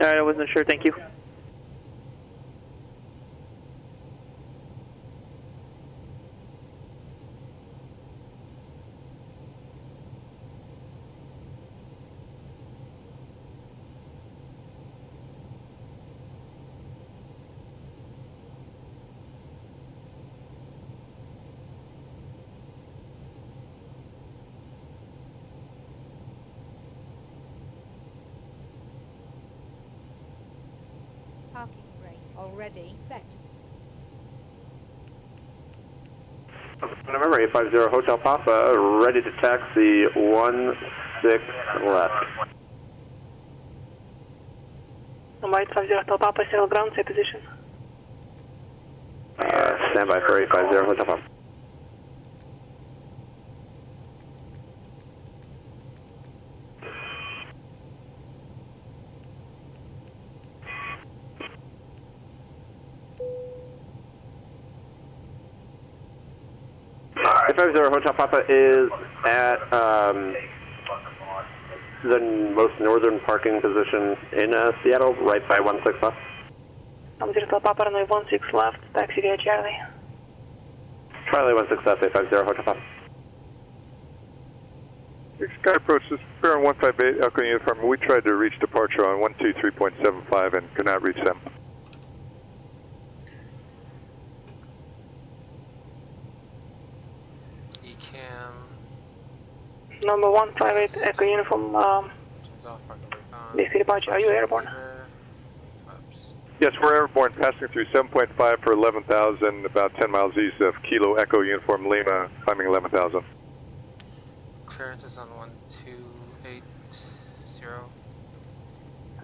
I wasn't sure, thank you. Parking brake already set. November 850 Hotel Papa, ready to taxi 16 left. Number 850 Hotel Papa, still ground, same position. Stand by for 850 Hotel Papa. Hotel Papa is at the most northern parking position in Seattle, right by 16 left. Hotel Papa, runway 16 left, taxi via Charlie. Charlie 16 left, 850 Hotel Papa. Sky approach, this is Baron 158, Echo Uniform. We tried to reach departure on 123.75 and could not reach them. Number 158, Echo Uniform, DC departure, are you airborne? Yes, we're airborne, passing through 7.5 for 11,000, about 10 miles east of Kilo Echo Uniform Lima, climbing 11,000. Clearance is on 1280.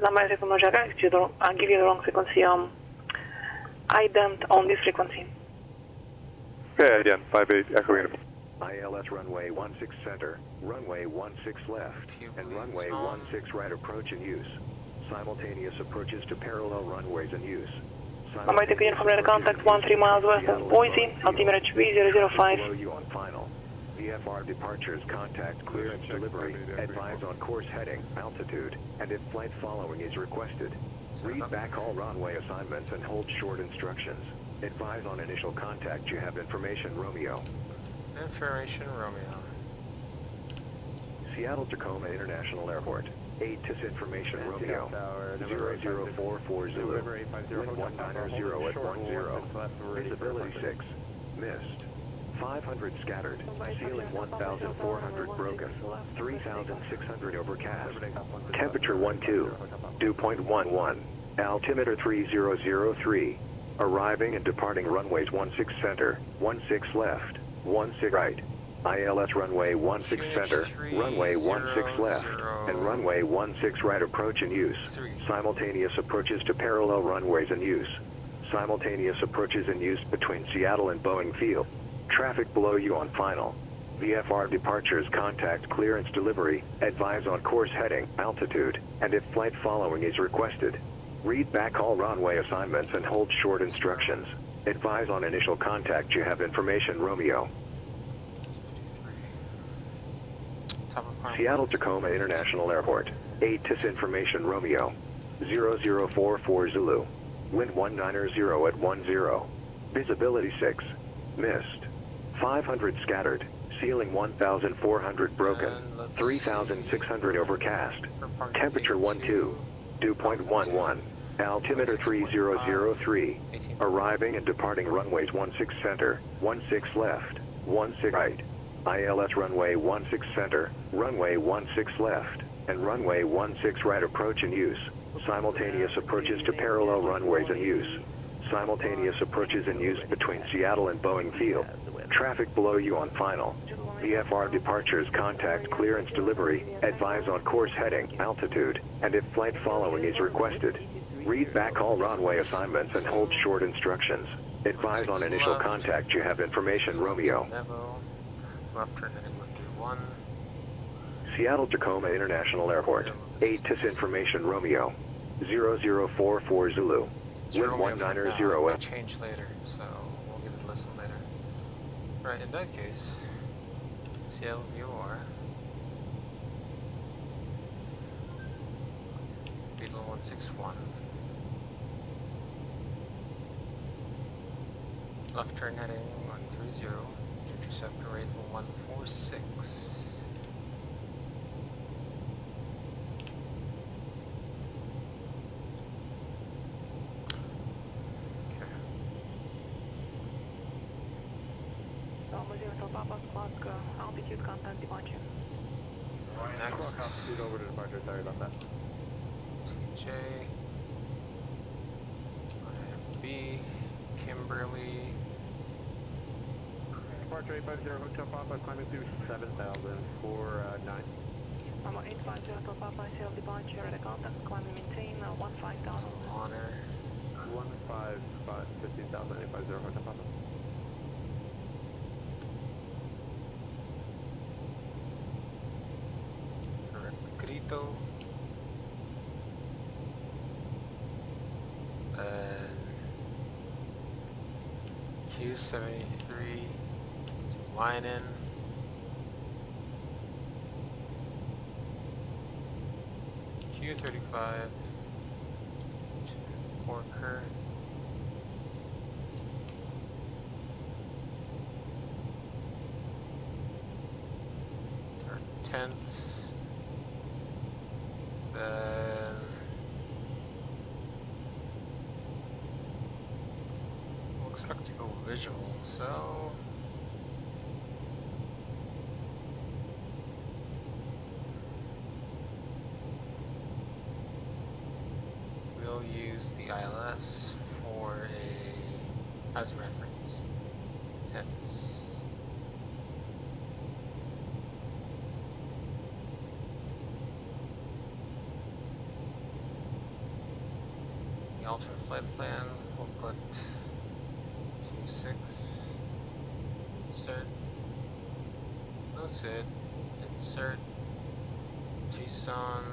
Number 8 from Jakarta, I'll give you the wrong frequency, ident on this frequency. Okay, again, 58, Echo Uniform. ILS runway 16 center, runway 16 left, and runway 16 right approach in use. Simultaneous approaches to parallel runways in use. Number 8 Uniform radar contact 13 miles west of Boise, altimeter HV005. Below you on final. VFR departures, contact, clearance, delivery, advise on course heading, altitude, and if flight following is requested. Read back all runway assignments and hold short instructions. Advise on initial contact, you have information, Romeo. Information Romeo. Seattle Tacoma International Airport. 8 TIS information Romeo. 0044 Zulu. Wind 190 at 10. Visibility 6. Missed. 500 scattered. Ceiling 1,400 broken. 3,600 overcast. Temperature 12. Dew point 11. Altimeter 3003. Arriving and departing runways 16 center, 16 left. 16 right, ILS runway 16 center, runway 16 left, and runway 16 right approach in use. Simultaneous approaches to parallel runways in use. Simultaneous approaches in use between Seattle and Boeing Field. Traffic below you on final. VFR departures, contact, clearance, delivery, advise on course heading, altitude, and if flight following is requested. Read back all runway assignments and hold short instructions. Advise on initial contact, you have information, Romeo. 53. Seattle Tacoma International Airport. 8 TIS information, Romeo. 0044 Zulu. Wind 190 at 10. Visibility 6. Missed. 500 scattered. Ceiling 1,400 broken. 3,600 overcast. Temperature 12. Dew point 11. Altimeter 3003. Arriving and departing runways 16 center, 16 left, 16 right. ILS runway 16 center, runway 16 left, and runway 16 right approach in use. Simultaneous approaches to parallel runways in use. Simultaneous approaches in use between Seattle and Boeing Field. Traffic below you on final. VFR departures, contact, clearance, delivery, advise on course heading, altitude, and if flight following is requested. Read back all runway assignments and hold short instructions. Advise on initial contact, you have information, Romeo. Left turn heading 131. Seattle Tacoma International Airport. 8 TIS information, Romeo. 0044 Zulu. Wind 190 We'll at... change later, so we'll give it a listen later. Right, in that case, Seattle VOR. Beetle 161. Left turn heading 130. Intercept rate 146. Papa Squawk, altitude contact departure. Next. Altitude over to departure, sorry about that. TJ. B. Kimberly. Departure 850 Hotel Papa, climbing through 7,000 for 9. 850 Hotel Papa, sail departure at a contact, climbing maintain 15,000. Honor. 15,000, 850 Hotel Papa. Grito. And Q73 to line in. Q35 to Porker. Tenths. Then we'll expect to go visual, so we'll use the ILS for as reference. Tenths. The alternate flight plan, we'll put 26, insert, no SID, insert, Tucson,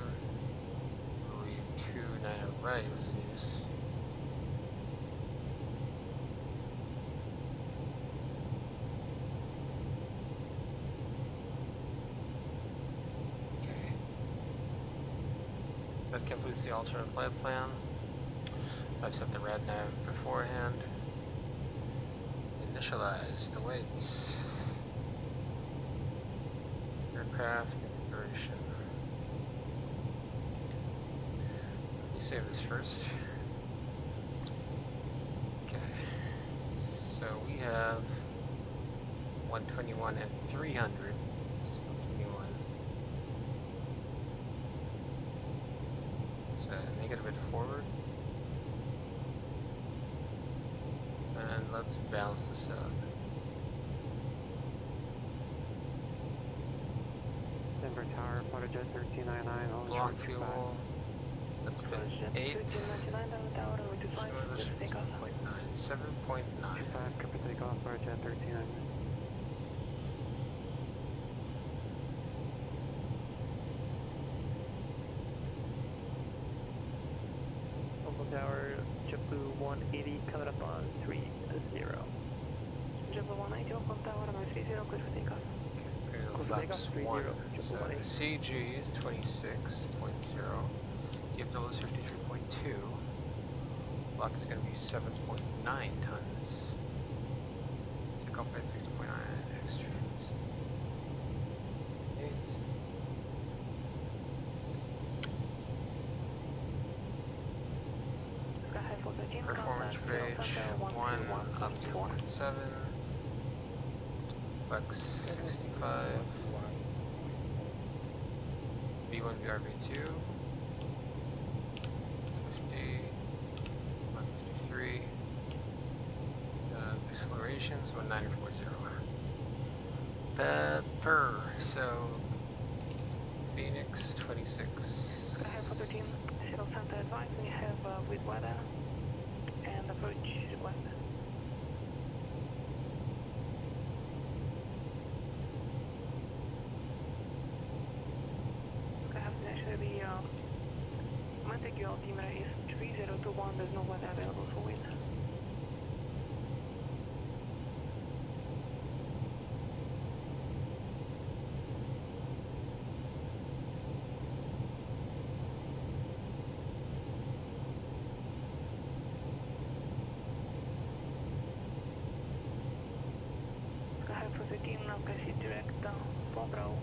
I believe 290 right was in use. Okay. That completes the alternate flight plan. I've set the rad nav beforehand. Initialize the weights. Aircraft configuration. Let me save this first. Okay. So we have 121 and 300. So 21. Let's make it a bit forward. And let's balance this out. Denver Tower, PilotEdge 319, Block fuel. That's been 8. Short 7.9. 5, Copy takeoff, PilotEdge 319. Tower, JetBlue 180 coming up on 30. JetBlue 180, Oakland Tower, runway 30, clear for takeoff. Okay, go to flaps 1. So the CG is 26.0. CFW is 53.2. Block is going to be 7.9 tons. Takeoff by 60.9 extra. 8. Performance page 1 up to 1.7. Flex 65. B1 BRB2. 50. 153. Accelerations 1940. Pepper. So Phoenix 26. I have 413, Seattle Center advice, and you have with weather and approach request. I have actually the Mettar altimeter is 3021, there's no weather available for wind. 13, proceed direct for Bravo.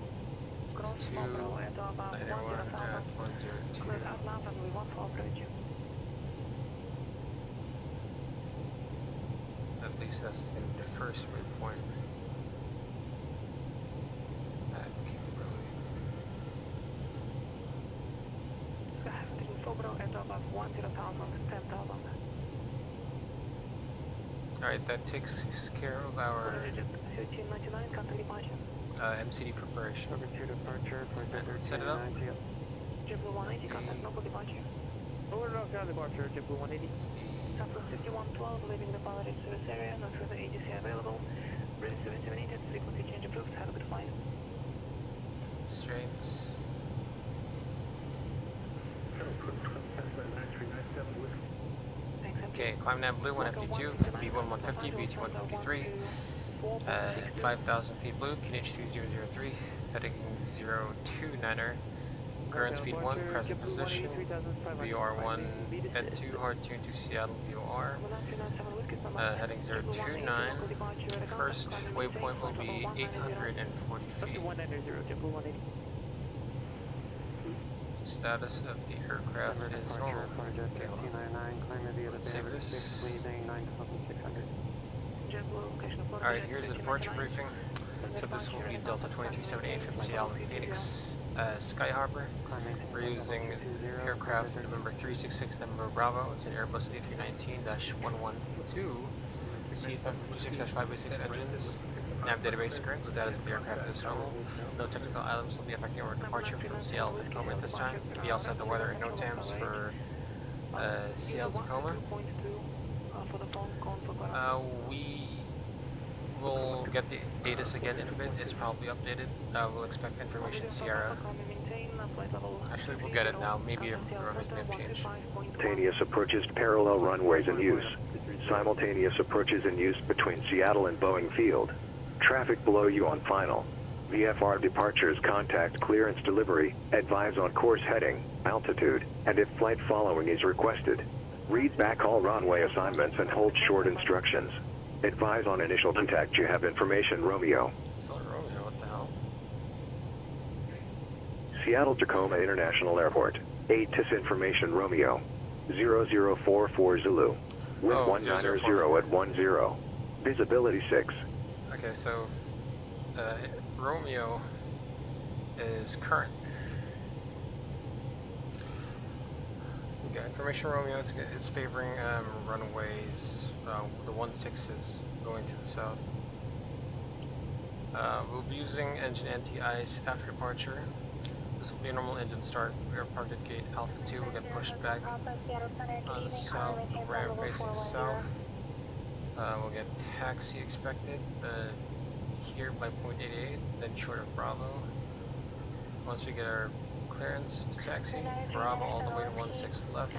Cross for Bravo at about 10,000. Clear Atlas and we want for approach. At least that's going to be the first waypoint. At Kimberley. For Bravo at about 10,000, 10,000. Alright, that takes care of our 1399, contact departure. MCD preparation. Departure, Set it up. JetBlue 180, contact local departure. Over to North departure, JetBlue 180. Southwest 5112, leaving the piloted service area, no further ADC available. Bridge 778, frequency change approved, have a good flight. Strains. Okay, climb nav blue 152, B1 150, BT 153, 5,000 feet blue, KNH 3003, heading 029er, current speed 1, present position, VR1 and 2, hard tune to Seattle VOR, heading 029, first waypoint will be 840 feet. Status of the aircraft is normal. Okay, hold on. Let's save this. Alright, here's the departure briefing. So this will be Delta 2378 from Seattle and Phoenix Sky Harbor. We're using aircraft number 366, number Bravo. It's an Airbus A319-112 CFM56-586 engines. Nav database current status of the aircraft is normal. No technical items will be affecting our departure from Seattle to Tacoma at this time. We also have the weather and NOTAMs for Seattle Tacoma. We will get the ADIS again in a bit. It's probably updated. We'll expect information Sierra. Actually, we'll get it now. Maybe the runways may have changed. Simultaneous approaches parallel runways in use. Simultaneous approaches in use between Seattle and Boeing Field. Traffic below you on final. VFR departures, contact clearance delivery, advise on course heading, altitude, and if flight following is requested. Read back all runway assignments and hold short instructions. Advise on initial contact. You have information, Romeo. Still Romeo, what the hell? Seattle Tacoma International Airport. ATIS information, Romeo. 0044 Zulu. Wind 190 at 10. Visibility 6. Okay, so Romeo is current. We got information Romeo, it's favoring runways, the 16s going to the south. We'll be using engine anti-ice after departure. This will be a normal engine start. We are parked at gate Alpha 2, we'll get pushed back on the south, ramp facing south. We'll get taxi expected here by point 88, then short of Bravo. Once we get our clearance to taxi, Bravo all the way to 16 left.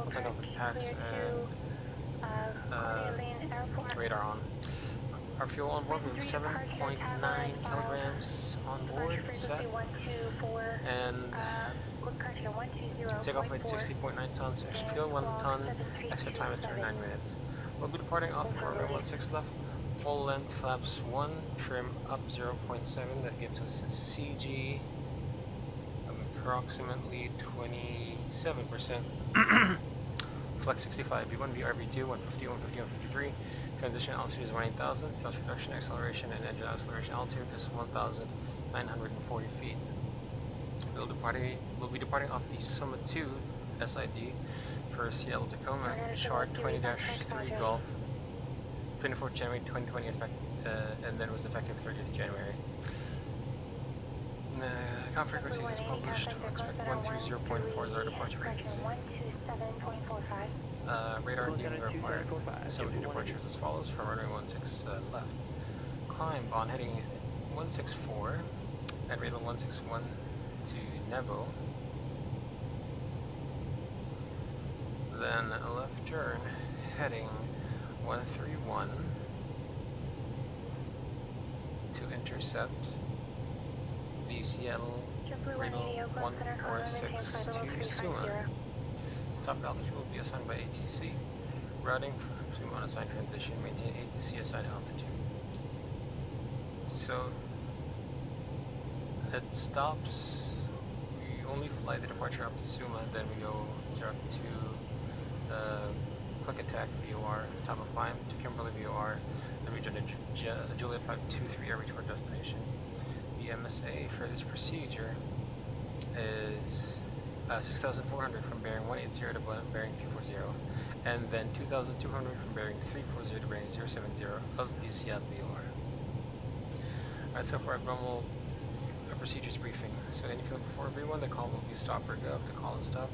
We'll take off the packs and radar on. Our fuel on board will be 7.9 kilograms on board, set, and take off weight 60.9 tons, extra fuel 1 ton, extra time is 39 minutes. We'll be departing off of runway 16 left, full length flaps 1, trim up 0.7, that gives us a CG of approximately 27%. Flex 65, B1, BRB2, 150, 150, 153. Transition altitude is 18,000. Thrust reduction, acceleration, and engine acceleration altitude is 1,940 feet. We'll be departing off the Summit 2 SID for Seattle Tacoma, chart 20-3 Golf, 24th January 2020 and then was effective 30th January. Count frequency is published. We'll expect 120.40 departure frequency. Radar being required. Summit departures as follows from runway 16 left. Climb on heading 164 and radar 161 to Nebo. Then a left turn heading 131 to intercept the Seattle radar 146 to Suma. Top altitude will be assigned by ATC. Routing from unassigned transition, maintain ATC assigned altitude. So it stops. We only fly the departure up to Suma, then we go direct to Click Attack VOR, top of climb to Kimberley VOR, then we join a Juliet 523 air retort destination. The MSA for this procedure is 6,400 from bearing 180 to bearing 240, and then 2,200 from bearing 340 to bearing 070 of the Seattle VOR. Alright, so for abnormal procedures briefing. So anything before everyone, the call will be stop or go. The call is stop.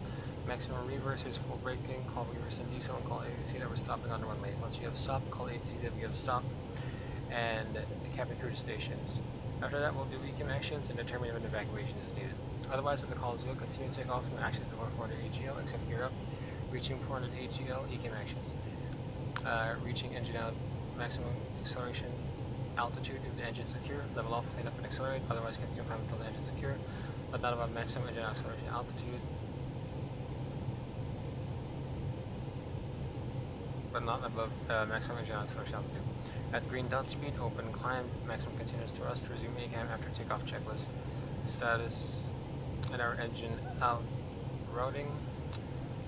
Maximum reverse is full braking. Call reverse and diesel and call ADC that we're stopping on the runway. Once you have stopped, call ADC that we have stopped and cabin crew to stations. After that, we'll do ECAM actions and determine if an evacuation is needed. Otherwise, if the call is go, continue to take off from actions to 400 AGL, except gear up. Reaching 400 AGL, ECAM actions. Reaching engine out, maximum acceleration, altitude if the engine is secure, level off, clean up and accelerate, otherwise continue climbing until the engine is secure, but not above maximum engine acceleration altitude. But not above maximum engine acceleration altitude. At green dot speed, open climb, maximum continuous thrust, resume ACAM after takeoff checklist. Status, and our engine out routing.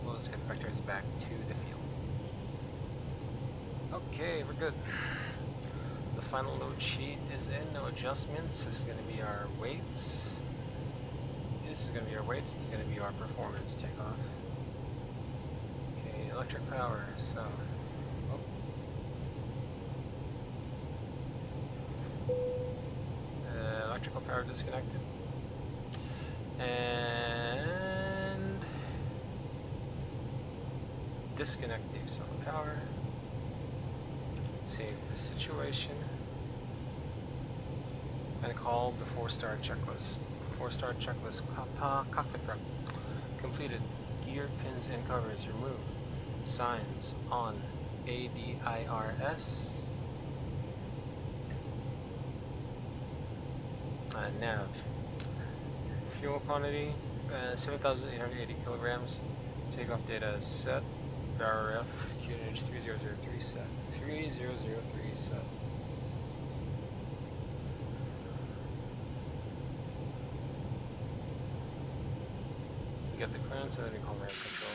We'll just get the vectors back to the field. Okay, we're good. The final load sheet is in, no adjustments. This is going to be our weights. This is going to be our weights. This is going to be our performance takeoff. Okay, electric power. So, electrical power disconnected. And disconnect the auxiliary power. Save the situation and call the 4-star checklist. 4-star checklist cockpit prep completed. Gear pins and covers removed. Signs on. ADD-ONS. Nav. Fuel quantity 7,880 kilograms. Takeoff data is set. RF QNH 3003 set. 3003 set. We get the clearance and then we call ramp control.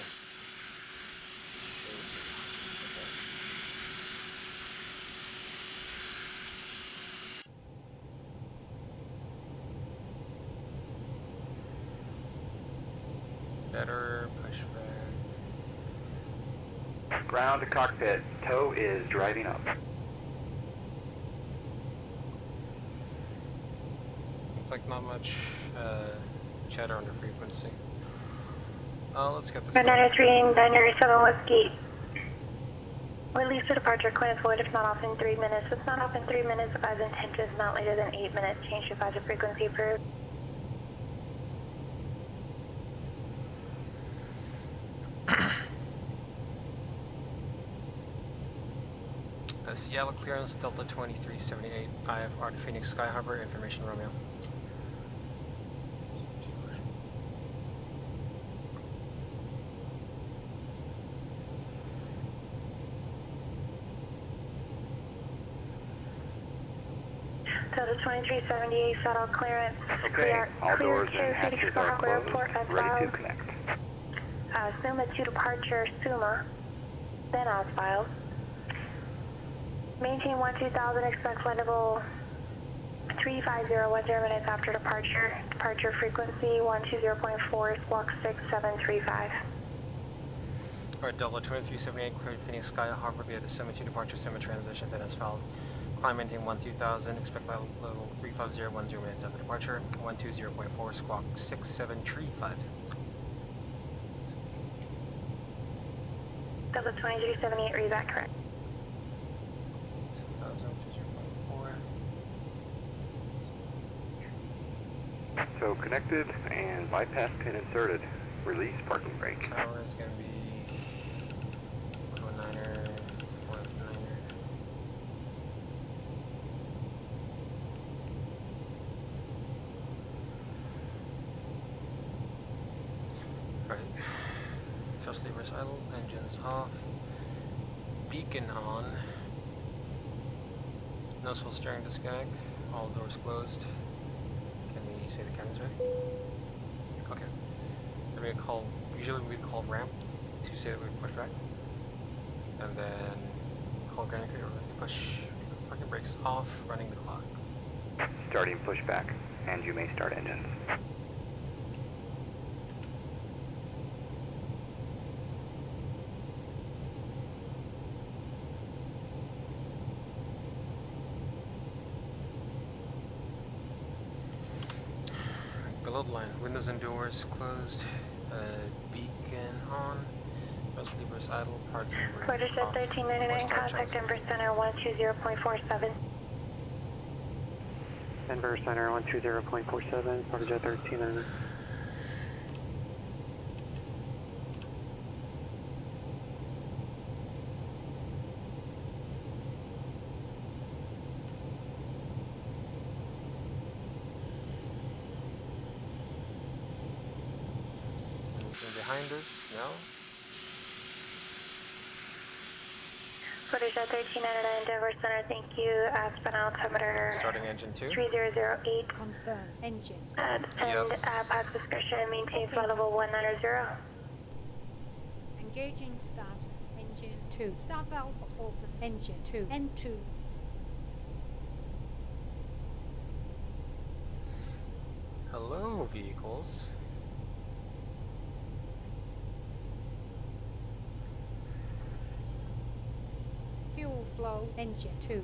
Better pushback. Ground to cockpit. Tow is driving up. It's like not much chatter under frequency. Let's get this going. 997 Whiskey. Release to departure, clearance void if not off in 3 minutes. If not off in 3 minutes, advise intent is not later than 8 minutes. Change to advisor frequency approved. Seattle clearance, Delta 2378, IFR to Phoenix Sky Harbor, information Romeo. Delta 2378, shuttle clearance. Okay, all doors and Phoenix hatches Sky are Harbor closed, Airport, ready to connect. Suma to departure, Suma, then as filed. Maintain 12000, expect flight level 35010 minutes after departure. Departure frequency 120.4, squawk 6735. Alright, Delta 2378 cleared Phoenix Sky Harbor via the 72 departure Suma transition, then as filed. Climb maintain 12000, expect flight level 35010 minutes after departure. 120.4, squawk 6735. Delta 2378, read that correct. 2000.4. So connected and bypass pin inserted. Release parking brake. Tower is going to be 109er, 109er. Right. Thrust levers idle, engines off. Beacon on. Noticeable steering disconnect. All doors closed. Can we say the cabin's ready? Okay. Then we call, usually we call ramp to say that we push back. And then call grounding clear, push parking brakes off, running the clock. Starting pushback, and you may start engines. Below the line, windows and doors closed, beacon on, rest levers idle, parking brake ProjectFLY off. 1399, Four-star contact channels. Denver Center 120.47. Denver Center 120.47, ProjectFLY 1399. Anything behind us? No? ProjectFLY 1399, Denver Center, thank you. Aspen altimeter Starting engine 2. 3008. Confirm. Engine start. And Yes. pass discretion, maintain Okay, flight level Captain. 190. Engaging starter. Engine 2. Start valve open. Engine 2. N2. Hello, vehicles. Fuel flow. Engine 2.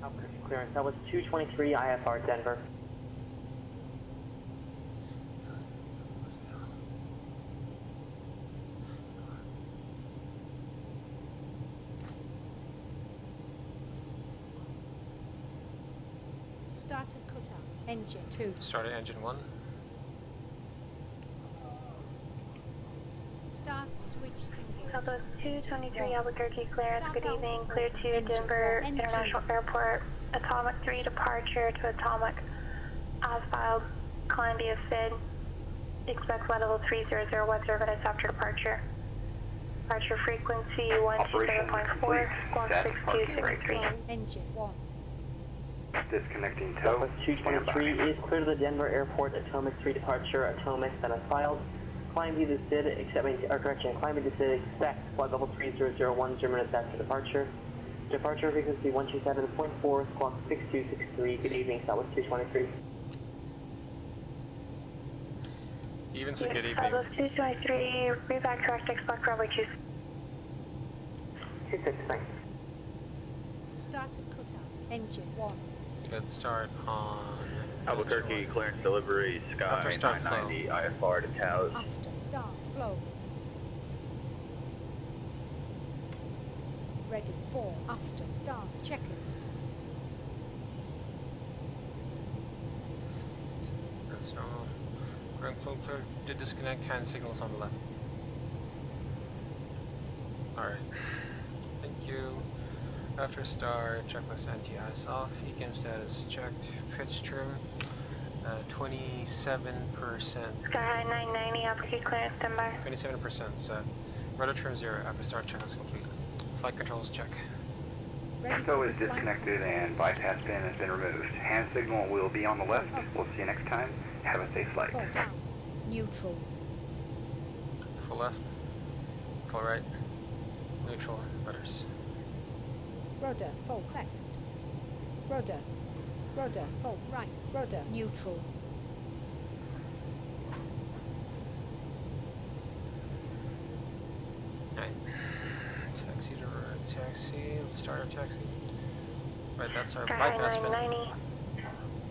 Albuquerque clearance. That was 223 IFR Denver. Starter cutout. Engine 2. Starting engine 1. Start switch engaged. Southwest 223 Albuquerque clearance. Stop Good out. evening. Clear to Engine Denver 1, N2. International Airport. Atomic 3 departure to Atomic. As filed. Columbia FID. Expect flight level 3010 minutes after departure. Departure frequency 127.4. Squawk Set parking 6263. Engine 1. Disconnecting tow. Southwest 223 is clear to the Denver Airport. Atomic 3 departure. Atomic that is filed. Climb via the SID, climb via the SID, expect flight level 3010 minutes after departure. Departure frequency 127.4, squawk 6263. Good evening, Southwest 223. Even so, good evening. Southwest 223, read back correct, expect runway 2. 269. Starter cutout. Engine 1. Good start on Albuquerque engine 1. clearance delivery, Sky After start 990 IFR to ToLisS. After start flow. Ready for after start checkers. That's normal. Ground flow clear to disconnect, hand signals on the left. Alright. Thank you. After start, checklist anti-ice off, ECAM status checked, pitch trim, 27%. Sky High 990, Albuquerque clearance, standby. 27% set. Rudder trim 0 after start checklist complete. Flight controls check. Ready Tow for is the flight disconnected and controls. bypass pin has been removed. Hand signal will be on the left. We'll see you next time. Have a safe flight. Full down. Neutral. Full left. Full right. Neutral. Rudders. Rudder full left. Rudder. Rudder full right. Rudder neutral. Alright. Taxi to taxi. Let's start our taxi. Right, that's our Sky High bypass pin. 990,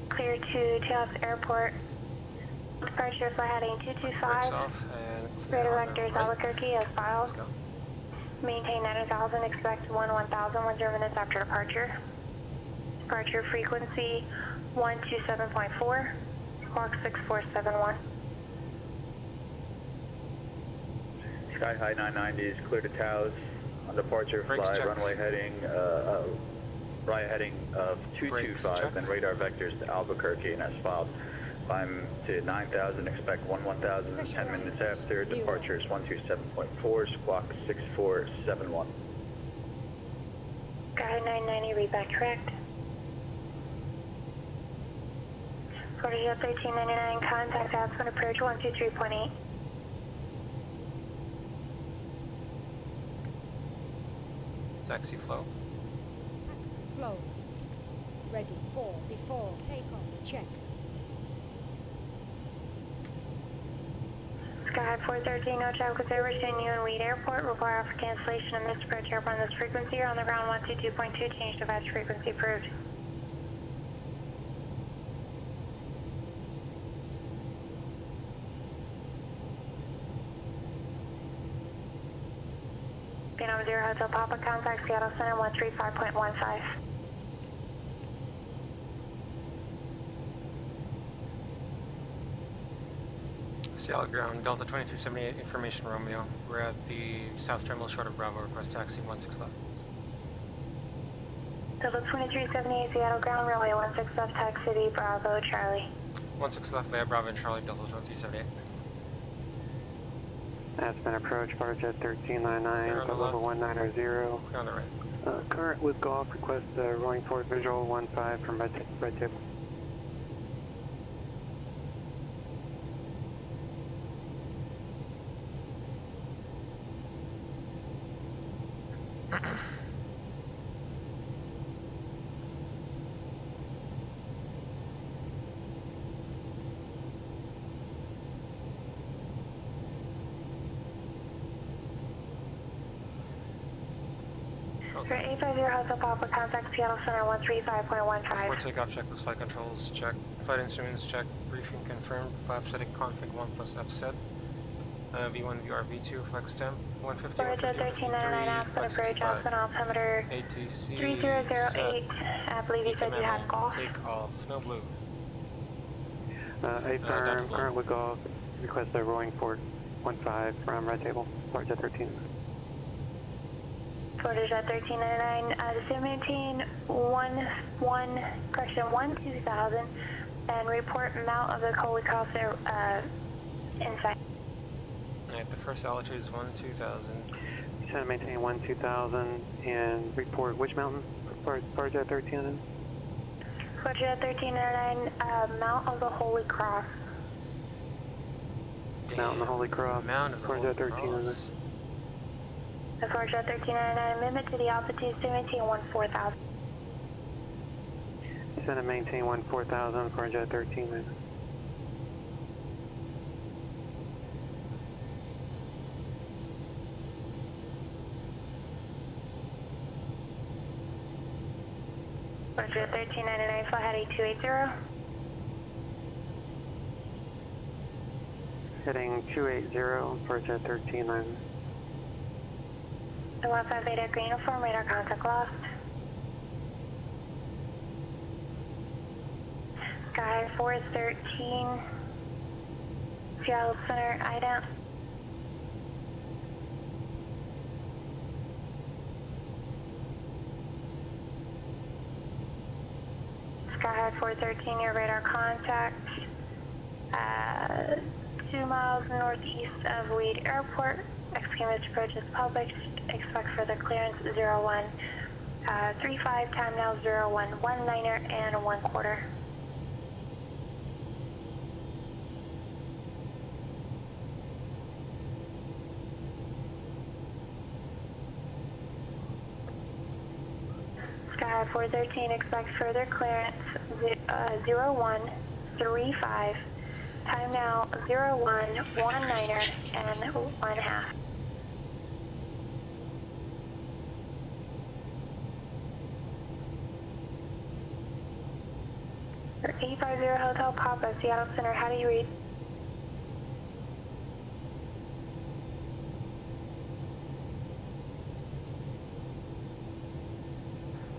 clear to ToLisS Airport. Departure flight heading Brakes 225. off and clear Radar on the vectors right. Albuquerque as filed. Let's go. Maintain 90,000, expect 1000 minutes after departure. Departure frequency 127.4, squawk 6471. Sky High 990 is clear to ToLisS. On departure, Brakes fly check. runway heading, right heading of Brakes 225, check. then radar vectors to Albuquerque, and as filed. climb to 9,000, expect 1000, 10 minutes after, departure is 127.4, squawk 6471. Sky 990, read back correct. ProjectFLY 1399, contact Aspen approach 123.8. Taxi flow. Taxi flow. Ready for before takeoff. Check. Sky 413, no traffic is overshooting you in Weed Airport. Require for cancellation of missed approach airport on this frequency or on the ground 122.2. Change device frequency approved. Vietnam 0 Hotel Papa, contact Seattle Center 135.15. Seattle ground, Delta 2378, information Romeo. We're at the south terminal short of Bravo, request taxi 16 left. Delta 2378, Seattle ground, runway 16 left, taxi City, Bravo, Charlie. 16 left, via Bravo and Charlie, Delta 2378. Aspen approach, ProjectJet 1399, level 190. Clear on the right. Current with golf, request rolling forward visual 15 from red table. For 850 Hotel Papa, contact Seattle Center 135.15. Before takeoff, check those flight controls, check. Flight instruments, check. Briefing confirmed. 5 setting config 1 plus F set. V1, VR, V2, flex temp. 150, 150, 153, Aspen flex approach, 65. Aspen altimeter ATC, 3008. I believe you said you had golf. Take off, no blue. A firm, current with golf, request rolling forward 15 from red table, ProjectJet 13. ProjectJet 1399, assume maintain 12000 and report mount of the Holy Cross inside. Alright, the first altitude is 2000. You said maintain 2000 and report which mountain? ProjectJet 1399? ProjectJet 1399, mount of the Holy Cross. Damn. Mount of the Holy Cross. Mount of the Holy ProjectJet 1399. Cross. The ProjectJet 1399, amendment to the altitude, maintain 14000. You said maintain 14000, ProjectJet 1399. ProjectJet 1399, fly heading 280. Heading 280, ProjectJet 1399. The 15 Beta green uniform, radar contact lost. Sky 413, Seattle Center, IDA. Sky 413, your radar contact. 2 miles northeast of Weed Airport. Execute approaches public. Expect further clearance 0135, time now 0119 and 1/4. Sky 413, expect further clearance 0135, time now 0119 and 1/2. For 850 Hotel Papa, Seattle Center, how do you read?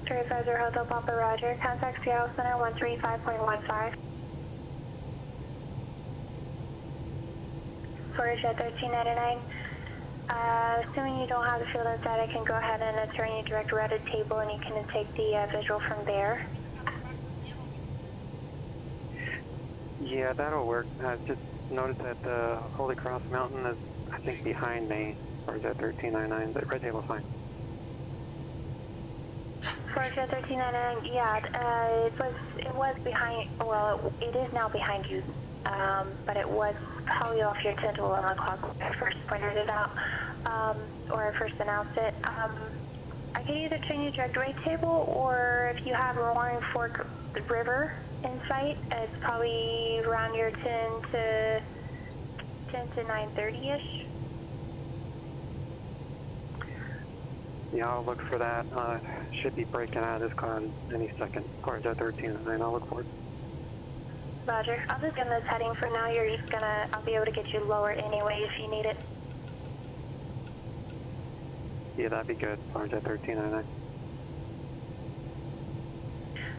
For 850 Hotel Papa, Roger. Contact Seattle Center 135.15. ProjectJet 1399. Assuming you don't have the field inside, I can go ahead and turn you direct routed table and you can take the visual from there. Yeah, that'll work. I just noticed that the Holy Cross Mountain is, I think, behind me, or is that 1399? But red table's fine. Forza 1399, yeah, it was behind, well, it is now behind you, but it was probably off your 10 to 11 o'clock when I first pointed it out, or I first announced it. I could either turn you direct rate table, or if you have Roaring Fork River in sight, it's probably around your 10 to 9:30-ish. Yeah, I'll look for that. Should be breaking out of this car in any second. Corvette 1399, I'll look for it. Roger. I'll just give this heading for now. I'll be able to get you lower anyway if you need it. Yeah, that'd be good. Corvette 1399.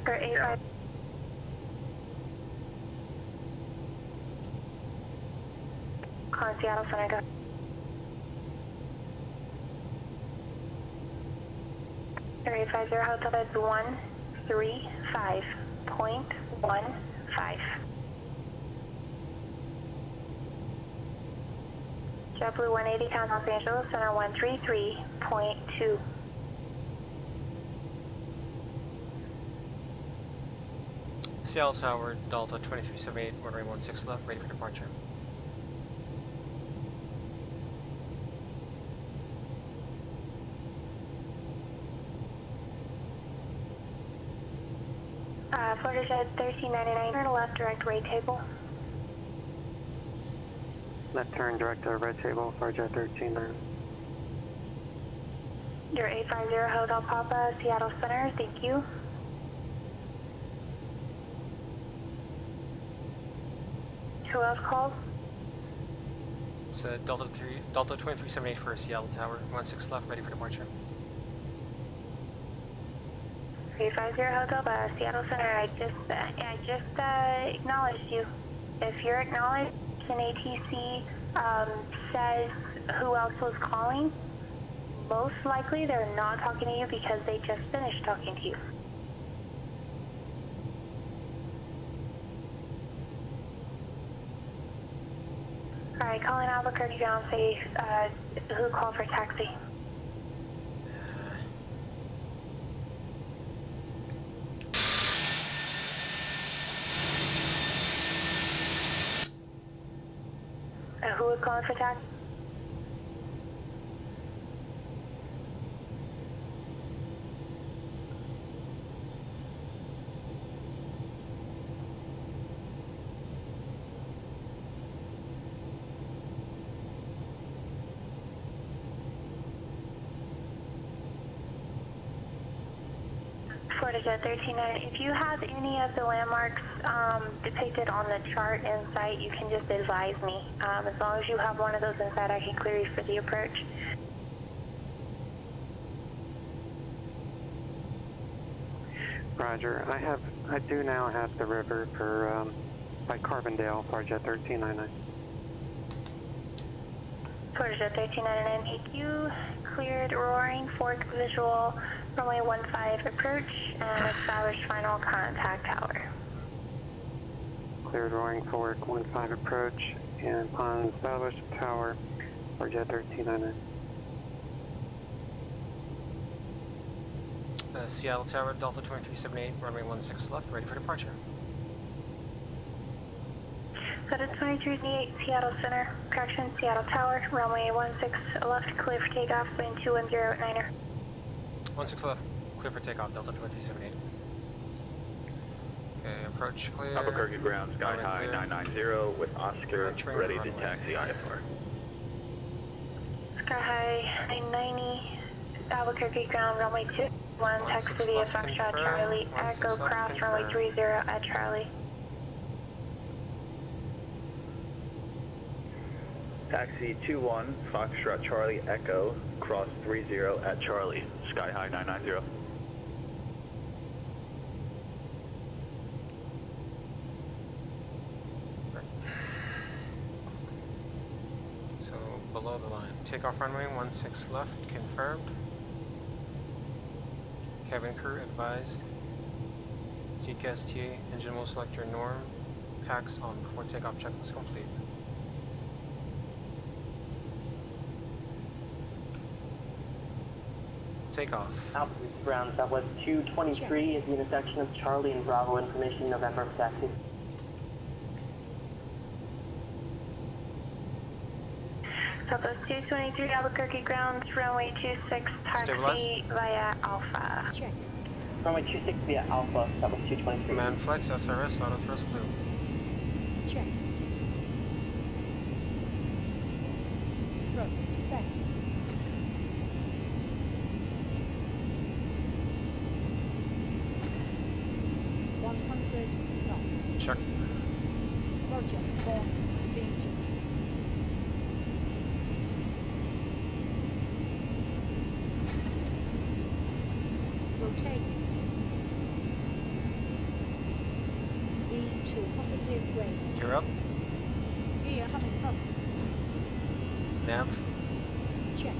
For 85. Calling Seattle Center, go. Area 50 Hotel, that's 135.15. JetBlue 180, count Los Angeles, center 133.2. Seattle Tower, Delta 2378, runway 16 left, ready for departure. FloridaJet 1399, turn left, direct rate table. Left turn, direct red table, Corvette 1399. Your 850 Hotel Papa, Seattle Center, thank you. Who else called? It's Delta 2378 for Seattle Tower, 16 left, ready for departure. 350 Hotel, Seattle Center. I just acknowledged you. If you're acknowledged and ATC says who else was calling, most likely they're not talking to you because they just finished talking to you. Alright, calling Albuquerque ground, say who called for taxi. Who was calling for taxi? FloridaJet 1399, if you have any of the landmarks depicted on the chart in sight, you can just advise me. As long as you have one of those in sight, I can clear you for the approach. Roger. I do now have the river for by Carbondale, FloridaJet 1399. FloridaJet 1399, thank you. Cleared Roaring Fork visual, runway 15 approach, and established final contact tower. Cleared Roaring Fork 15 approach, and upon established tower, FloridaJet 1399. Seattle Tower, Delta 2378, runway 16 left, ready for departure. Delta 2378, Seattle Center, correction, Seattle Tower, runway 16 left, clear for takeoff, wind 210 at Niner. 16 left, clear for takeoff, Delta 2378. Okay, approach clear. Albuquerque ground, sky high 990 with Oscar, ready to taxi IFR. Sky high 990, Albuquerque ground, runway 21, taxi via Foxtrot Charlie, Echo cross, runway 30 at Charlie. Taxi 21, Foxtrot Charlie, Echo, cross 30 at Charlie, sky high 990. So below the line. Takeoff runway 16 left, confirmed. Cabin crew advised. TKSTA engine will select your norm. packs on before takeoff, checklist complete. Takeoff. Altitude ground Southwest 223 at the intersection of Charlie and Bravo. Information November for taxi. Southwest 223 Albuquerque grounds, runway 26, taxi via Alpha. Check. Runway 26 via Alpha, Southwest 223. Command flex, SRS, auto thrust blue. Check. Thrust set. knots. Check. Roger, for procedure. Rotate. V2 positive rate. Gear up. Gear coming up. Nav. Check.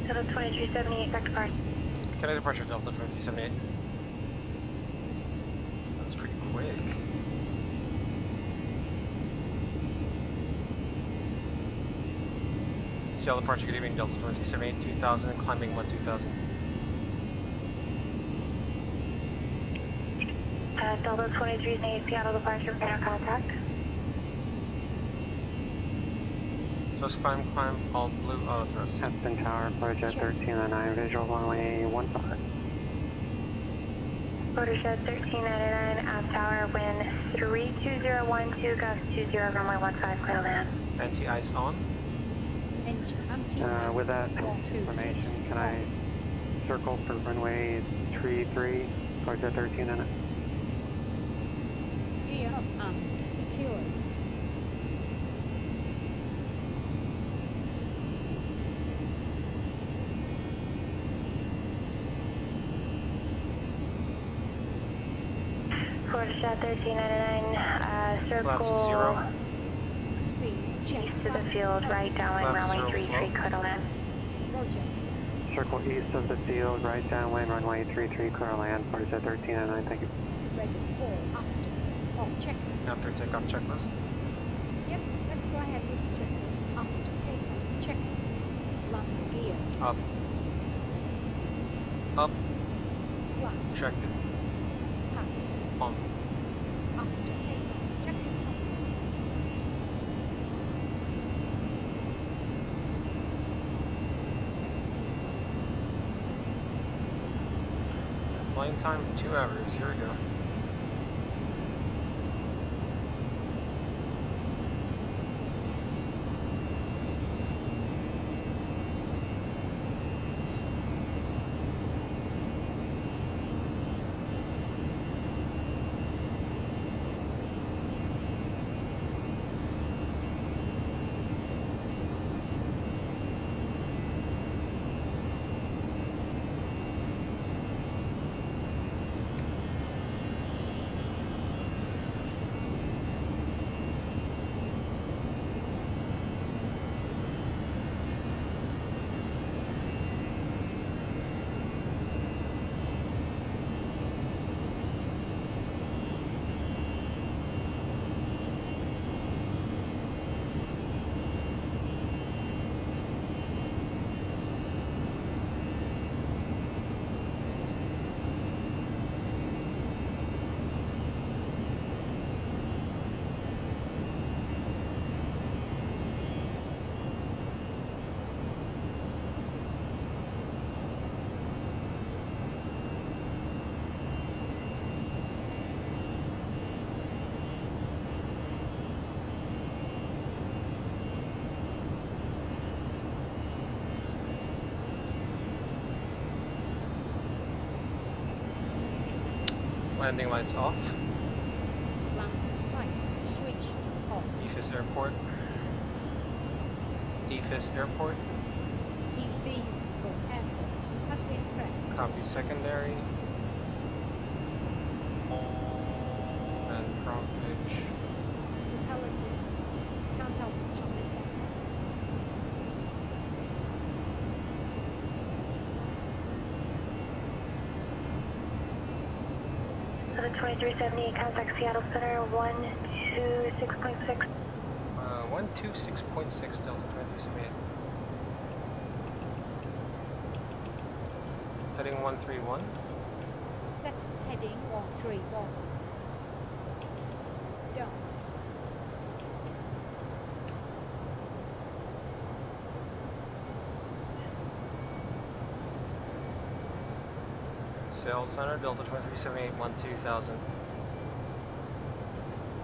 Delta 2378, back to park. Kinetic departure Delta 2378. That's pretty quick. Seattle departure, good evening, Delta 2378, 2000, climbing 2000. Delta 2378, Seattle departure, radar contact. Just climb, all blue, auto thrust. Aspen Tower, Project 1309, visual runway 15. Watershed 1399, App Tower, wind 32012, gust 20, runway 15, clear land. Anti-ice on. With that information, can I circle for runway 33, Project 1309? Gear up and secured. Watershed 1399, circle Zero. Speed check. east of the field, right downwind, runway 33, clear to land. Roger. Circle east of the field, right downwind, runway 33, clear land, Project 1309, thank you. Ready for after. Oh, checklist. After takeoff checklist. Yep, let's go ahead with the checklist. After takeoff, checklist. Landing gear. Up. Up. Flaps. Checked it. Pass. On. After takeoff, checklist complete. Flying time 2 hours. Here we go. Landing lights off. Landing lights switched off. EFIS Airport. EFIS Airport. EFIS for airports has been pressed. Copy secondary. And prompt pitch. Propeller signals. Can't help much on this one. Delta 2370, contact Seattle Center 126.6. 126.6 Delta 2378. Heading 131. Set heading 131. Done. Seattle Center, Delta 2378, 12000.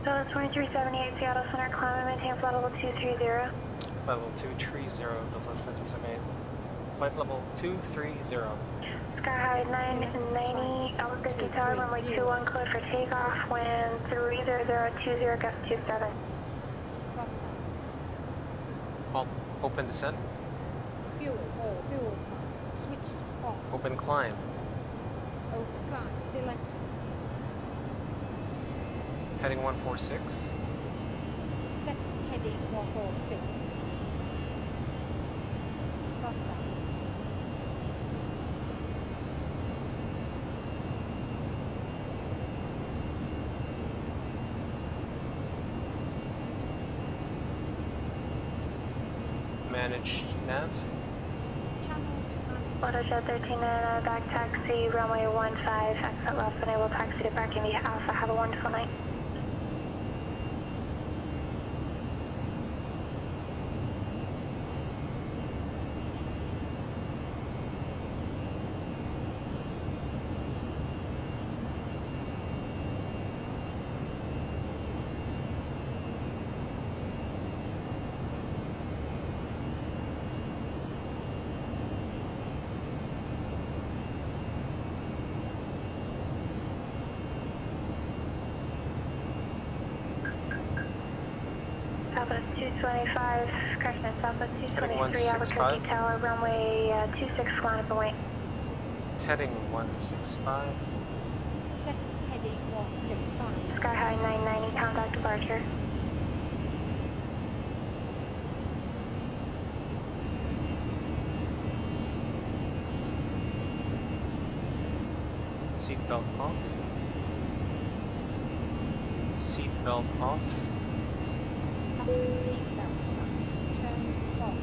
Delta 2378, Seattle Center, climb and maintain flight level 230. Flight level 230, Delta 2378. Flight level 230. Sky high 990, Albuquerque Tower, runway 21, clear for takeoff, wind 30020, gust 27. Halt. Open descent. Fuel pumps switched off. Open climb. Open climb selected. Heading 146. Set heading 146. Got that. Manage nav. Channel to manage. Autojet 1399, back taxi, runway 15, exit left, enable taxi to parking via Alpha. Have a wonderful night. Southwest 225, correction, Southwest 223, Albuquerque Tower, runway 26, line up away. Heading 165. Set heading 165. Sky high 990, contact departure. Seatbelt off. Seatbelt off. Fasten seatbelt signs turned off.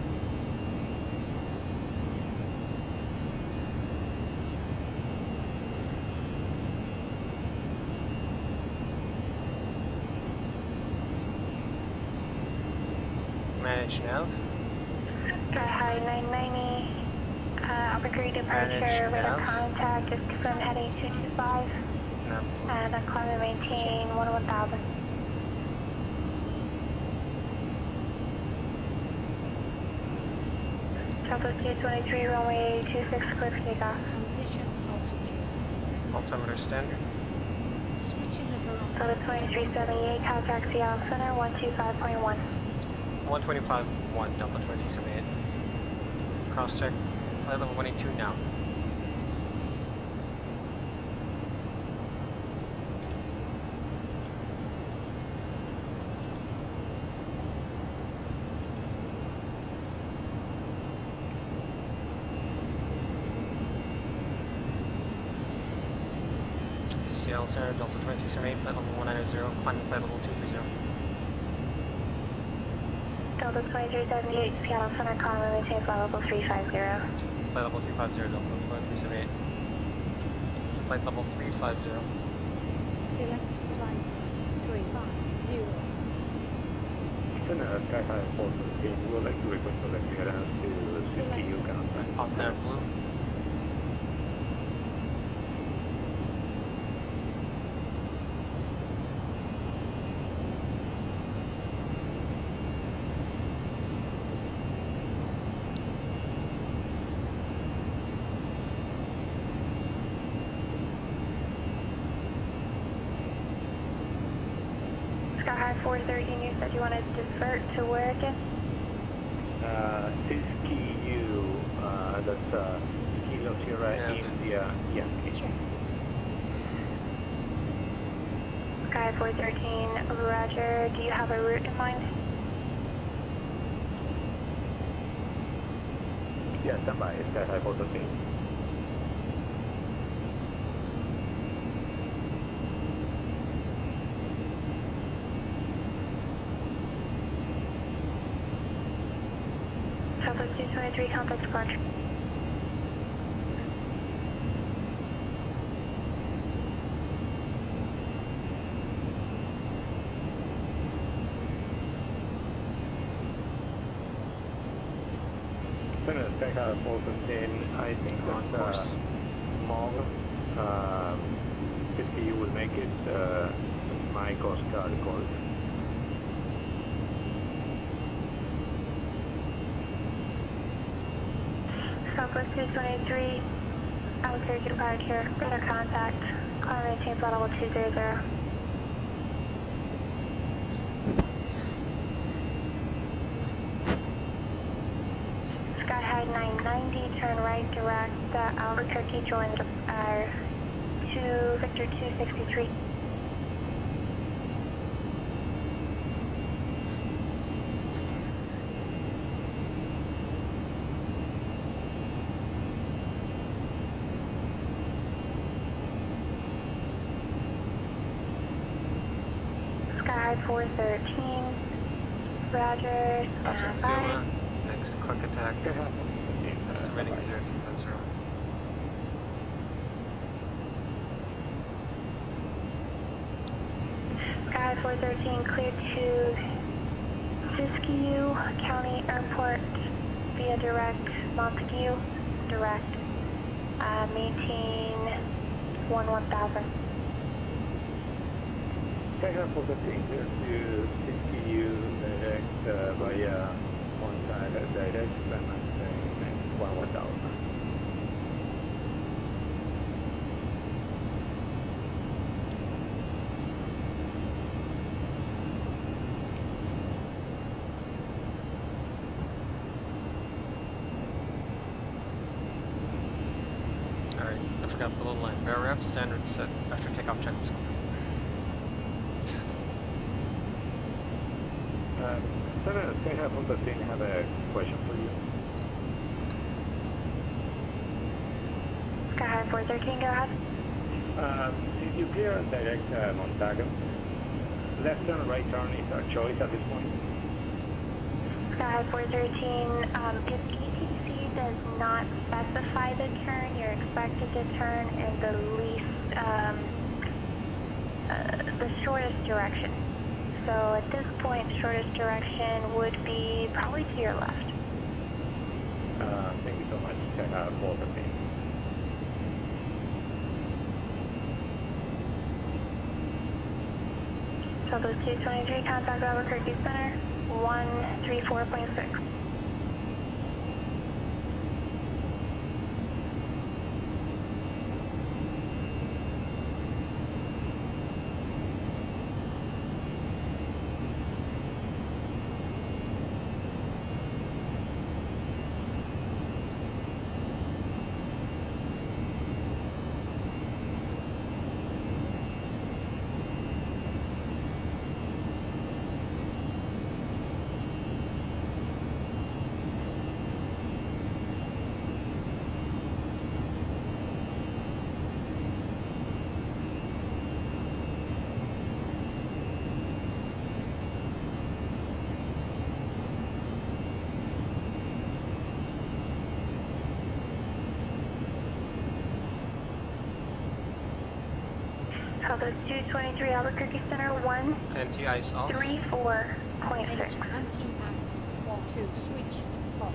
Manage nav. Sky high 990, Albuquerque departure, Manage radar nav. contact is confirmed heading 225, Nav. and climb and maintain 1000. Southwest 223, runway 26, clear for takeoff. Transition altitude. Altimeter standard. Switching the barometer. Southwest 2378, contact Seattle Center 125.1. 125.1 Delta 2378. Cross check. Flight level 182 now. Seattle Center, Delta 2378, flight level 190, climbing flight level 230. Delta 2378, Seattle Center, climb and maintain flight level 350. Flight level 350, Delta 2378. Flight level 350. Select flight 350. Sky High 413, we would like to request for the clearance to CPU contact. Hot nav blue. Sky high 413, you said you wanted to divert to where again? ToLisS that's Kilo Sierra Yeah. India, yeah. Check. Sky 413, roger. Do you have a route in mind? Yeah, standby, Sky High 413. 223, contact departure. Skyhawk 415, I think that's small. 50 you will make it. My Coast Guard call. Southwest 223, Albuquerque departure, radar contact, climb maintains level 200. Skyhigh 990, turn right, direct, Albuquerque, join to Victor 263. Skyhigh 413, Roger, Pastor bye. Zuma, next quick attack. That's remaining 050. Sky 413 cleared to Siskiyou County Airport via direct Montague, direct, maintain 1000. Skyhawk 415 clear to Siskiyou direct via one side direct, and 1000. Alright, I forgot the little line. Bear rep, standard set. After takeoff, check the scope. Skyhawk 415 have a question for you. Sky 413, go ahead. Since you clear direct Montague, left turn, right turn is our choice at this point. Sky 413, if ETC does not specify the turn, you're expected to turn in the the shortest direction. So at this point, shortest direction would be probably to your left. Thank you so much, Skyhawk 415. Southwest 223, contact Albuquerque Center, 134.6. Southwest 223, Albuquerque Center, Anti-ice off. 134.6. Anti-ice to switch off.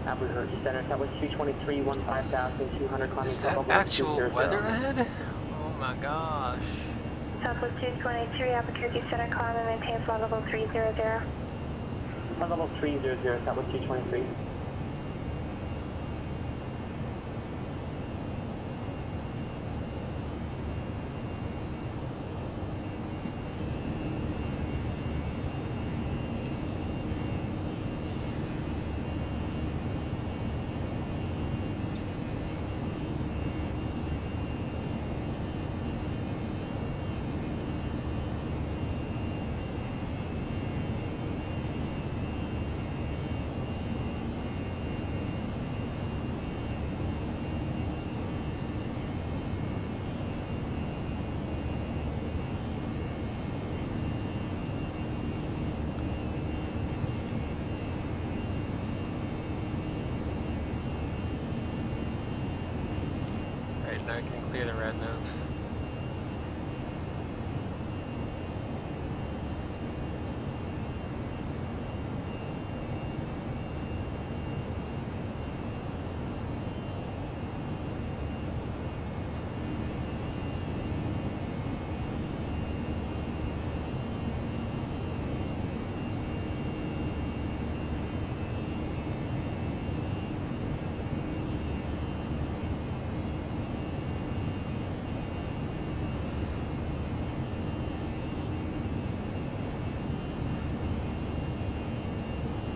Albuquerque Center, Southwest 223, 15,200 climbing. Is that actual weather ahead? Oh my gosh. Southwest 223, Albuquerque Center, climb and maintain flight level 300. Flight level 300, Southwest 223. now you can clear the red node.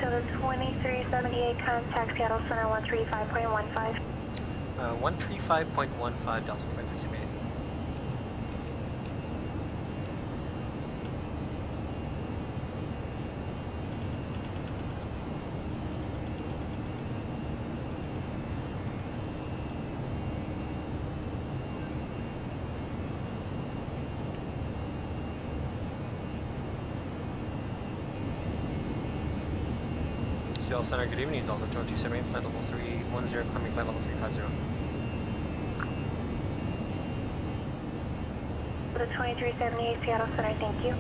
So the 2378 contact Seattle Center 135.15. 135.15 Delta 2378. Seattle Center, good evening, Delta 2278, flight level 310, climbing flight level 350. The 2378 Seattle Center, thank you.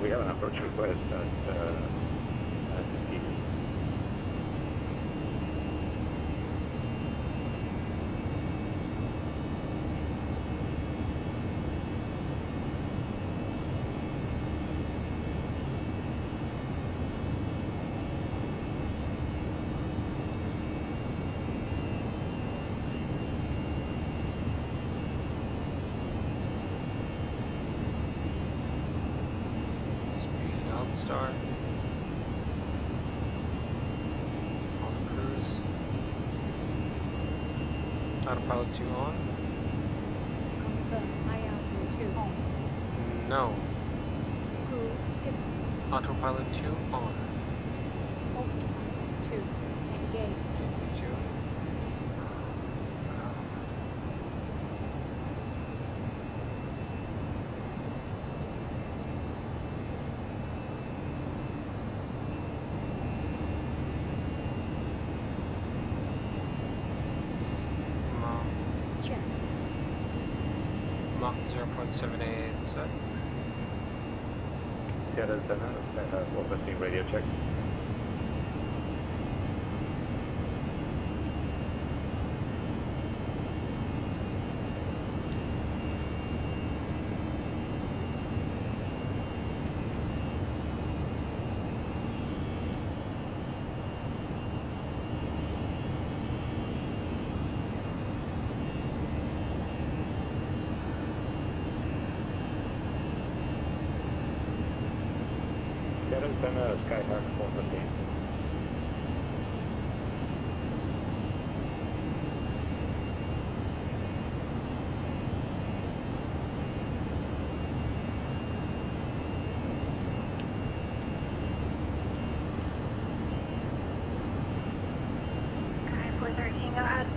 We have an approach request at Peak. Star. On cruise. Autopilot 2 on. 2 on. No. Cool. Skip. Autopilot 2 on. Autopilot 2 engage. 2. Check. Mach 0.78 set. Seattle Center, focusing radio check. Seattle Center, Skyhawk 415. Sky 413, go ahead.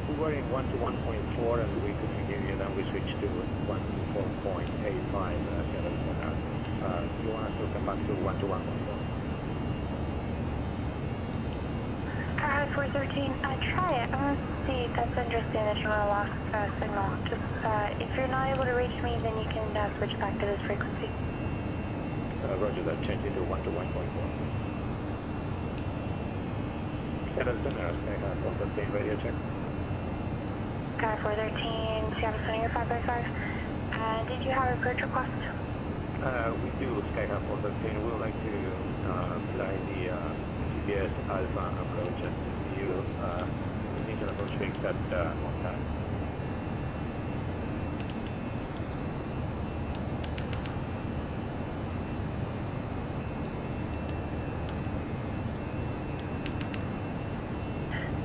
We were in 1 to 1.4 and we couldn't hear you, then we switched to 1 to 4.85 Seattle Center. You want us to come back to 1 to 1.4? Sky 413, try it. I'm going to see, that's interesting that you want to lost signal. Just, if you're not able to reach me, then you can switch back to this frequency. Roger that, change it to 1 to 1.4. Seattle Center, Skyhawk 415, radio check. Sky 413, Seattle Center, 555. Did you have a approach request? We do, Skyhawk 413. We would like to fly the GPS Alpha approach and view initial approach fix at on time.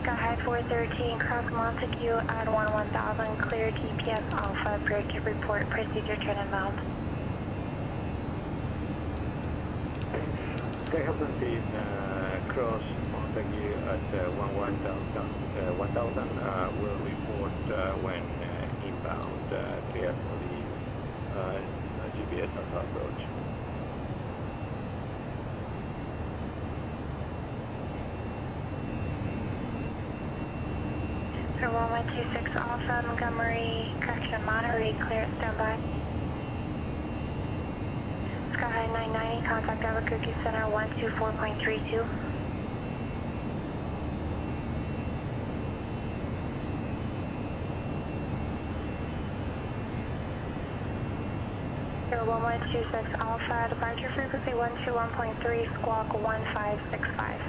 Sky 413, cross Montague at 1000, clear GPS Alpha, break report, procedure turn and mount. Skyhawk 13, cross Montague at 1000, will report when inbound, clear for the GPS Alpha approach. So 1126 Alpha, Montgomery, correction, Monterey, clear at standby. Sky 990, contact Albuquerque Center 124.32. So 1126 Alpha, departure frequency 121.3, squawk 1565.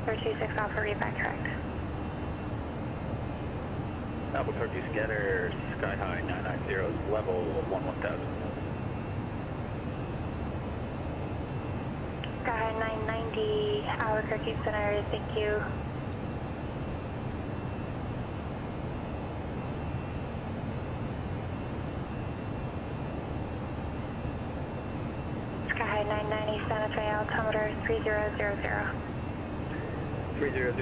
Or 26 Alpha, read back correct. Albuquerque scatter, sky high 990, level 1000. Sky high 990, Albuquerque Center, thank you. Sky high 990, Santa Fe, altimeter 3000. 3000,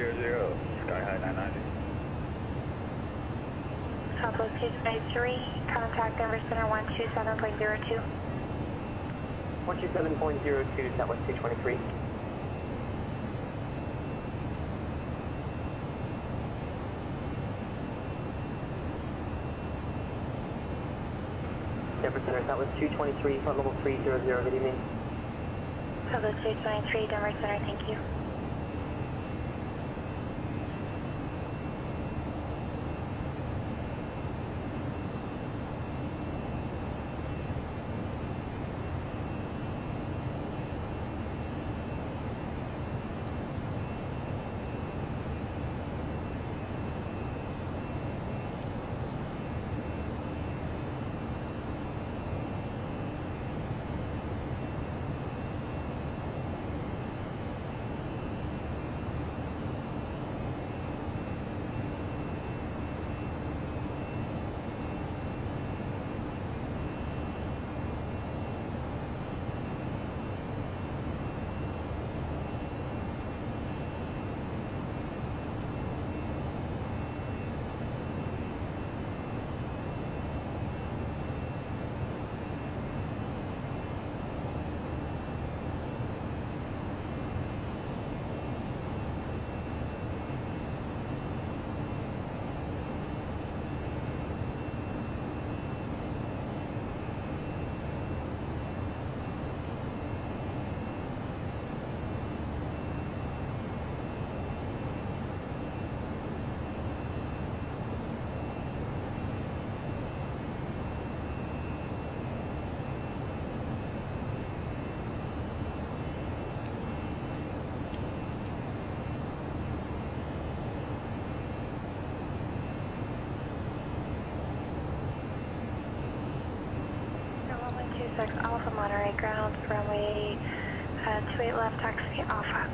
sky high 990. Southwest 223, contact Denver Center 127.02. 127.02, Southwest 223. Denver Center, Southwest 223, front level 300, good evening. Southwest 223, Denver Center, thank you. 26 Alpha Monterey ground, runway 28 left, taxi Alpha.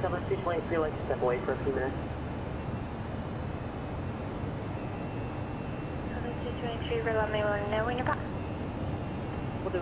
ToLisS 323, like to step away for a few minutes. ToLisS 223, let me know when you're back. Will do.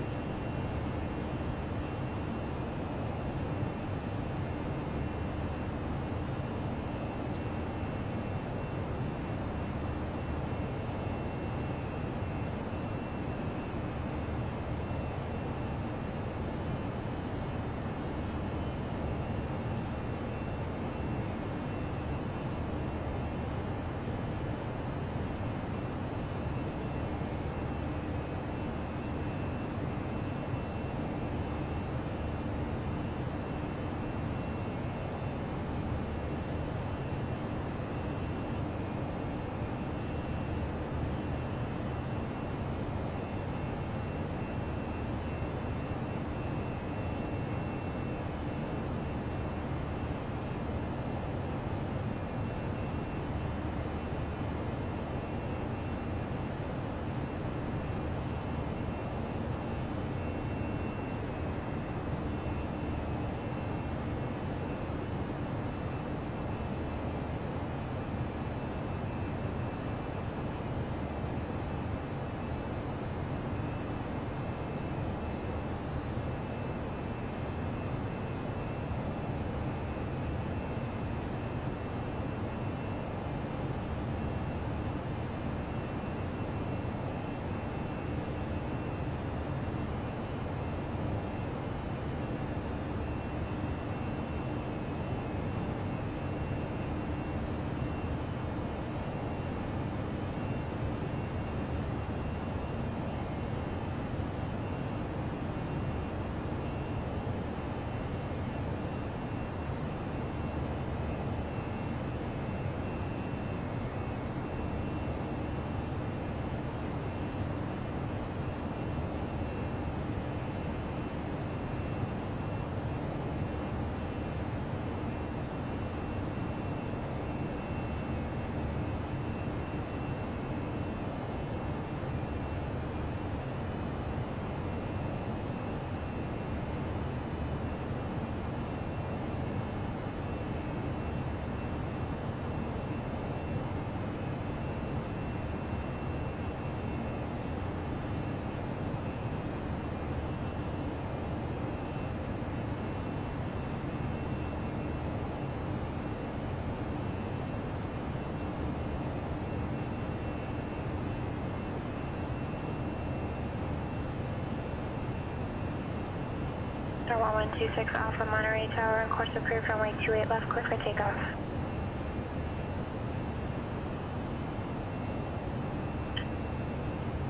Cessna 1126 Alpha Monterey Tower and course approved runway 28 left, clear for takeoff.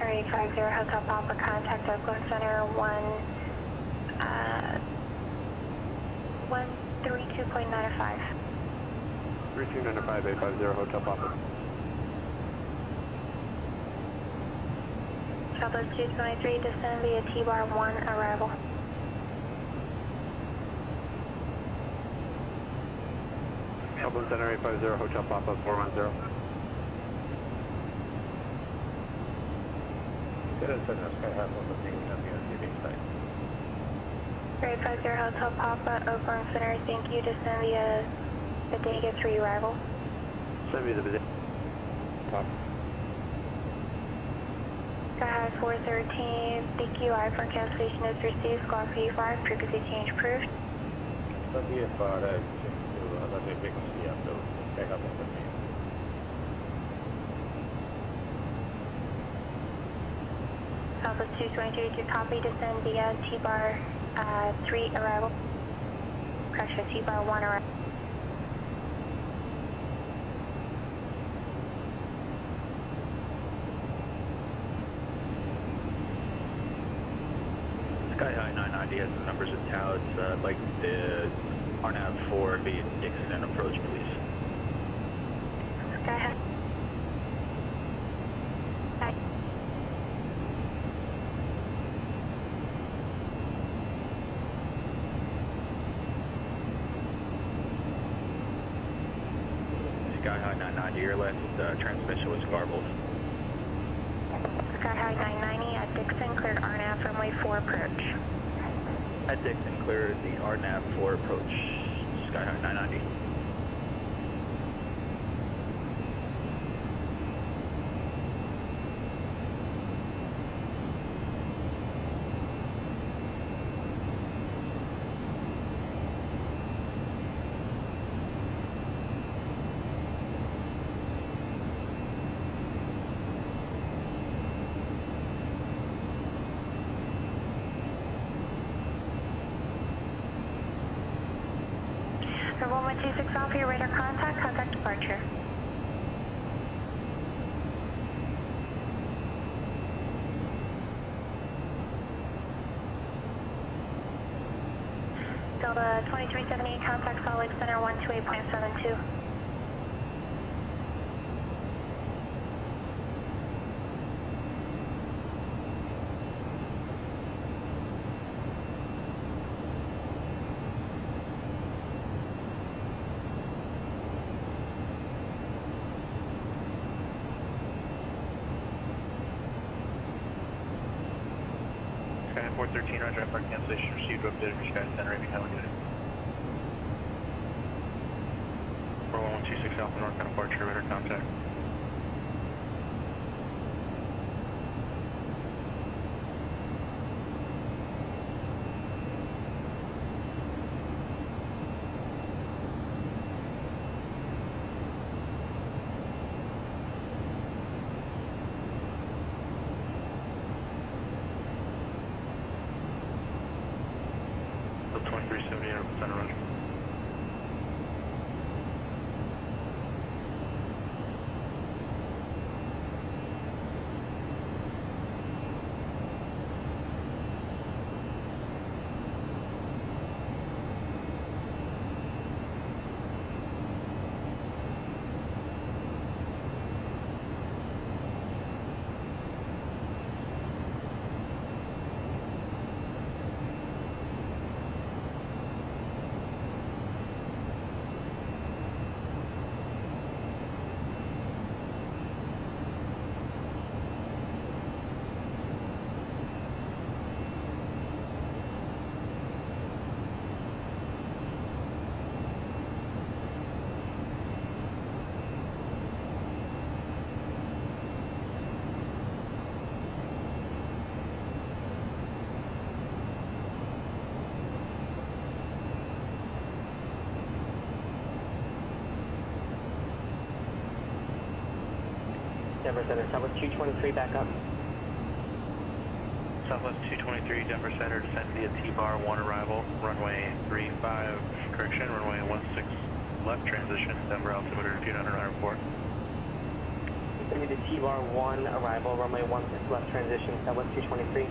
Area 50 Hotel Papa, contact Oakland Center 132.95. 3295, 850, Hotel Papa. Southwest 223, descend via T-bar 1, arrival. Oakland Center 850, Hotel Papa 410. Area 50 Hotel Papa, Oakland Center, thank you, descend via Bodega 3, arrival. Send me the Bodega. Papa. Sky High 413, DQI for cancellation is received, squawk V5, frequency change approved. Southwest 223 to copy, descend via T-bar 3, arrival. Correction, T-bar 1, arrival. Sky High 990 has the numbers of towers. I'd like the RNAV 4 via Dixon approach, please. Sky High. Hi. Sky High 990, your last transmission was garbled. Sky High 990 at Dixon, cleared RNAV runway 4 approach. At Dixon, clear the RNAV 4 approach. Sky High 990. For 1126 off your radar contact departure. Delta 2378, contact Salt Lake Center 128.72. Sky 413, roger, for cancellation received, updated for Sky Center, Amy, how are you? 4126 Alpha northbound departure, radar contact. Bill 2378, Oakland Center, roger. Denver Center, Southwest 223, back up. Southwest 223, Denver Center, descend via T-bar 1 arrival, runway 35, correction, runway 16 left transition, Denver altimeter 2904. Descend via T-bar 1 arrival, runway 16 left transition, Southwest 223.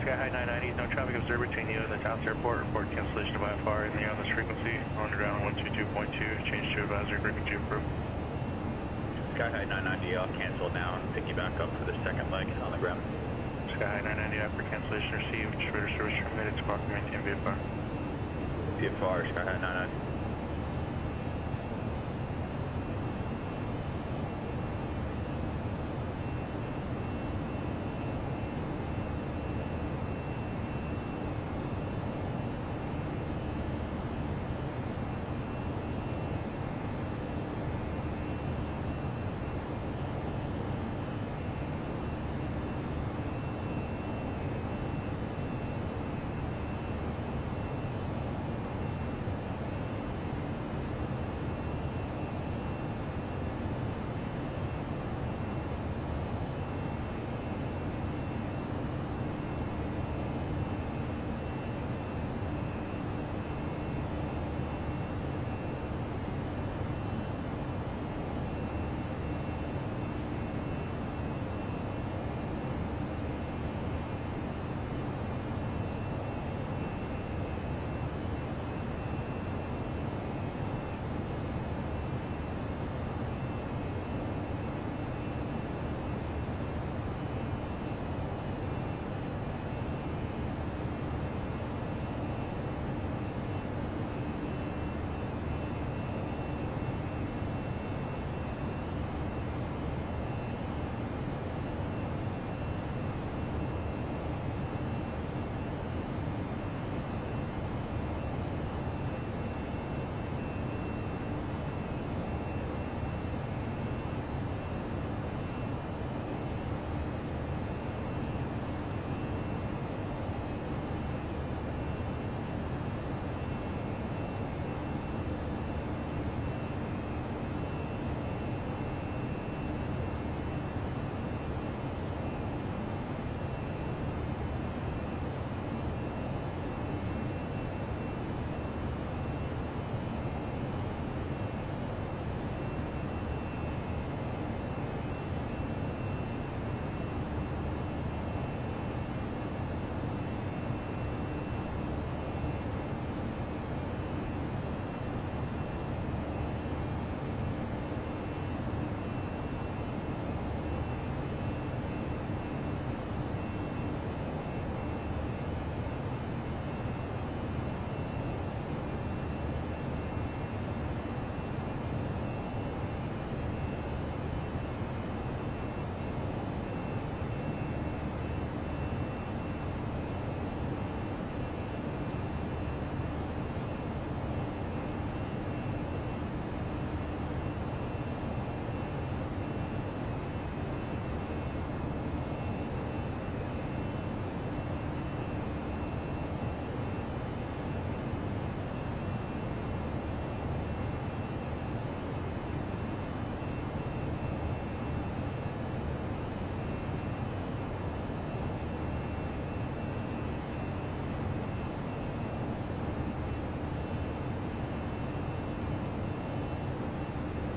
Sky High 990, no traffic observed between you and the Dallas Airport. Report cancellation of IFR in the on this frequency. On the ground 122.2, change to advisory, frequency approved. Sky High 990, I'll cancel now and pick you back up for the second leg on the ground. Sky High 990, after cancellation received, shredder service permitted, squawk to maintain VFR. VFR, Sky High 990.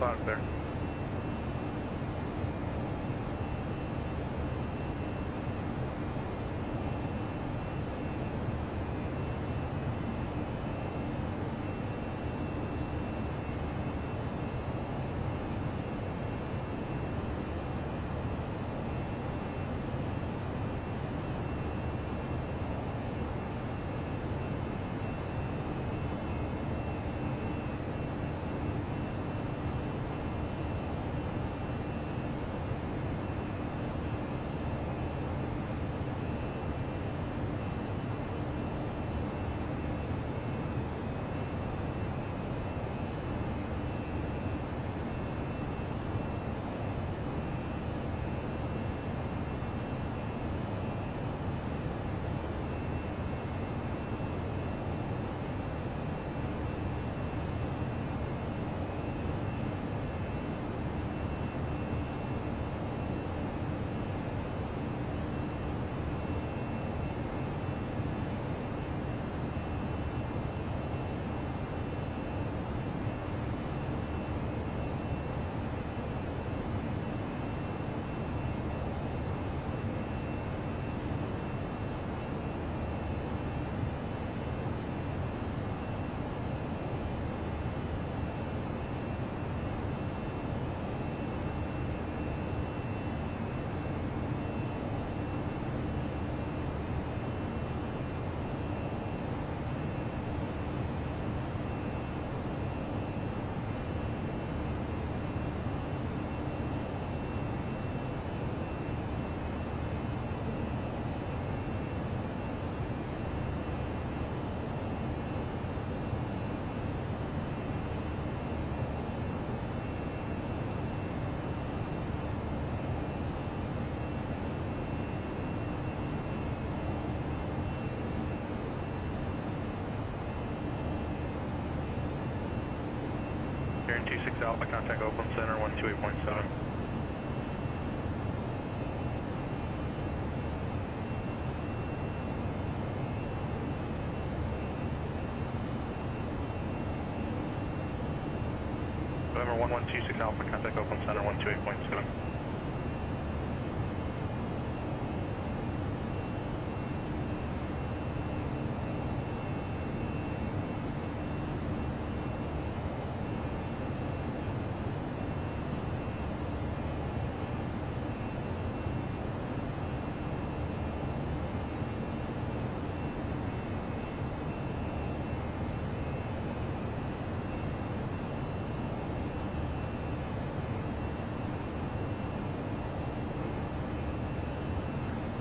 Loud and clear. Here in 26 Alpha, contact Oakland Center 128.7. November 1126 Alpha, contact Oakland Center 128.7.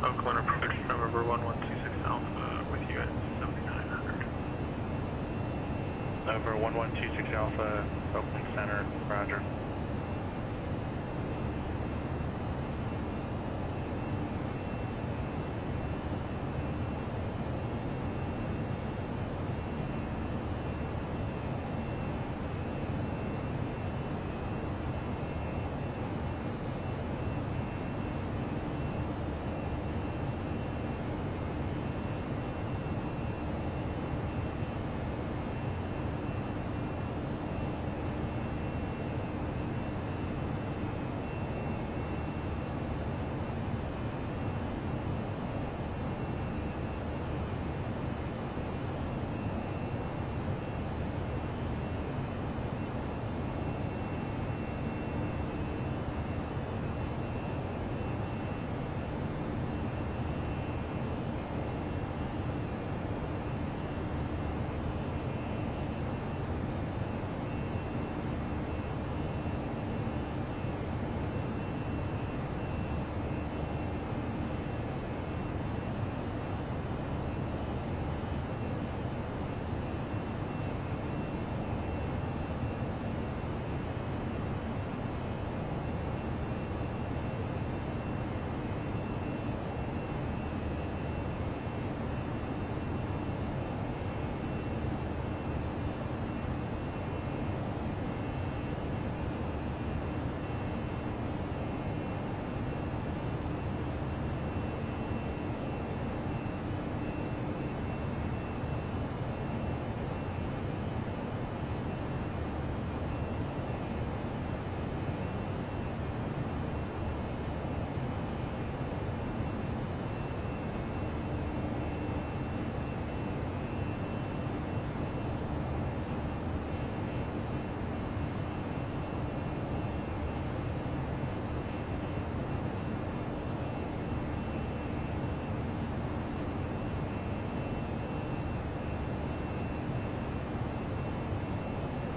Oakland approach, November 1126 Alpha, with you at 7900. November 1126 Alpha, Oakland Center, roger.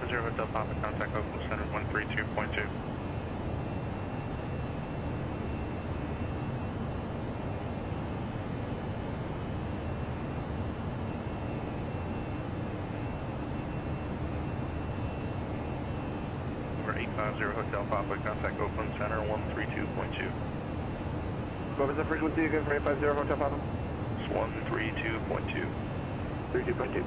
850 Hotel Papa, contact Oakland Center 132.2. Number 850 Hotel Papa, contact Oakland Center 132.2. What was the frequency again for 850 Hotel Papa? It's 132.2. 32.2.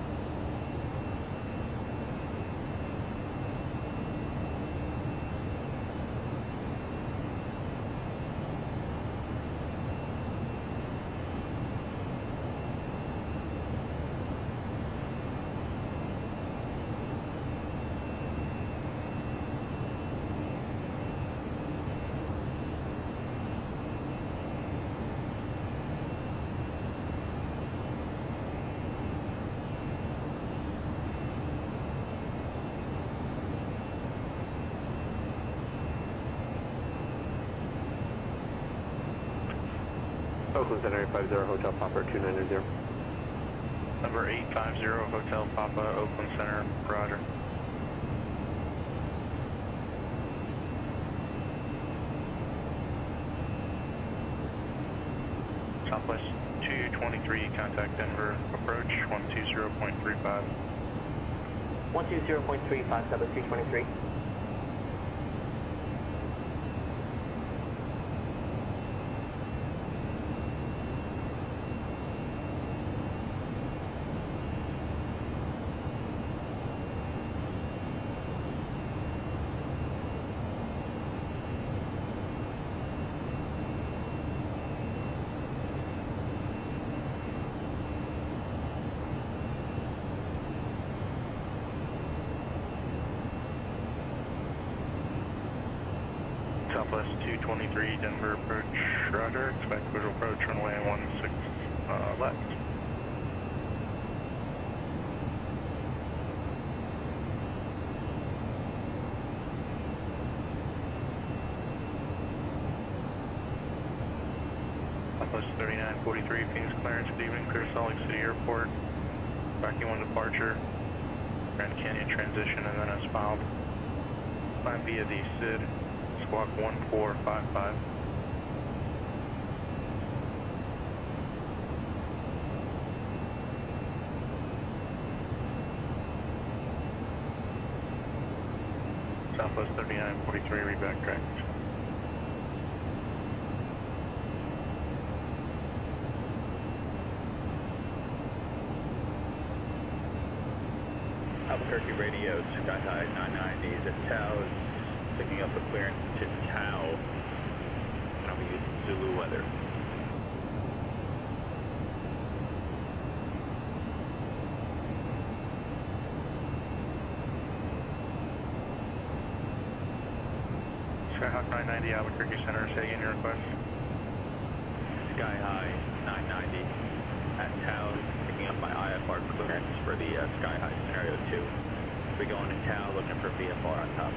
Oakland Center 850 Hotel Papa 290. Number 850 Hotel Papa, Oakland Center, roger. Southwest 223, contact Denver, approach 120.35. 120.35, Southwest 223. Southwest 223, Denver approach, roger. Expect visual approach, runway 16 left. Southwest 3943, Phoenix clearance, good evening, clear Salt Lake City Airport. Tracking 1 departure, Grand Canyon transition, and then as filed. Climb via the SID. Squawk 1455. Southwest 3943, read backtrack. Albuquerque radio, Sky High 990 at Tau, picking up the clearance to Tau, and I'll be using Zulu weather. Skyhawk 990, Albuquerque Center, say in your request. Sky High 990 at Tau, picking up my IFR clearance for the Sky High scenario 2. We're going to Tau looking for VFR on top.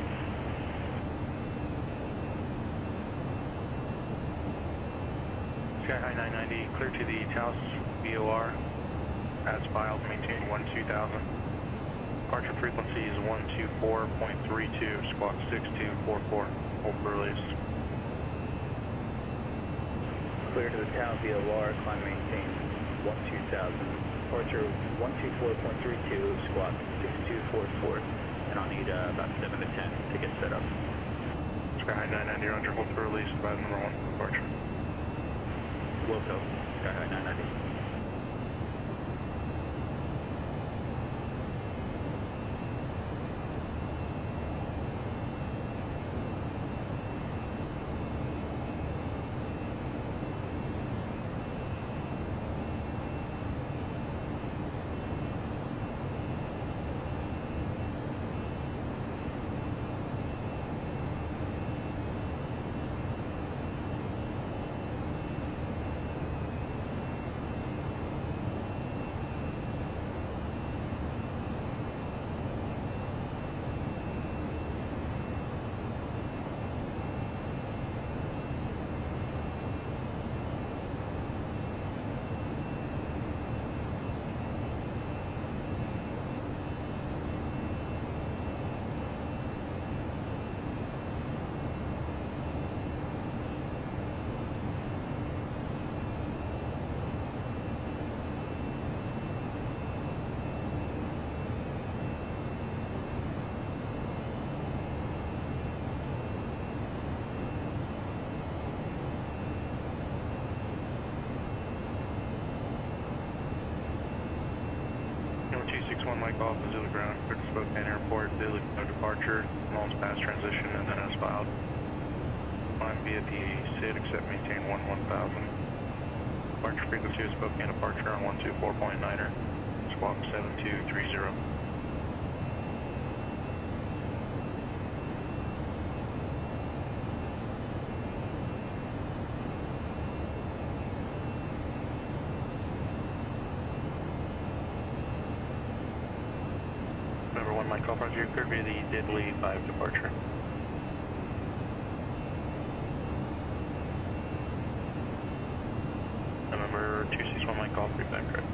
Sky High 990, clear to the Taos VOR, as filed, maintain 12000. Departure frequency is 124.32, squawk 6244, hold for release. Clear to the Tau VOR, climb maintain 12000. Departure 124.32, squawk 6244, and I'll need about 7 to 10 to get set up. Sky High 990, roger, hold for release, provide number 1 for departure. Wilco, Sky High 990. 261 Mike off of Zulu ground, clear to Spokane Airport, Zulu no departure, Mullins Pass transition, and then as filed. Climb via the SID, except maintain 1000. Departure frequency is Spokane departure on 124.9er, squawk 7230. Number 1 Mike off Roger, cleared via the Diddley 5 departure. Number 261 Mike off, read back correct.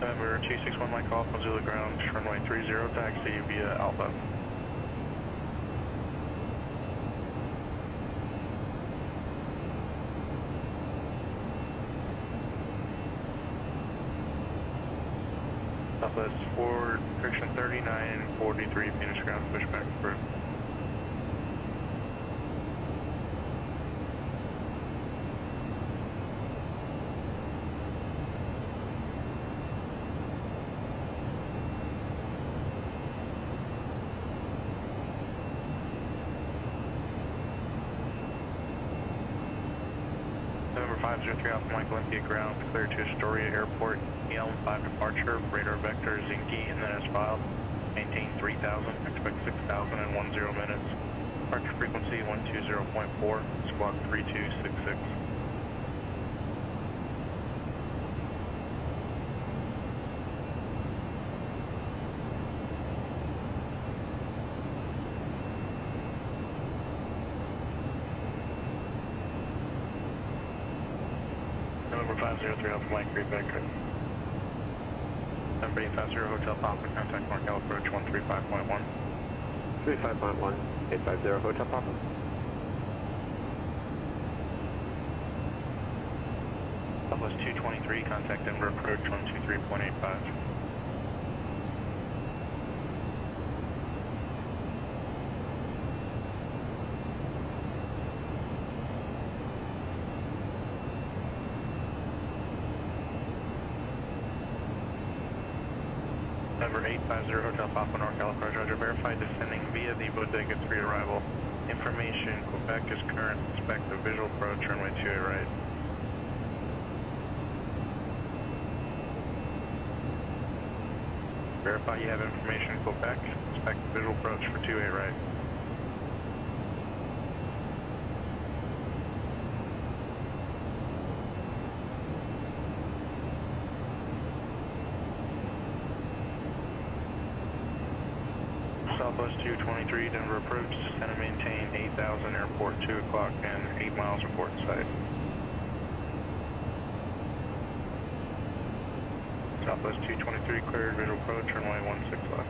November 261 Mike off on Zulu ground, runway 30, taxi via Alpha. Southwest forward, correction 3943, Phoenix ground, pushback approved. November 503 Alpha Mike Olympia ground, clear to Astoria Airport, EL 5 departure, radar vector Zinke, and then as filed. Maintain 3000, expect 6000 in 10 minutes. Departure frequency 120.4, squawk 3266. November 503 Alpha Mike, read back correct. Number 850 Hotel Papa, contact Markel approach 135.1. 35.1, 850 Hotel Papa. Southwest 223, contact Denver approach 123.85. Number 850 Hotel Papa NorCal approach, Roger, verified descending via the Bodega 3 arrival. Information, Quebec is current, expect the visual approach, runway 28 right. Verify you have information, Quebec, expect the visual approach for 28 right. Southwest 223, Denver approach, descend and maintain 8000, airport 2 o'clock and 8 miles report site. Southwest 223 cleared, visual approach, runway 16 left.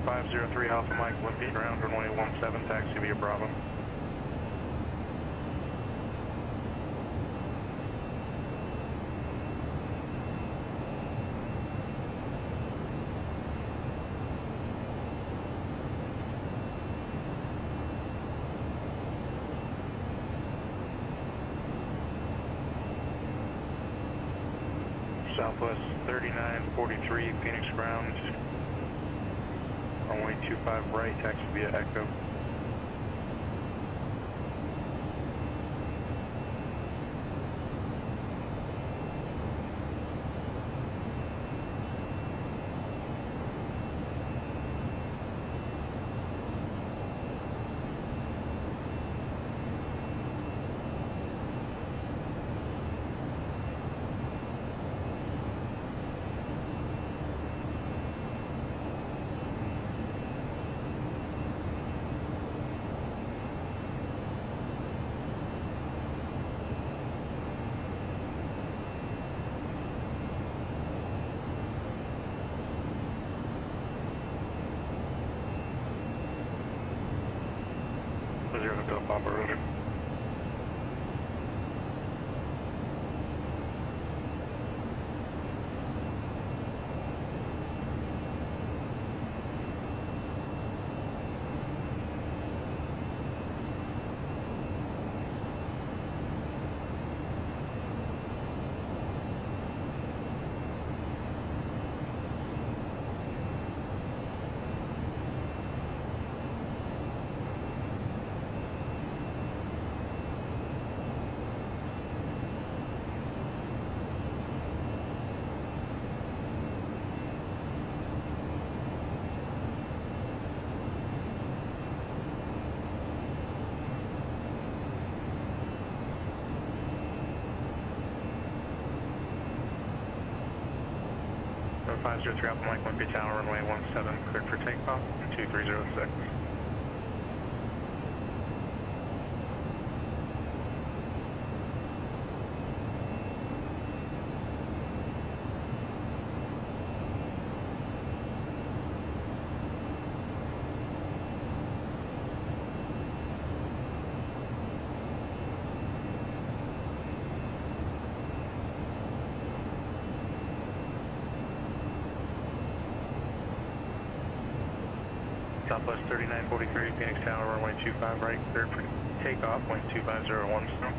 503 Alpha Mike, Wimpy, ground runway 17, taxi via Bravo. Southwest 3943, Phoenix ground, runway 25 right, taxi via Echo. Papa Roger. Number 503 Alpha Mike, Wimpy Tower, runway 17, cleared for takeoff, 2306. Southwest 3943, Phoenix Tower, runway 25 right, cleared for takeoff, wind 2501 still.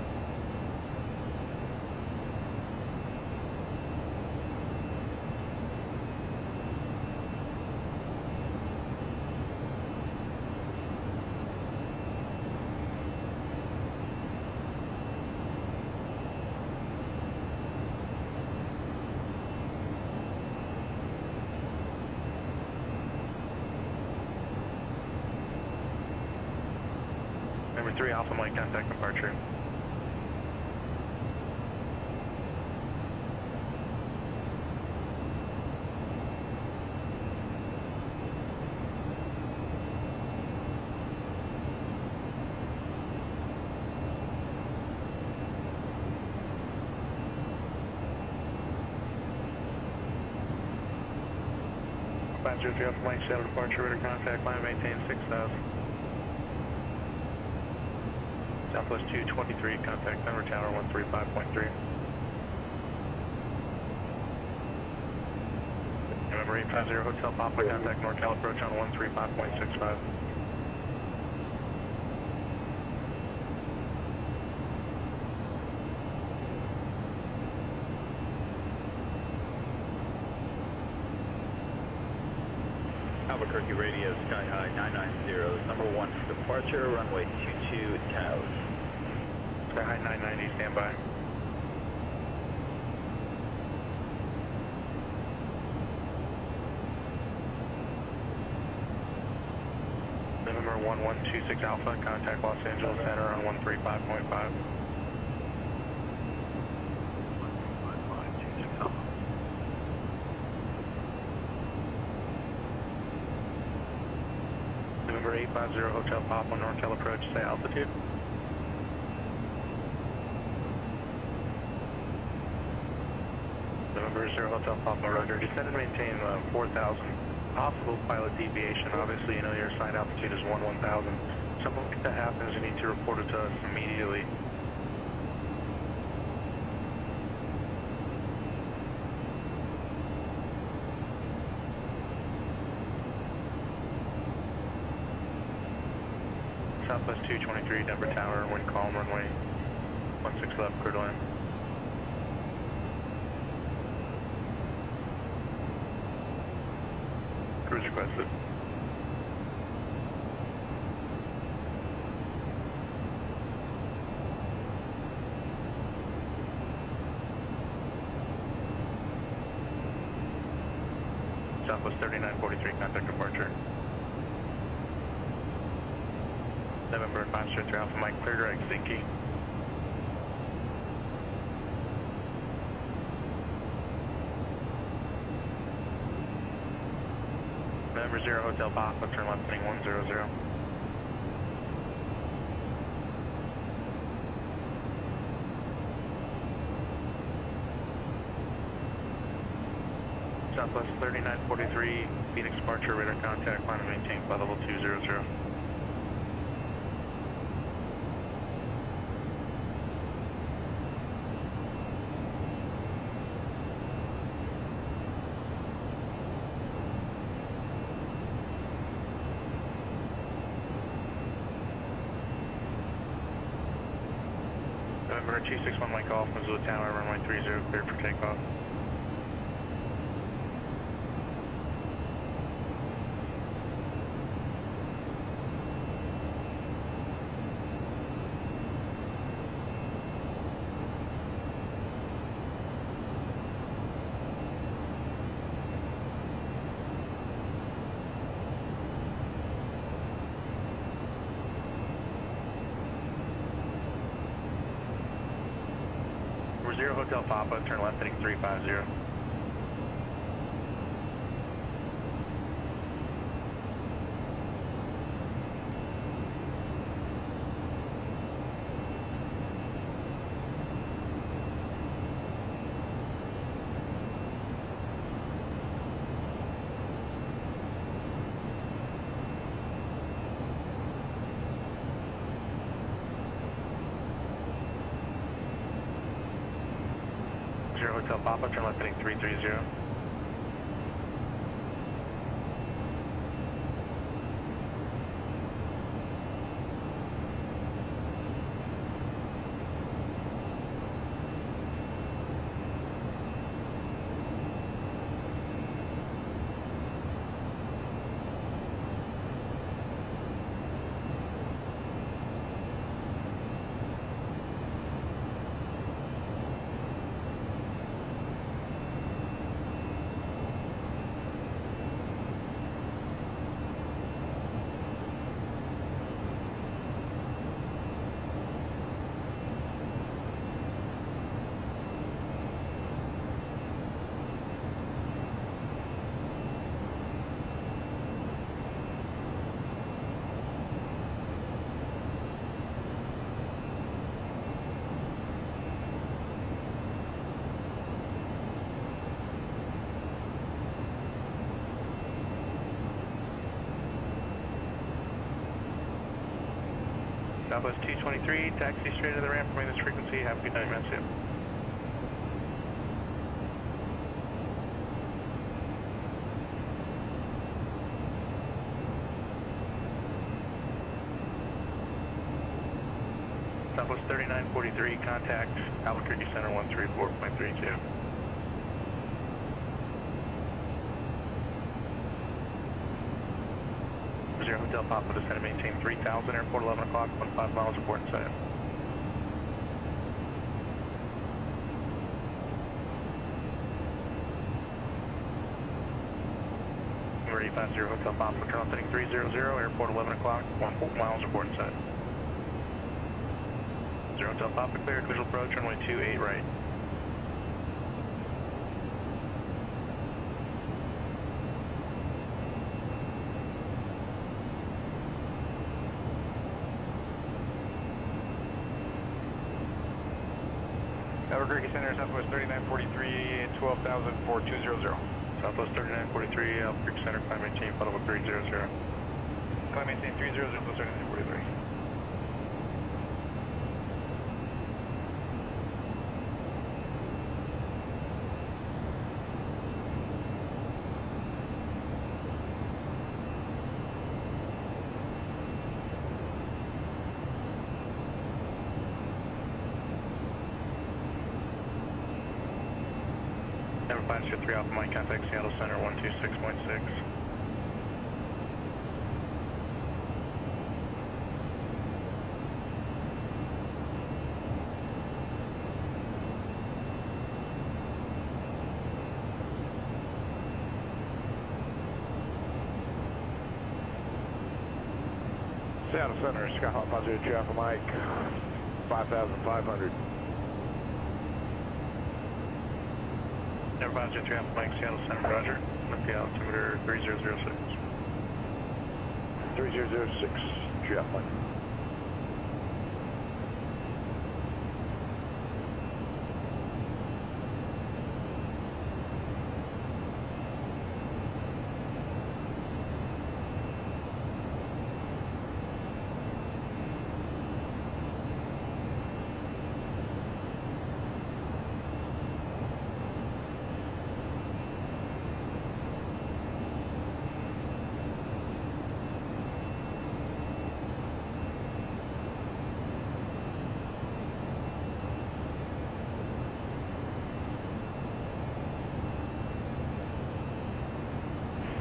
Number 3 Alpha Mike, contact departure. Alpha Mike, shadow departure, radar contact line, maintain 6000. Southwest 223, contact Denver Tower 135.3. November 850 Hotel Papa, contact NorCal approach on 135.65. Albuquerque radio, sky high 990, number 1 for departure, runway 22 Taos. Sky high 990, stand by. November 1126 Alpha, contact Los Angeles Center on 135.5. November 850 Hotel Papa, NorCal approach, say altitude. November 0 Hotel Papa, roger. Descend and maintain 4,000. possible pilot deviation. Obviously, you know your assigned altitude is 1,000. Something like that happens, you need to report it to us immediately. Southwest 223, Denver Tower, wind calm, runway 16 left, clear to land. Cruise requested. Southwest 3943, contact departure. November 5 straight through Alpha Mike, clear direct, Zinky. November 0 Hotel Papa, turn left heading 100. Southwest 3943, Phoenix departure, radar contact, climb and maintain flight level 200. November 261 Mike off, Missoula Tower, runway 30, cleared for takeoff. We're 0 Hotel Papa, turn left heading 350. Hotel Papa, turn left heading 330. Southwest 223, taxi straight to the ramp, remain this frequency, have a good night, man, soon. Southwest 3943, contact Albuquerque Center 134.32. Zero Hotel Papa, descend and maintain 3000, airport 11 o'clock, 15 miles, report inside. Number 850 Hotel Papa, turn left heading 300, airport 11 o'clock, 14 miles, report inside. Zero Hotel Papa, cleared, visual approach, runway 28 right. Albuquerque Center, Southwest 3943, 12,000 for 200. Southwest 3943, Elk Creek Center, climb maintain, follow up 300. Climb maintain 300, Southwest 3943. Number 503 Alpha Mike, contact Seattle Center 126.6. Seattle Center, Skyhawk 502 Alpha Mike, 5,500. Number 503 Alpha Mike, Seattle Center, roger. Lift the altimeter 3006. 3006, Alpha Mike.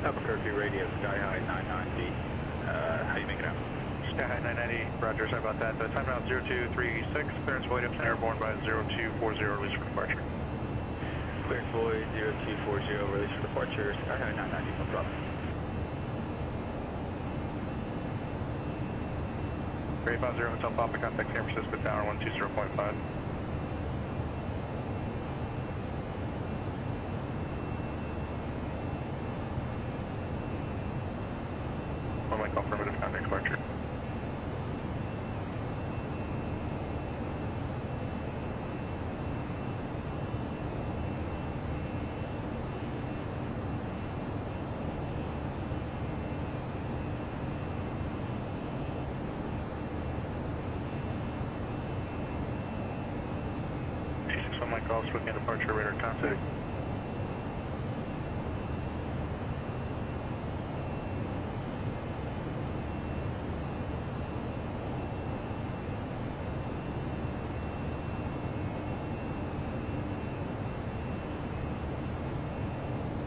Albuquerque radio, Sky High 990. How you make it out? Sky High 990, roger, sorry about that. Time out 0236, clearance void up airborne by 0240, release for departure. Clearance void 0240, release for departure, Sky High 990, no problem. Great 50 Hotel Papa, contact San Francisco Tower 120.5. Affirmative, contact departure. G61 Mike calls with departure radar contact.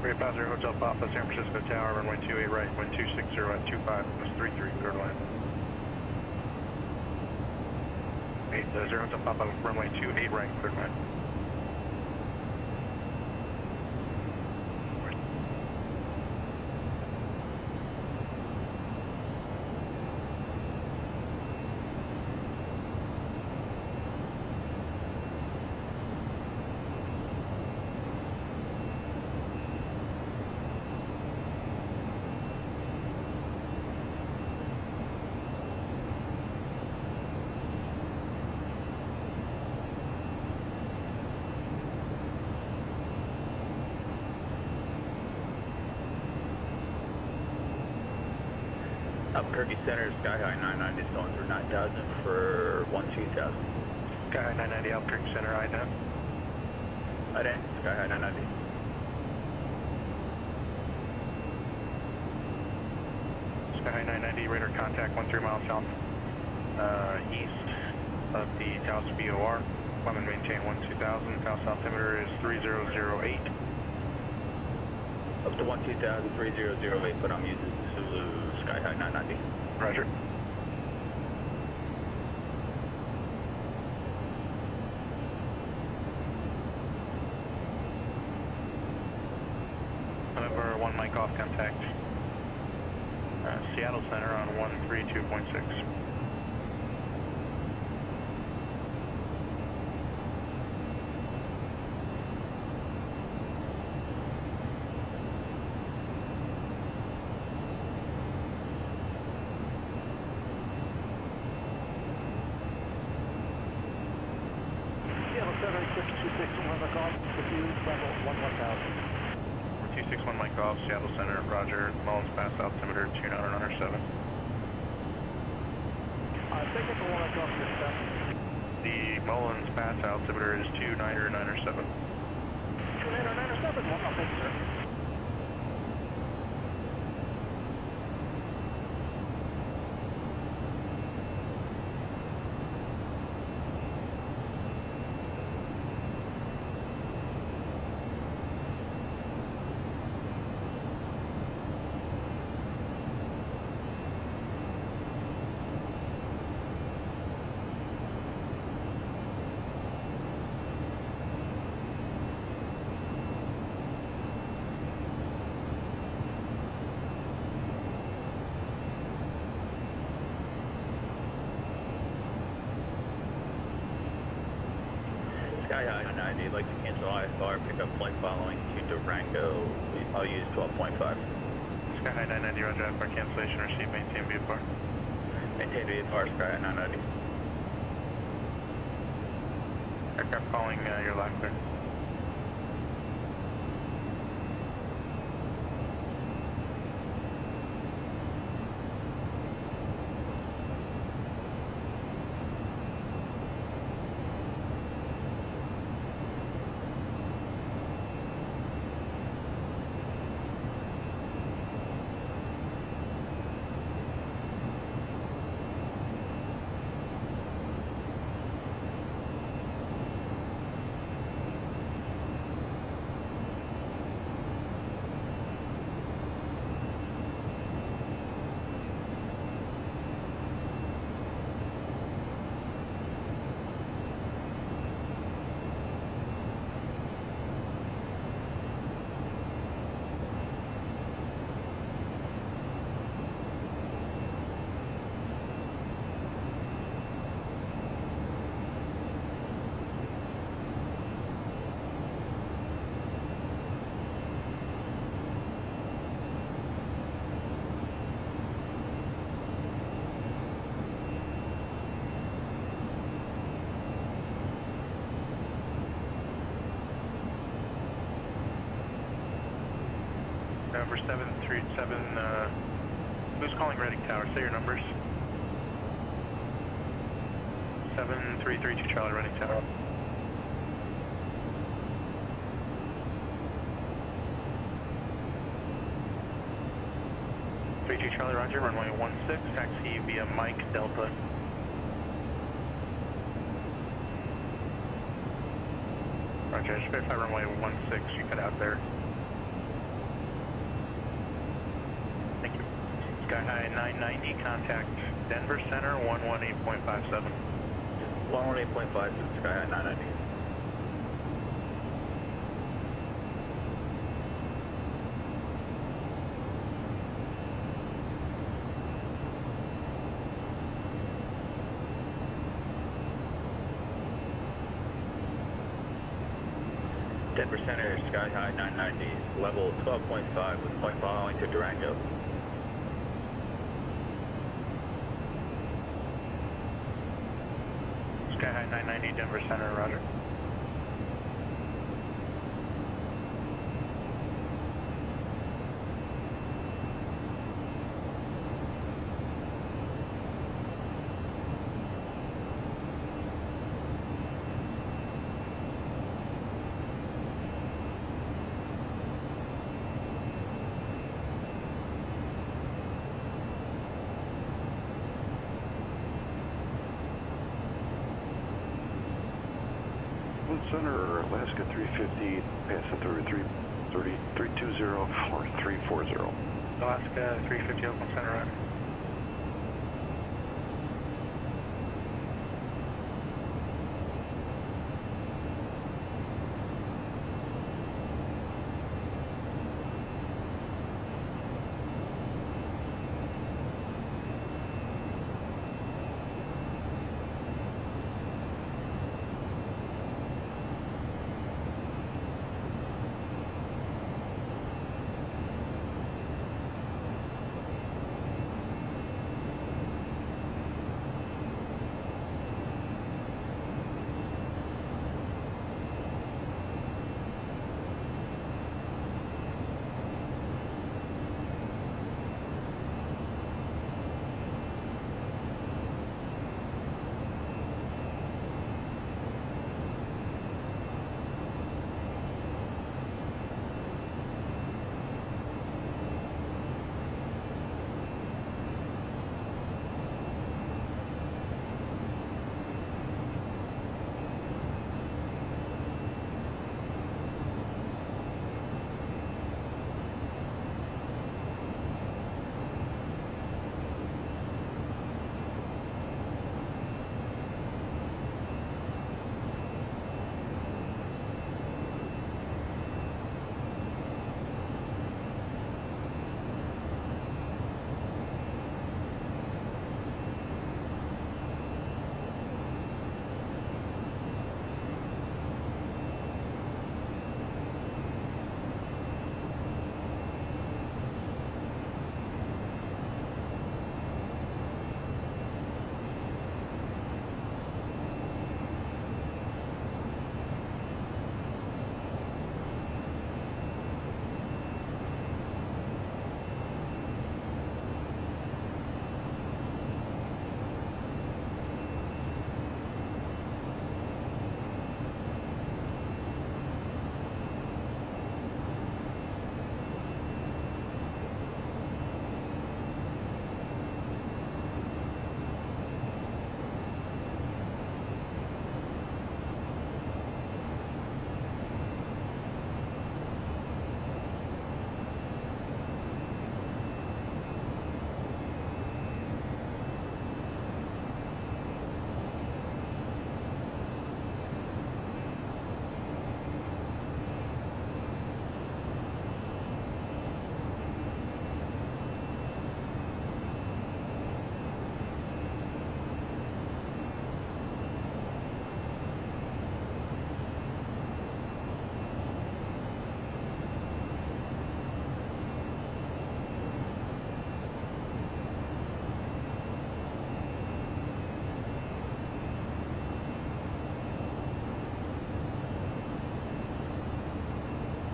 Great 50 Hotel Papa, San Francisco Tower, runway 28 right, wind 260 at 25, plus 33, clear to land. 80 Hotel Papa, runway 28 right, clear to land. Albuquerque Center, Sky High 990 is going through 9,000 for 12,000. Sky High 990, Albuquerque Center, IDAM. IDAM, Sky High 990. Sky High 990, radar contact 13 miles south east of the Taos BOR. Climb and maintain 12,000. Taos altimeter is 3008. Up to 12,000, 3008, but I'm using Zulu Sky High 990. Roger. November 1 Mike off contact. Seattle Center on 132.6. 261 Mike off, Seattle Center, roger. Mullins Pass altimeter 2997. Technical 1 off your stuff. The Mullins Pass altimeter is 2997. 2997, 1 off, thank you, sir. Sky High 90, I'd like to cancel IFR, pick up flight following to Durango. I'll use 12.5. Sky High 990, roger. IFR cancellation, receive, maintain VFR. Maintain VFR, Sky High 990. Aircraft calling your line clear. November 737, who's calling Reading Tower? Say your numbers. 7332 Charlie, Reading Tower. Charlie, roger, runway 16, taxi via Mike Delta. Roger, just verify runway 16, you cut out there. Thank you. Sky High 990, contact Denver Center, 118.57. 118.5, Sky High 990. Denver Center, Sky High 990, level 12.5 with point following to Durango. Sky High 990, Denver Center, roger. Center, Alaska 350, passing through 320 for 340. Alaska 350, Oakland Center, roger.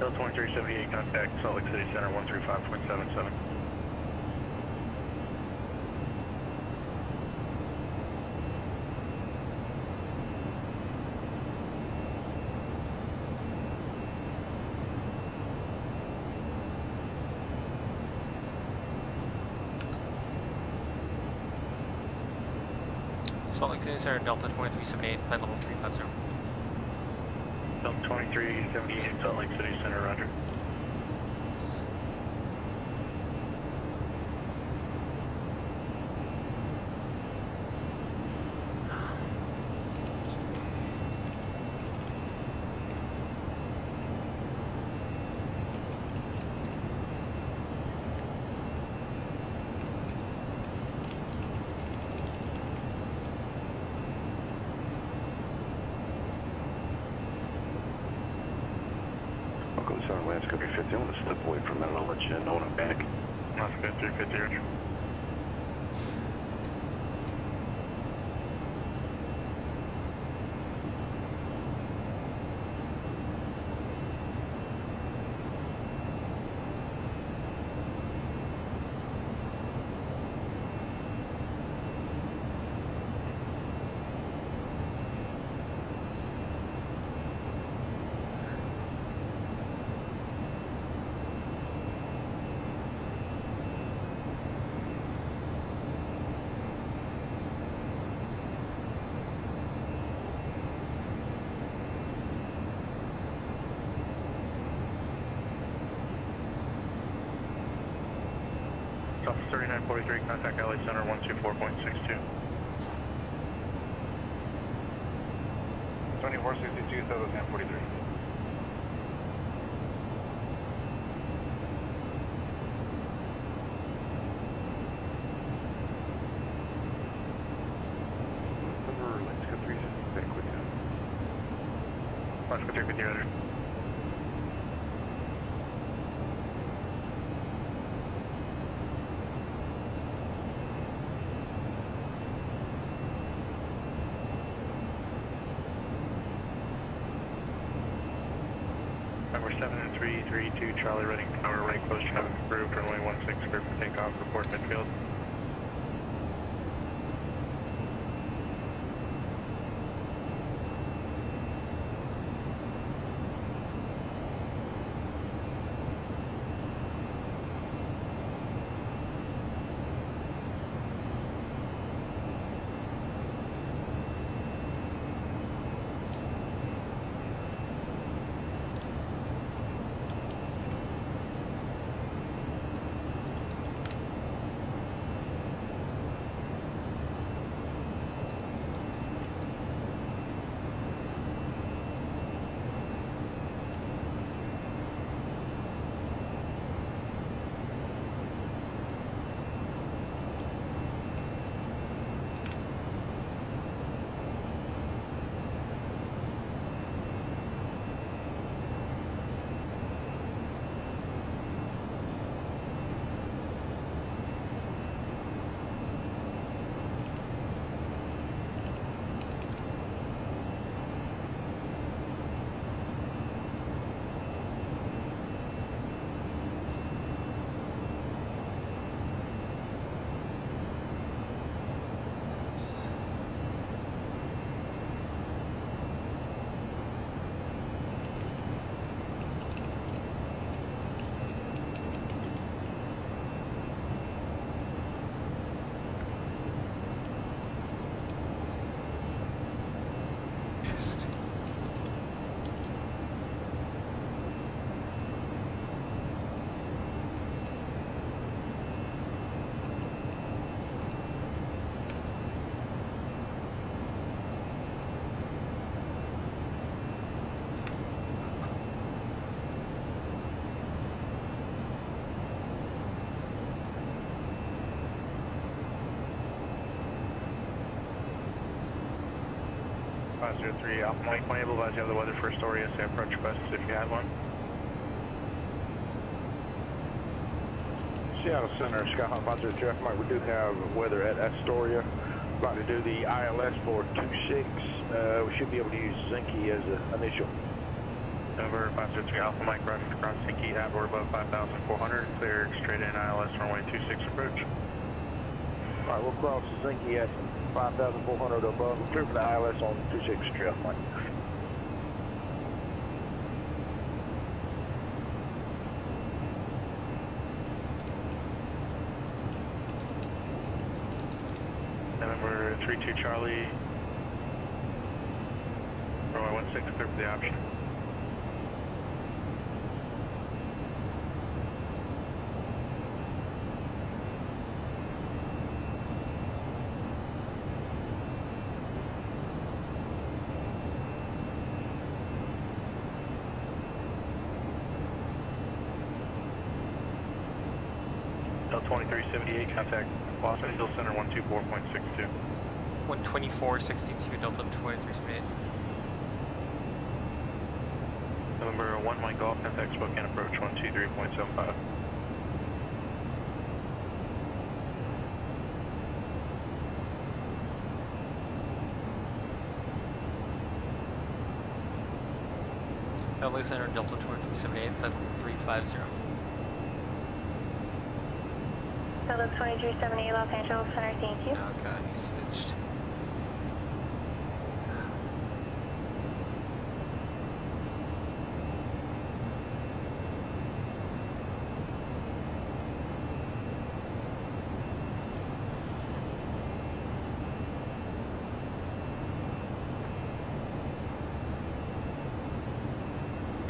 Delta 2378, contact Salt Lake City Center 135.77. Salt Lake City Center, Delta 2378, flight level 350. Delta 2378, Salt Lake City Center, roger. Lance Copy 50, I want to step away from that and I'll let you know when I'm back. Lance Copy 350, roger. Delta 3943, contact LA Center 124.62. 2462, Delta 1043. Let's go 350, back with you. Let's go 350, roger. Number 7332, Charlie Reading Tower, right close traffic approved, runway 16 clear for takeoff, report midfield. Three Alpha Mike, point able to advise you have the weather for Astoria, say approach requests if you had one. Seattle Center, Skyhawk 503 Alpha Mike, we do have weather at Astoria. About to do the ILS for 26. We should be able to use Zinke as the initial. November 503 Alpha Mike, running across Sinky at or above 5,400, clear straight in ILS runway 26 approach. All right, we'll cross the Zinky at 5,400 above. We're clear for the ILS on 26 trail, Mike. November 32 Charlie, runway 16, clear for the option. L2378, contact Los Angeles Center 124.62. 124.62, Delta 2378. November 1 Mike Golf, contact Spokane approach 123.75. LA Center, Delta 2378, 350. Delta 2378, Los Angeles Center, thank you. Oh god, he switched.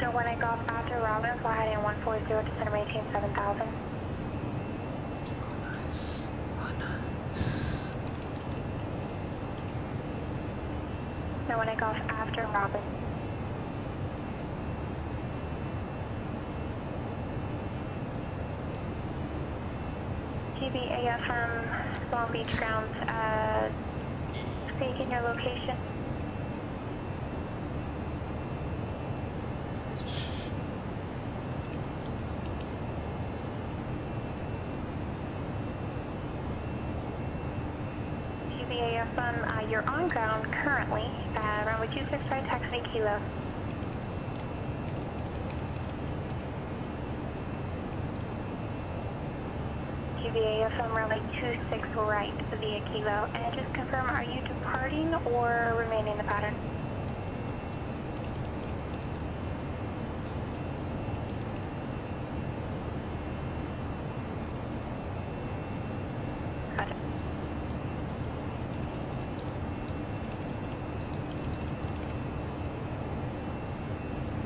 So when I go off after Robin, fly heading 140 to center maintain 7,000. Nice. Oh, nice. So when I go off after Robin. TBAF from Long Beach grounds, speaking your location. You're on ground currently, runway 265, taxi Kilo. TVA from runway 26 right via Kilo, and just confirm, are you departing or remaining in the pattern?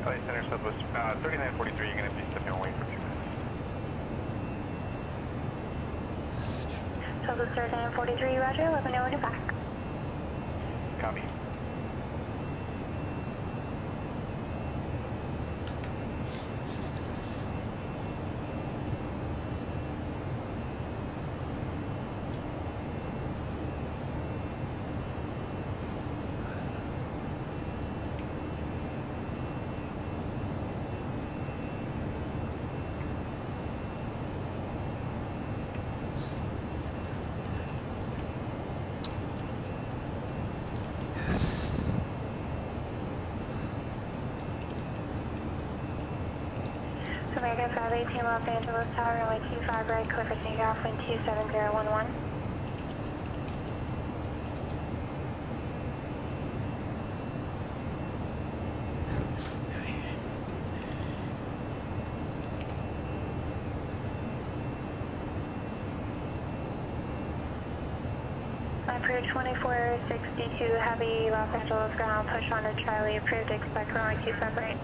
LA Center Southwest 3943, you're going to be stepping away for 2 minutes. Southwest 3943, roger, let me know when you're back. Copy. American 518 Los Angeles Tower, runway 25 right, clear for takeoff, off, wind 27011. Approved 2462, heavy Los Angeles ground, push on to Charlie, approved, expect runway 25 right.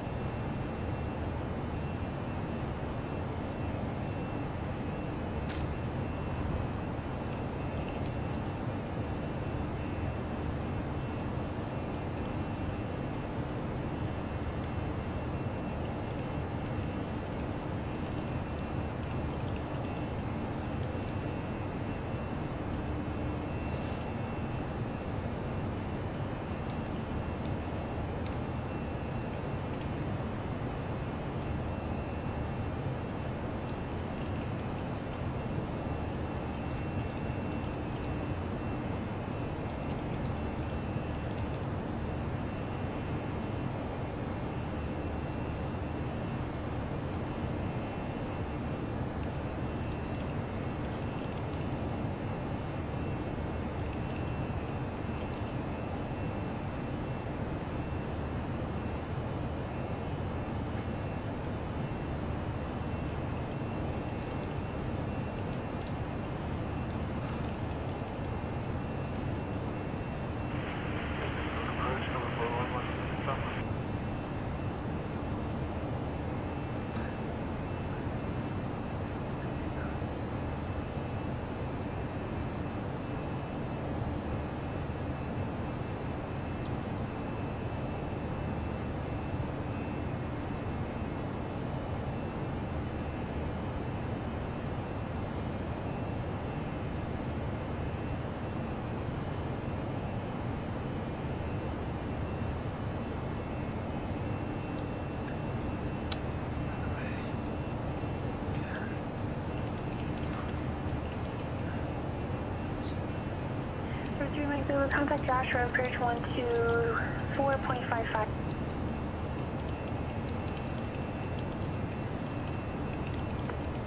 Joshua approach 124.55.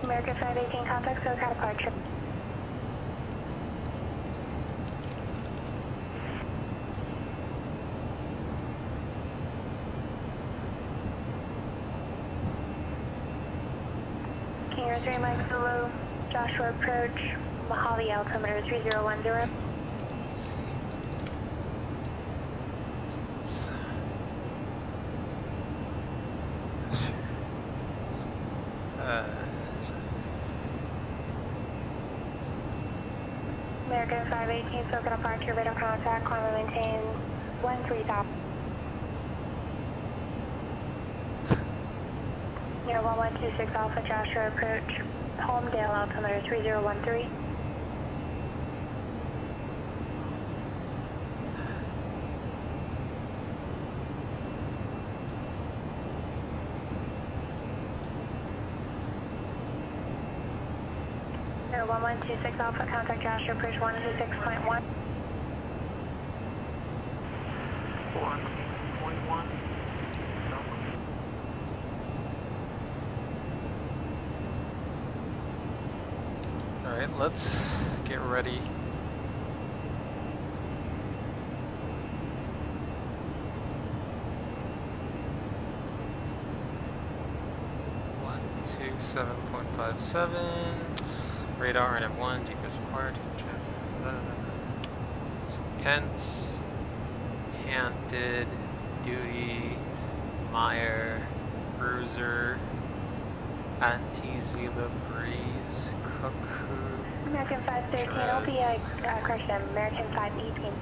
American 518 contact, SoCal departure. Kingers 3 Mike Zulu, Joshua approach, Mojave altimeter 3010. American 518, SoCal departure, radar contact, climb and maintain 13,000. Near 1126 Alpha, Joshua approach, Palmdale altimeter 3013. Near 1126 Alpha, contact Joshua approach 126.1. 1.1. Alright, let's get ready. One, 2, 7.57. Radar NF1, GPS required. Pence, Hampton, Duty, Meyer, Bruiser, Anti-Zila Breeze, Cuckoo. American 513, it'll be a correction, American 518.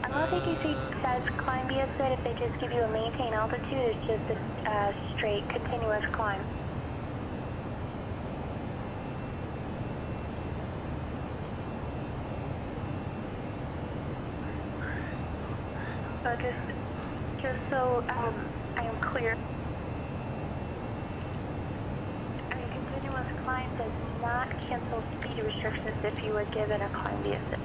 Unless ATC says climb via SID, if they just give you a maintain altitude, it's just a straight, continuous climb. So just so I am clear, a continuous climb does not cancel speed restrictions if you were given a climb via SID.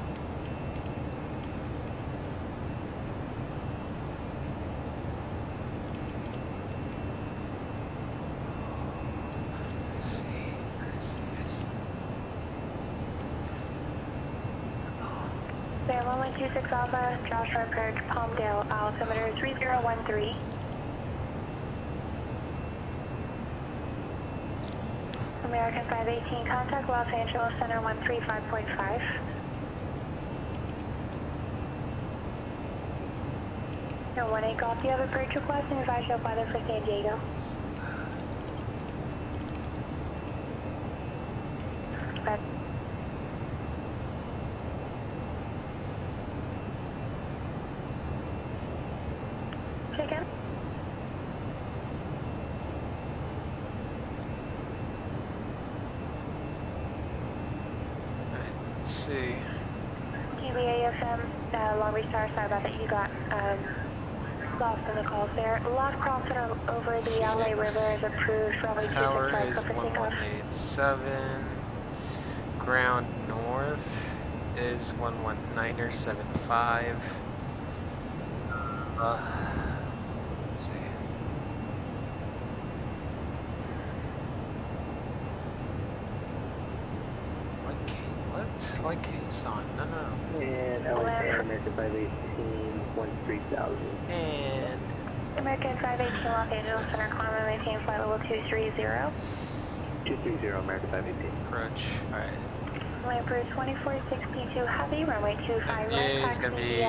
There, 1126 Alpha, Joshua approach, Palmdale, altimeter 3013. American 518, contact Los Angeles Center 135.5. No 18 Golf, do you have a bridge request and advise you weather for San Diego? But chicken? Let's see. DVAL, Long Beach Tower, sorry about that, you got lost in the calls there. Lost crossing over the LA River is approved for LA Tower is 1187. Ground north is 119er75. Let's see. Why case on? No. And LA Air, American 518, 13,000. And American 518, Los Angeles Center, climb and maintain flight level 230. 230, American 518. approach. Alright. Land Bridge 2046 P2 Heavy, runway 25 right, Yeah, it's gonna be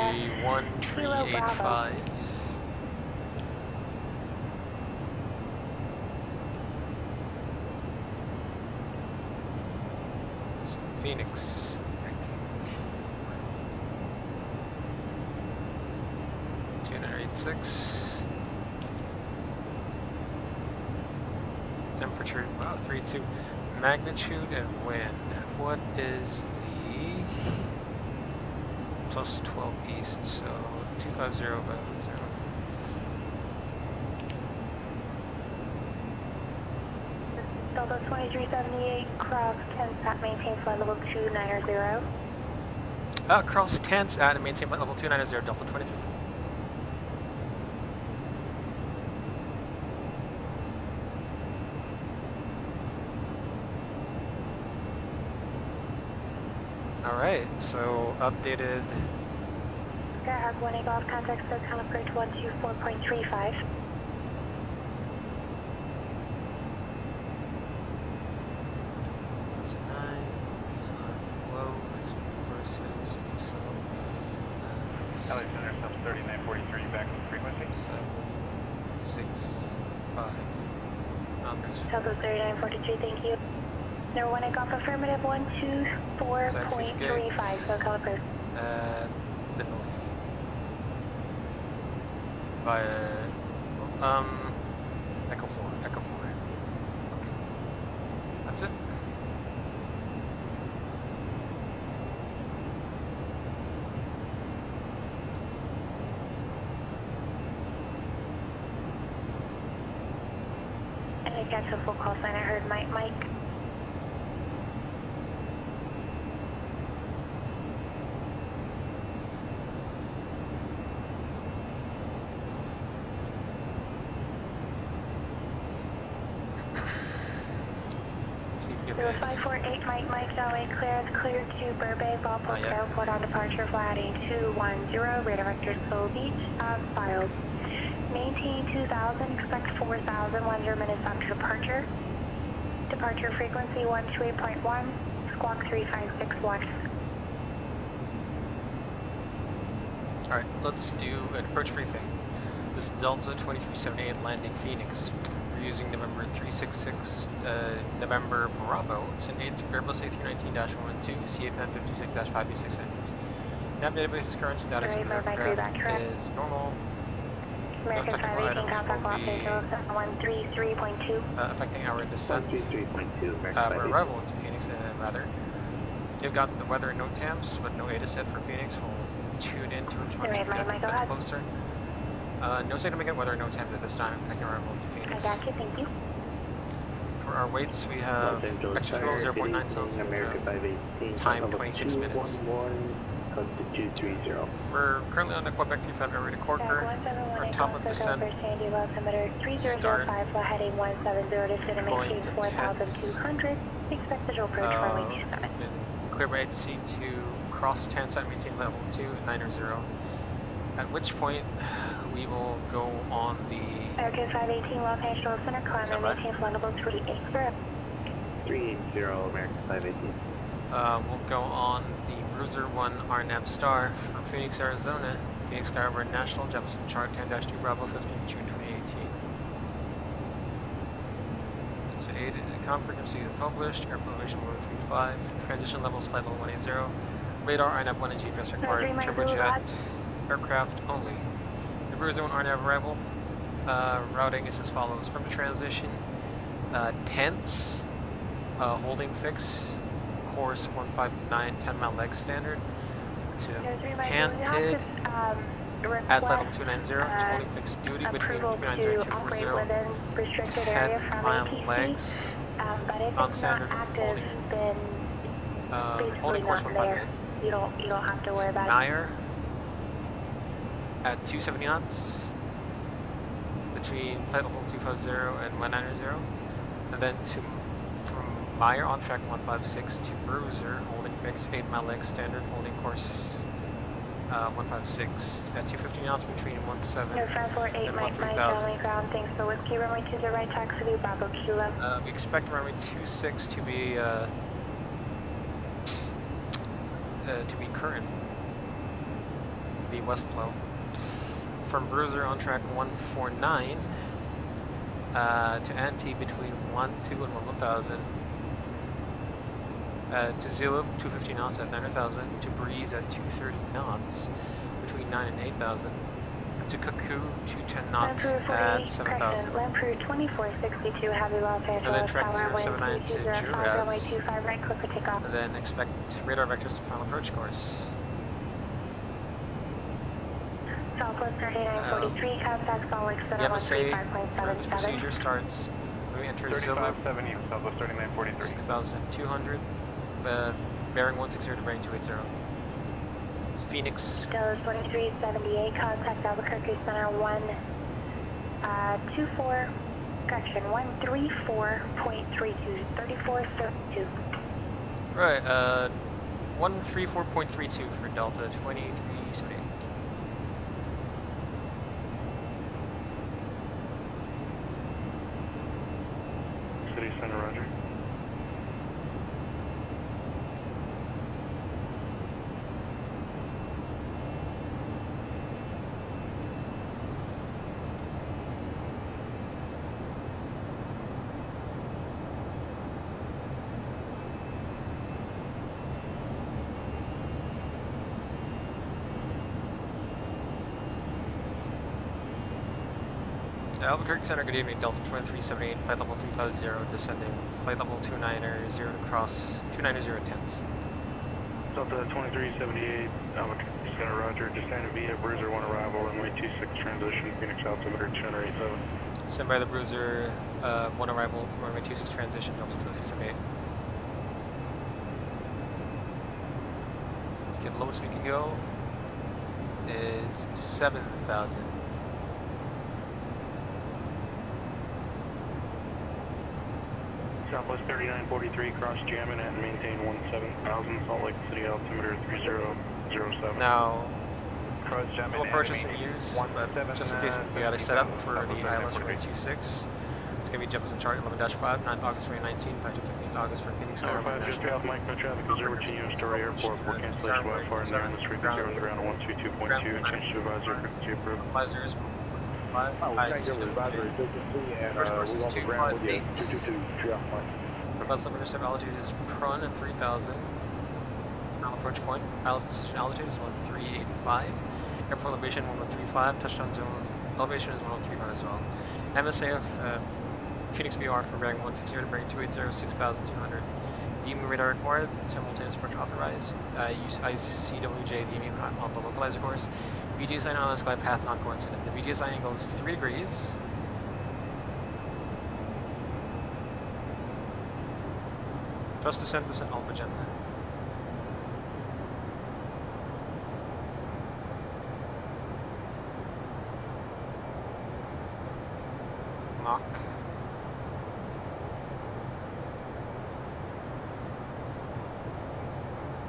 1385. So Phoenix. 286. Temperature, wow, 32. Magnitude and wind. What is the plus 12 east? So 250 by 10. Delta 2378, Cross, Kensat, maintain flight level 290. Cross tents at and maintain flight level 290 Delta 23. Alright, so updated. I have 1 Golf contact, so kind of approach 124.35. That's a 9, it's low, it's versus, so. Alexander, sub 3943, back to frequency. 7, 6, 5. There's Delta 3943, thank you. No 1 Golf affirmative, 124.35, so call approach. The north. By Echo 4, Echo 4. Okay. That's it. I didn't catch the full call sign, I heard Mike. Give 548 Mike, Delaware clear to Burbank, Ballpark Airport on departure, flight 210, radar vector Soul Beach, as filed. Maintain 2000, expect 4000, 10 minutes after departure. Departure frequency 128.1, squawk 3561. Alright, let's do an approach briefing. This is Delta 2378 landing Phoenix. We're using November 366, November Bravo. It's an Airbus A319-112, CA-56-5B6 engines. Nav database is current status of the aircraft is normal. American 518, contact Los Angeles 133.2. Affecting our descent. 123.2, For arrival into Phoenix, rather. You've got the weather and no temps, but no ADD set for Phoenix. We'll tune in to which one should get a bit closer. No significant weather, no temps at this time, affecting arrival into Phoenix. I got you, thank you. For our weights, we have extra fuel 0.9 tons, time 26 minutes. We're currently on the Quebec 35 ready to Corker. Our top of descent. Start heading 170 to going to 4,200. Expect visual approach runway 27. Clear by ATC to cross tents at maintain level 290. At which point we will go on the American 518 Los Angeles Center, climb and maintain flight level 380. 380, American 518. We'll go on the Bruiser 1 RNAV Star for Phoenix, Arizona. Phoenix Skyward National, Jefferson Chart 10-2 Bravo, 15th June 2018. So com frequency published, air elevation 135, transition levels flight level 180, radar RNAV 1 and GPS required, turbojet aircraft only. The Bruiser 1 RNAV arrival. Routing is as follows. From the transition, tents, holding fix, course 159, 10-mile leg standard, to Panted, at level 290, holding fixed duty between 290 and 240, 10-mile legs, on standard, holding course 158. You don't have to worry about Meyer, at 270 knots, between flight level 250 and 190, and then from Meyer on track 156 to Bruiser, holding fixed, 8-mile leg standard, holding course 156 at 250 knots between 17 and 13,000. ground, thanks for whiskey, runway 20 right, taxi to Bravo Kilo. We expect runway 26 to be current, the west flow. From Bruiser on track 149 to Ante between 12 and 1,000. To Zulu 250 knots at 9,000. To Breeze at 230 knots between 9 and 8,000. To Cuckoo 210 knots at 7,000. Lamprey 2462, heavy Los Angeles. And then track 079 to runway Juras. 25 right, click for takeoff. And then expect radar vectors to final approach course. Southwest 3943, contact Salt Lake Center, The MSA for this 135.77. procedure starts when we enter Zulu 3570, Southwest 3943. 6,200, bearing 160 to bearing 280. Phoenix. Dallas 2378, contact Albuquerque Center 134, correction, 134.32, 3432. Right, 134.32 for Delta 2378. City Center, roger. Albuquerque Center, good evening, Delta 2378, flight level 350, descending, flight level 290, 0 to cross, 290, 10s. Delta 2378, Albuquerque Center, roger, descending via Bruiser 1 arrival, runway 26 transition, Phoenix altimeter 287. Sent by the Bruiser, 1 arrival, runway 26 transition, Delta 2378. Okay, the lowest we can go is 7,000. Southwest 3943, cross jamming and maintain 17,000, Salt Lake City altimeter 3007. Now, Cross jamming we'll purchase and use, but just in case we got to set up for the ILS 126. It's going to be jump as in chart 11-5, 9th August 2019, 5 to 15th August for Phoenix. Tower 5, just off Mike, no traffic, 0 Virginia, Story Airport, for cancellation by far, and there on the street, 0 to ground 122.2, change to advisor, frequency approved. Advisors, 175, First course is 258. Bus limiter altitude is prone at 3,000. Final approach point. ILS decision altitude is 1385. Airport elevation 1135. Touchdown zone elevation is 1035 as well. MSA of Phoenix BR for bearing 160 to bearing 280, 6,200. DME radar required. Simultaneous approach authorized. Use ICWJ DME on the localizer course. VG sign on this glide path not coincident. The VG sign angle is 3 degrees. Just descent all magenta. Lock.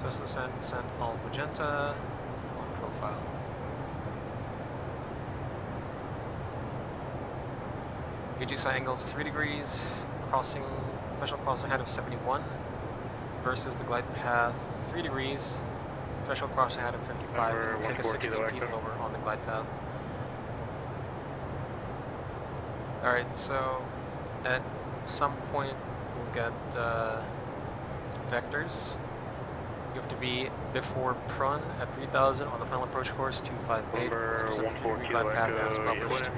Just descent all magenta on profile. VG sign angle is 3 degrees. Crossing, threshold crossing height of 71. Versus the glide path 3 degrees, threshold crossing height of 55, and take a 16 feet lower on the glide path. Alright, so at some point we'll get vectors. You have to be before prone at 3,000 on the final approach course 258. Number 14 Kilo Echo,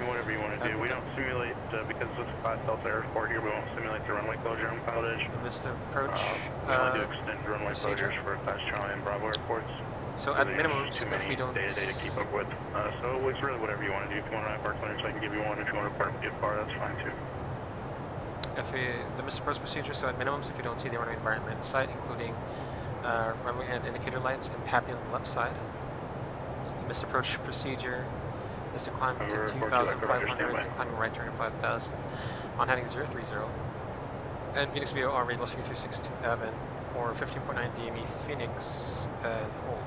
whatever you want to do. We don't simulate, because it's a 5 Delta airport here, we won't simulate the runway closure on PilotEdge. The Vista approach. We only do extend runway closures for Class Charlie and Bravo airports. So at minimum, if we don't... day-to-day to keep up with. So it's really whatever you want to do. If you want to park clearance, I can give you one. If you want to park get far, that's fine too. If the missed approach procedure, so at minimums, if you don't see the runway environment in sight, including runway and indicator lights and PAPI on the left side. The missed approach procedure is to climb to 2,500 and climbing right turn at 5,000 on heading 030 and Phoenix VOR rate 3367 or 15.9 DME Phoenix and hold.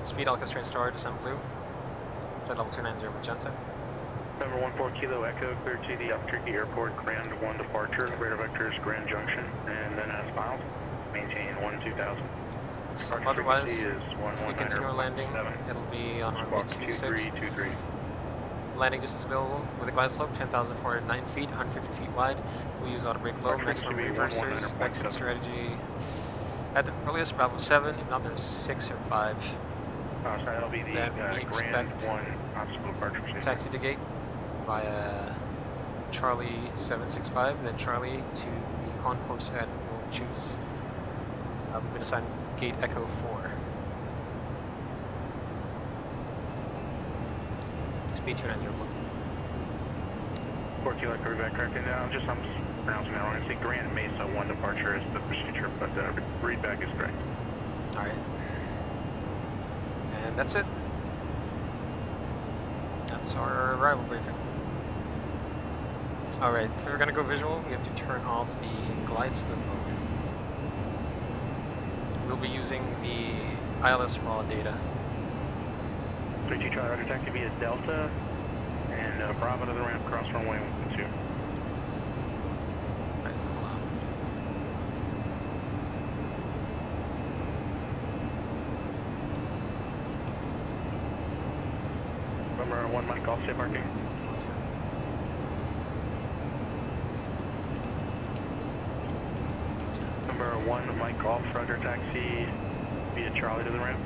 Speed Alcas train star, descent blue, flight level 290 magenta. Number 14 Kilo Echo, clear to the Albuquerque Airport, Grand 1 departure, radar vectors Grand Junction, and then as filed, maintain 2000. So otherwise, if we continue our landing, it'll be on runway 26. Landing distance available with a glide slope 10,409 feet, 150 feet wide. We'll use auto brake low, maximum reversers, exit strategy at the earliest Bravo 7, if not there's 6 or 5. That'll be the then we expect taxi to gate via Charlie 765, then Charlie to the concourse and we'll choose. We've been assigned gate Echo 4. Speed 290. 4 Kilo Echo, back correcting now. Just Pronouncing that wrong. I say Grand Mesa 1 departure is the procedure, but readback is correct. Alright. And that's it. That's our arrival briefing. Alright, if we're gonna go visual, we have to turn off the glide slope mode. We'll be using the ILS raw data. 32 Charlie, Roger, taxi via Delta, and Bravo to the ramp, cross runway 12. Right, hold on. Number 1 Mike, off state marking. Number 1 Mike, off, Roger, taxi via Charlie to the ramp.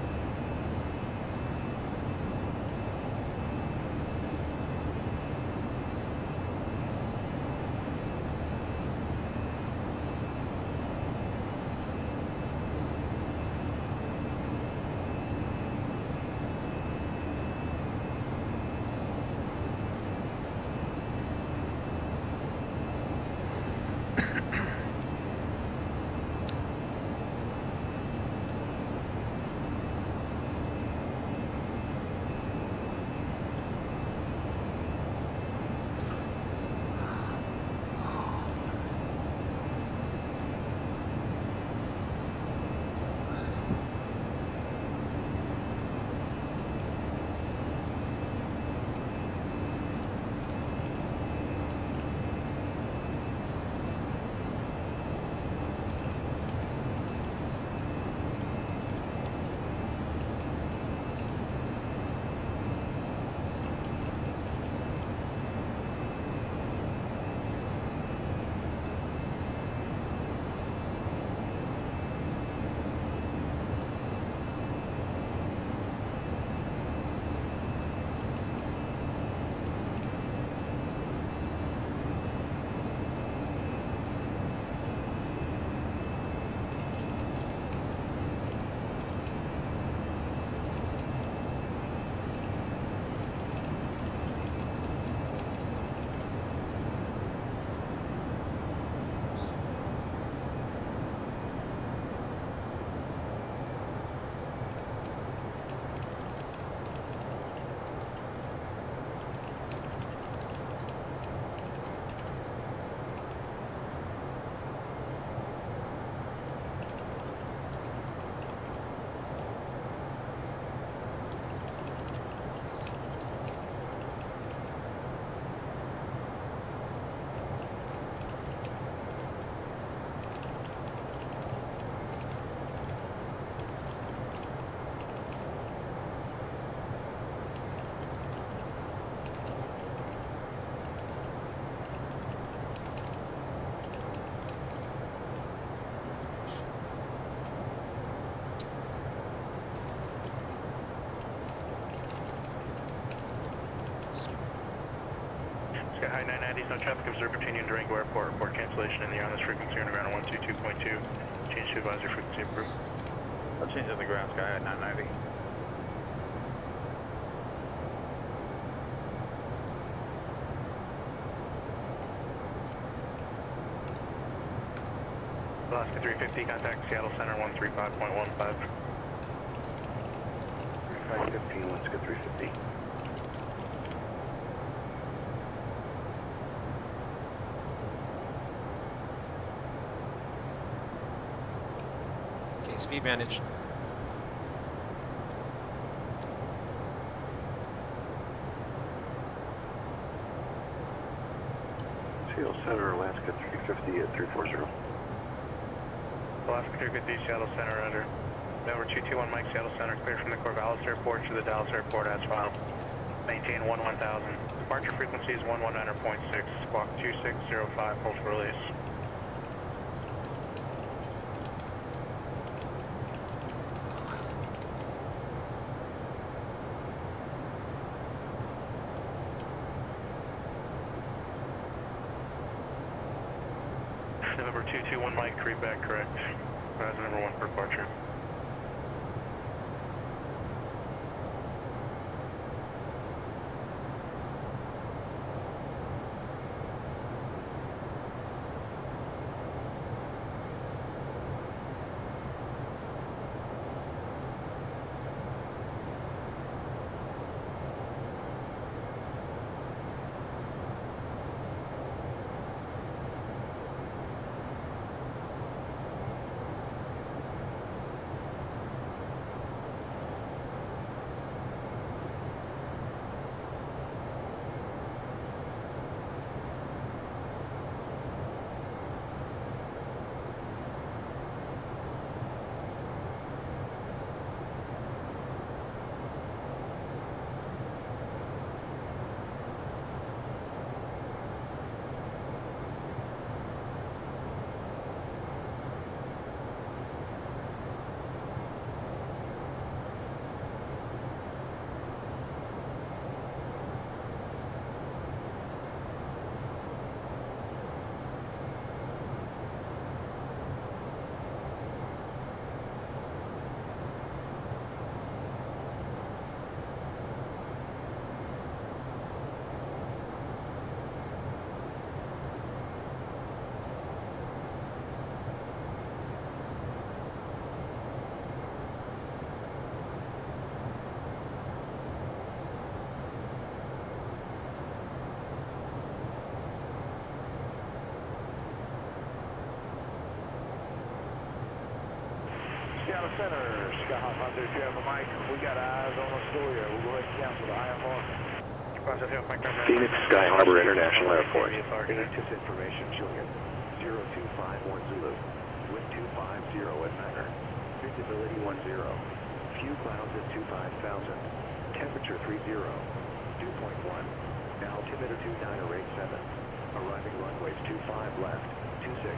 Sky High 990, no traffic observed between you and Durango Airport. Report cancellation in the air on this frequency on the ground 122.2. Change to advisory frequency approved. I'll change to the ground, Sky High 990. Alaska 350, contact Seattle Center 135.15. 3515, Alaska 350. Okay, speed managed. Seattle Center, Alaska 350 at 340. Alaska 350, Seattle Center under. Number 221 Mike, Seattle Center, clear from the Corvallis Airport to the Dallas Airport as filed. Maintain 11,000. Departure frequency is 119.6. Squawk 2605, hold for release. November 221 Mike, creep back correct. Horizon number 1 for departure. Lima Center, Skyhawk Hunter, if you have a mic, we got eyes on Astoria. We'll go ahead and cancel the IMR. Phoenix Sky Harbor International Airport. ATIS information, Julian. 0251 Zulu. Wind 250 at Mettar. Visibility 10. Few clouds at 25,000. Temperature 30. Dew point 1. Altimeter 2987. Arriving runways 25 left. 26.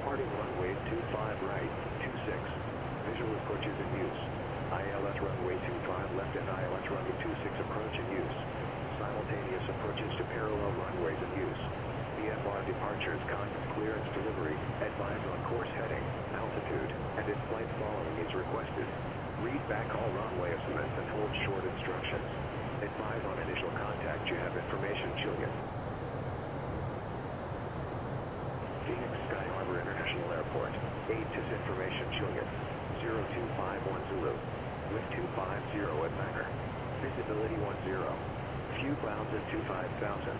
Parting runways 25 right. 26. Visual approaches in use. ILS runway 25 left and ILS runway 26 approach in use. Simultaneous approaches to parallel runways in use. VFR departures, clearance delivery, advise on course heading, altitude, and if flight following is requested. Read back all runway estimates and hold short instructions. Advise on initial contact. You have information, Julian. Phoenix Sky Harbor International Airport. ATIS information, Julian. 0251 Zulu. Wind 250 at Mettar. Visibility 10. Few clouds at 25,000.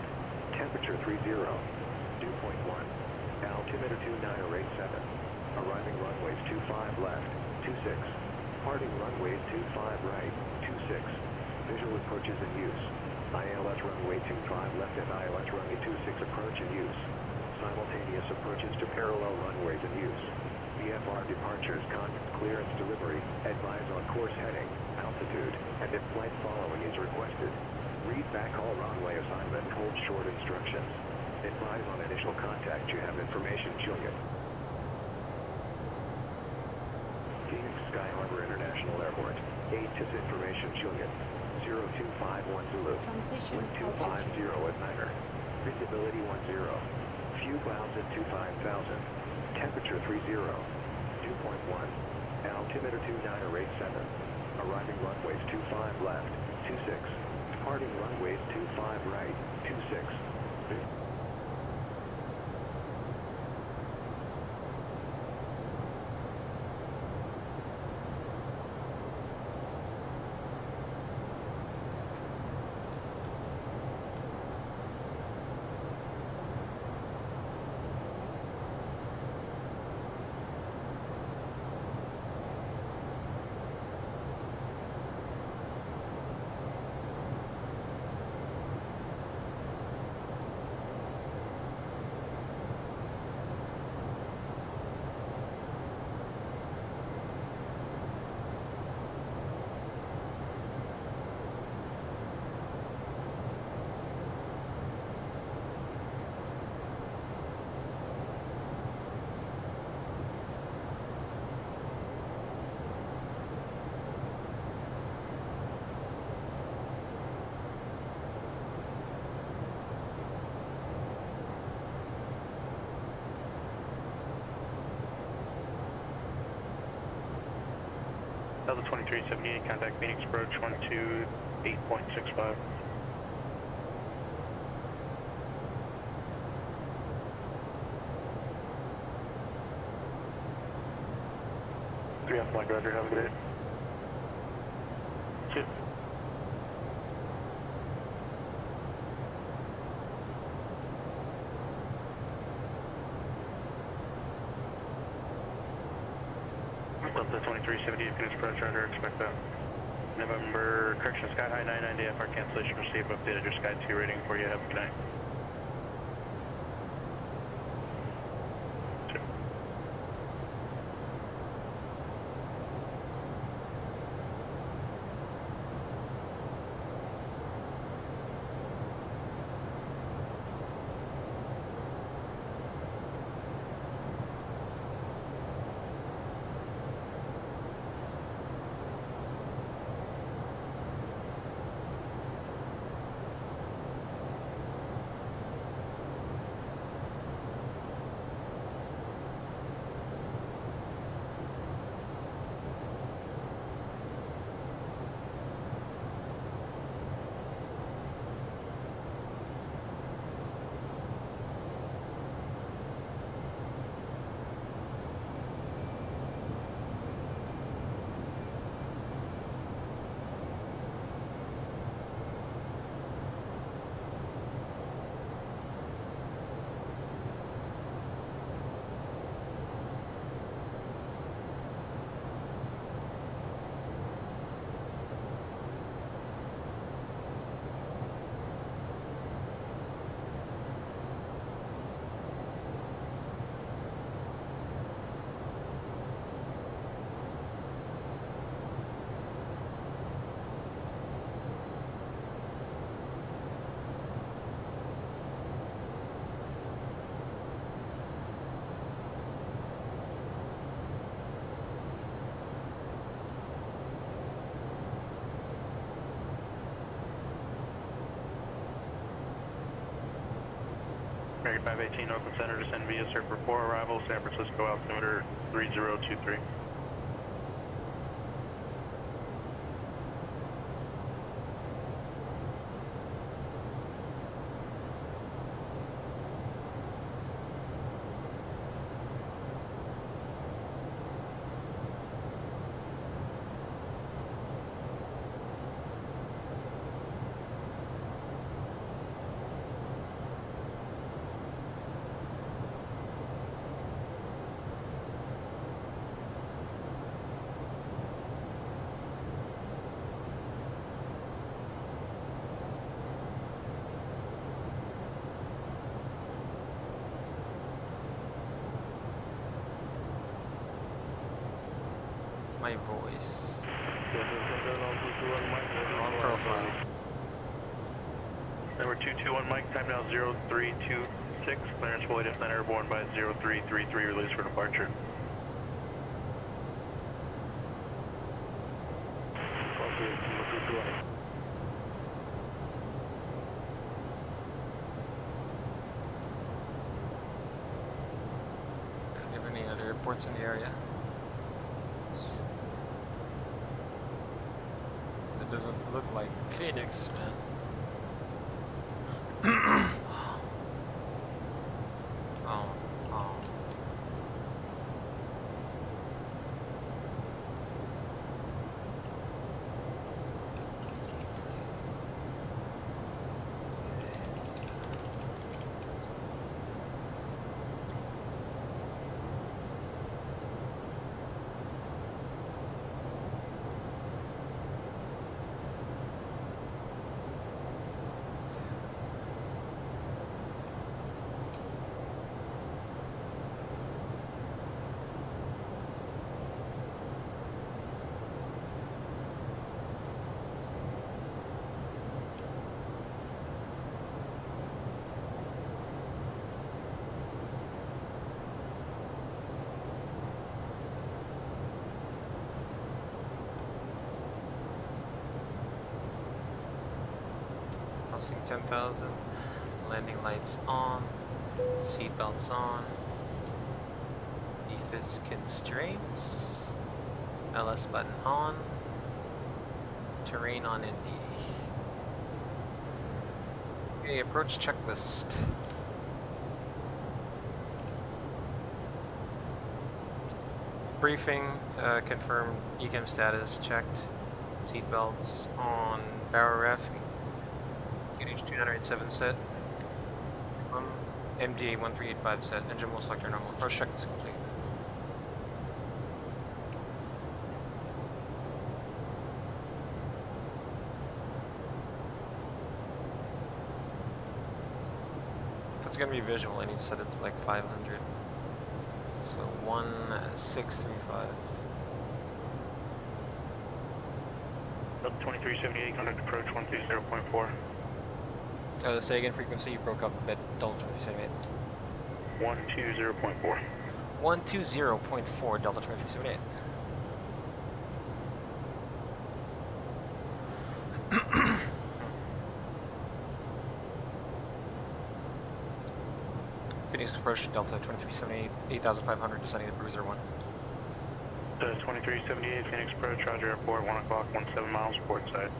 Temperature 30. Dew point 1. Altimeter 2987. Arriving runways 25 left. 26. Parting runways 25 right. 26. Visual approaches in use. ILS runway 25 left and ILS runway 26 approach in use. Simultaneous approaches to parallel runways in use. VFR departures, clearance delivery, advise on course heading, altitude, and if flight following is requested. Read back all runway assignment and hold short instructions. Advise on initial contact. You have information, Julian. Phoenix Sky Harbor International Airport. ATIS information, Julian. 0251 Zulu. Transition Wind 250 at Mettar. Visibility 10. Few clouds at 25,000. Temperature 30. Dew point 1. Altimeter 2987. Arriving runways 25 left. 26. Departing runways 25 right. 26. Delta 2378, contact Phoenix approach 128.65. Three off Mike, Roger, have a good day. Two. Delta 2378, Phoenix approach, Roger, expect that. November, correction, Sky High 990, FR cancellation received, updated your Sky 2 rating for you, have a good night. Mary 518, Oakland Center, descend via Surfer 4, arrival, San Francisco, altimeter 3023. My voice. On profile. Number 221 Mike, time now 0326, clearance Pilote F9 airborne by 0333, release for departure. Do you have any other airports in the area? It doesn't look like Phoenix, man. Oh. Crossing 10,000, landing lights on, seat belts on, EFIS constraints, LS button on, terrain on ND. Okay, approach checklist. Briefing, confirmed ECAM status checked, seat belts on, barrel ref, QNH2987 set, MDA1385 set, engine will select your normal approach check is complete. If it's going to be visual, I need to set it to like 500. So 1635. 2378, contact approach 120.4. Say again, frequency, you broke up a bit. Delta 2378. 120.4. 120.4, Delta 2378. Phoenix approach to Delta 2378, 8500, descending to Bruiser 1. 2378, Phoenix approach, Roger, airport, 1 o'clock, 17 miles, port side.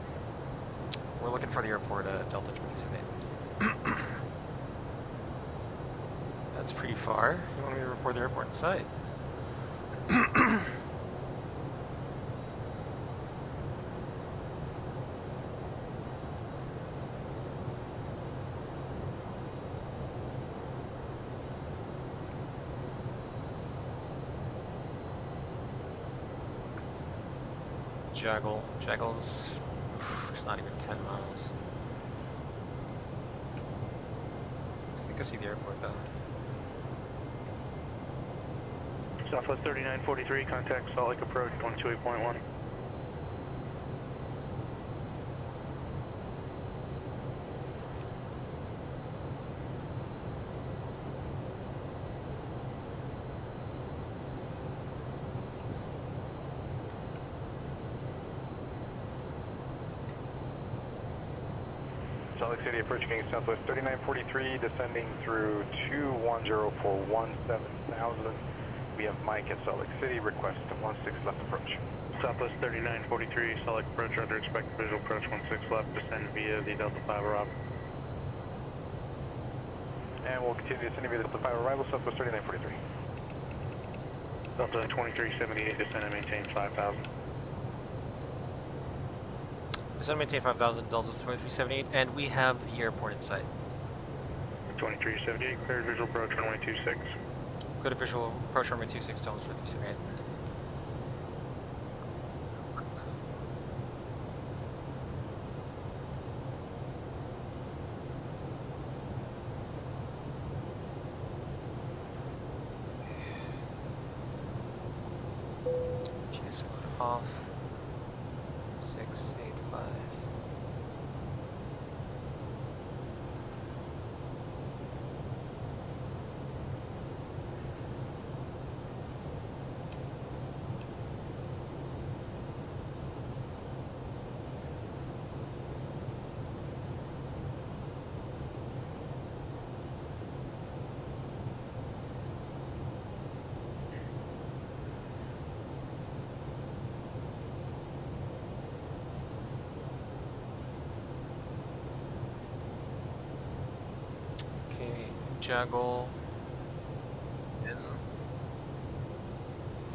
We're looking for the airport at Delta 2378. That's pretty far. You want me to report the airport in sight? Jaggles, it's not even 10 miles. I can see the airport though. Southwest 3943, contact Salt Lake approach 128.1. Salt Lake City approaching Southwest 3943, descending through 210 for 17,000. We have Mike at Salt Lake City, request 16 left approach. Southwest 3943, Salt Lake approach, under expect visual approach 16 left, descend via the Delta 5 arrival. And we'll continue descending via the Delta 5 arrival, Southwest 3943. Delta 2378, descend and maintain 5,000. Descend and maintain 5,000, Delta 2378, and we have the airport in sight. 2378, cleared visual approach runway 26. Cleared visual approach runway 26, Delta 2378. Off 685. Juggle in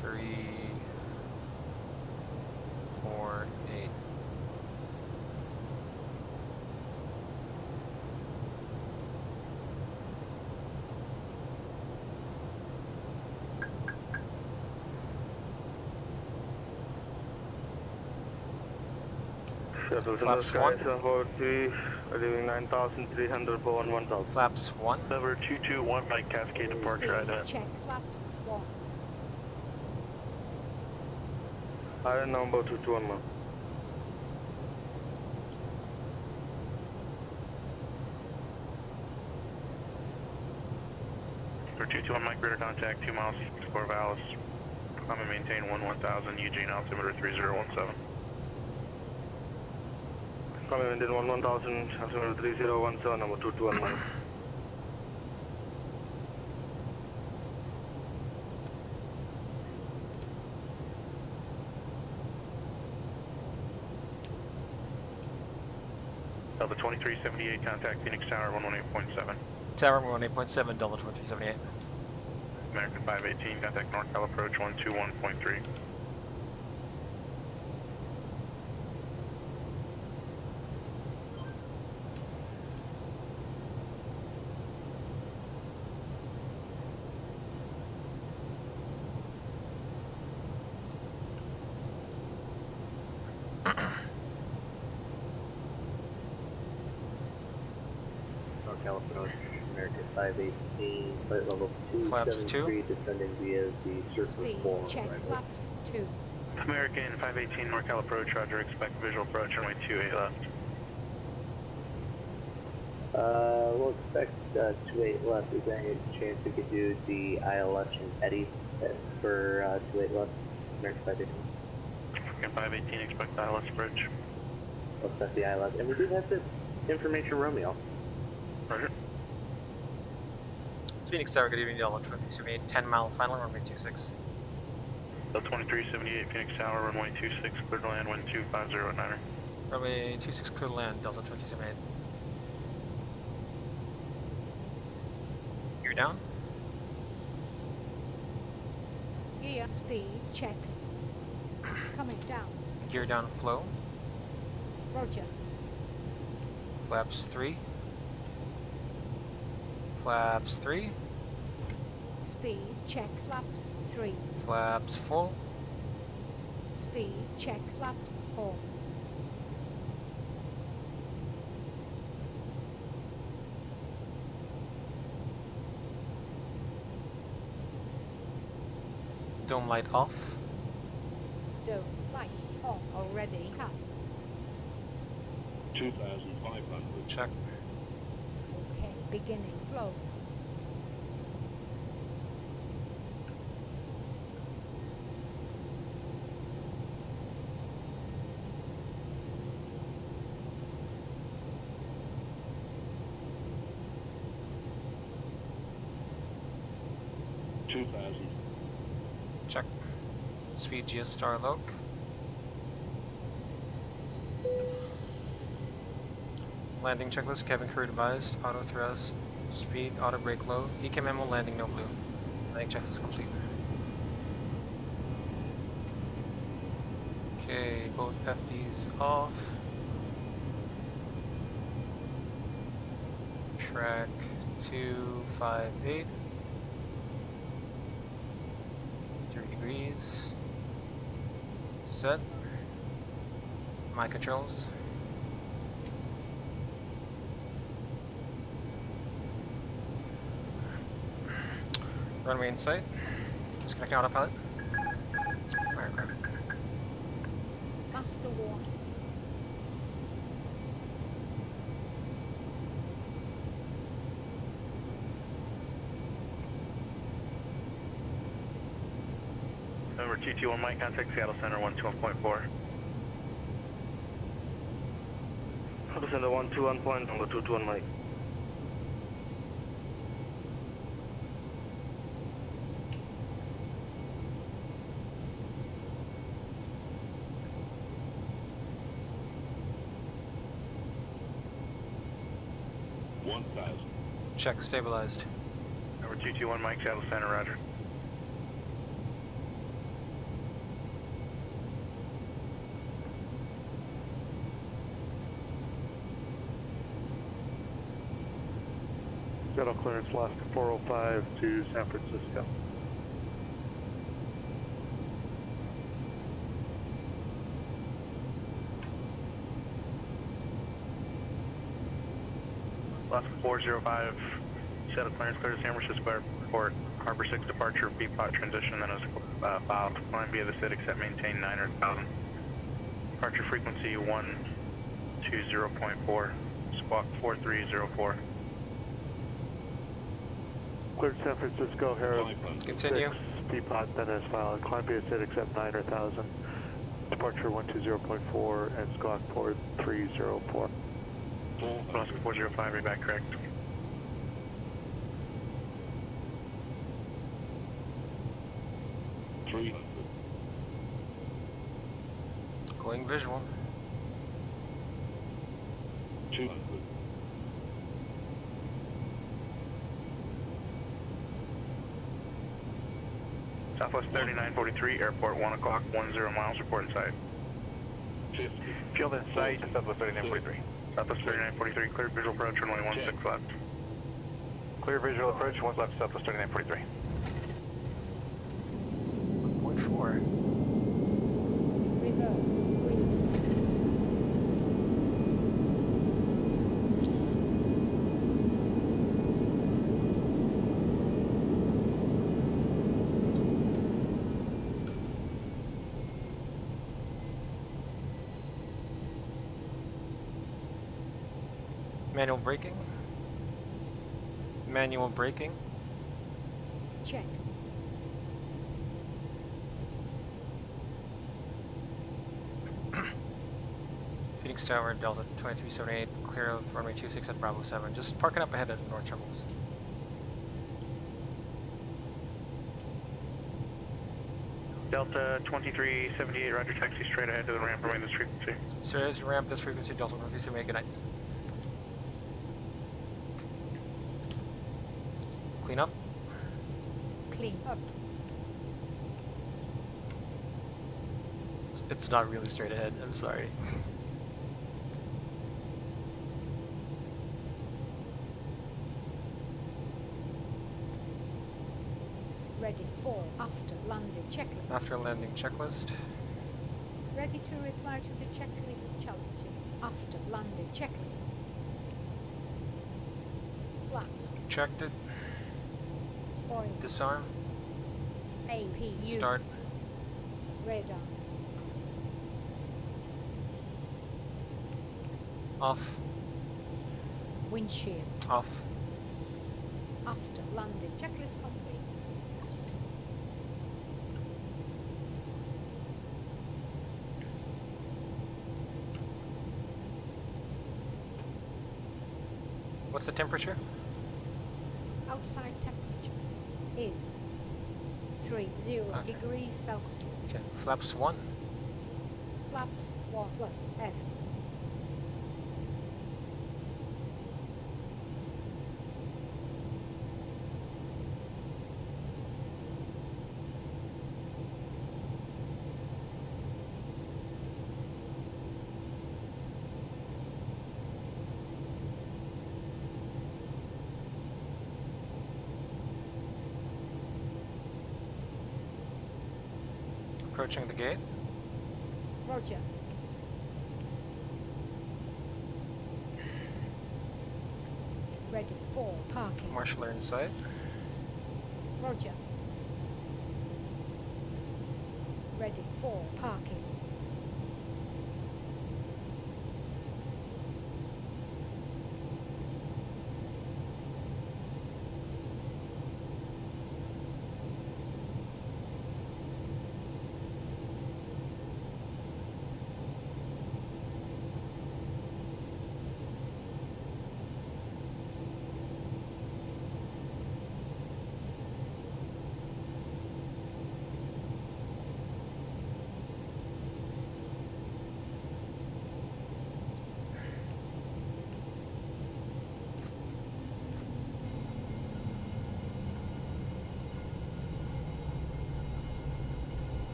3, 4, 8. Shuttle to the sky, about 3, leaving 9,300 for 1,000. Flaps 1. Number 221, Mike Cascade departure, IDA. Check, flaps 1. Iron number 221. For 221, Mike, radar contact 2 miles east of Corvallis. Climb and maintain 11,000, Eugene altimeter 3017. Coming in 11,000, altimeter 3017, number 221. Delta 2378, contact Phoenix Tower 118.7. Tower 118.7, Delta 2378. American 518, contact NorCal approach 121.3. NorCal approach, American 518, flight level 273, descending via the surface Speed, 4. check, flaps 2. American 518, NorCal approach, roger, expect visual approach, runway 28 left. We'll expect 28 left. Is there any chance we could do the ILS from Eddie for 28 left? American 518. American 518, expect ILS approach. We'll set the ILS. And we do have this information, Romeo. Roger. Phoenix Tower, good evening, Delta 2378, 10-mile final, runway 26. Delta 2378, Phoenix Tower, runway 26, clear to land, wind 250 Runway 26, clear to land, Delta 2378. Gear down. Gear speed, check. Coming down. Gear down, flow. Roger. Flaps 3. Flaps 3. Speed, check, flaps 3. Flaps 4. Speed, check, flaps 4. Dome light off. Dome lights off already. Cut. 2,500. Check. Okay, beginning flow. 2,000. Check. Speed geostar loc. Landing checklist, cabin crew advised, auto thrust, speed, auto brake low, EK memo, landing no blue. Landing checklist complete. Okay, both FDs off. Track 258. 3 degrees. Set. My controls. Runway in sight. Disconnecting autopilot. Aircraft. Master warning. Number 221 Mike, contact Seattle Center 121.4. Seattle Center 121 number 221 Mike. Check stabilized. Number 221 Mike, Seattle Center, roger. Shuttle clearance lost 405 to San Francisco. Lost 405, shuttle clearance clear to San Francisco Airport, Harbor 6 departure, BPOT transition, then is filed to climb via the SID except maintain 900,000. Departure frequency 120.4, squawk 4304. Cleared San Francisco, Harris. Continue. 6, BPOT then is filed. Climb via SID except 900,000. Departure 120.4 and squawk 4304. Lost 405, read back correct. Going visual. 200. Southwest 3943, airport 1 o'clock, 10 miles, report inside. 50. Field in sight, Southwest 3943. Southwest 3943, clear visual approach, runway 16 left. Clear visual approach, 1 left, Southwest 3943. 1.4. Reverse. Manual braking. Manual braking. Check. Phoenix Tower, Delta 2378, clear of runway 26 at Bravo 7. Just parking up ahead at the North Terminals. Delta 2378, roger, taxi straight ahead to the ramp, remain this frequency. So as you ramp this frequency, Delta 2378, good night. Clean up. Clean up. It's not really straight ahead, I'm sorry. Ready for after landing checklist. After landing checklist. Ready to reply to the checklist challenges. After landing checklist. Flaps. Checked it. Spoil. Disarm. APU. Start. Radar. Off. Windshield. Off. After landing checklist complete. What's the temperature? Outside temperature is 30 degrees Celsius. Okay, flaps 1. Flaps 1 plus F. Approaching the gate. Roger. Ready for parking. Marshaller inside. Roger. Ready for parking.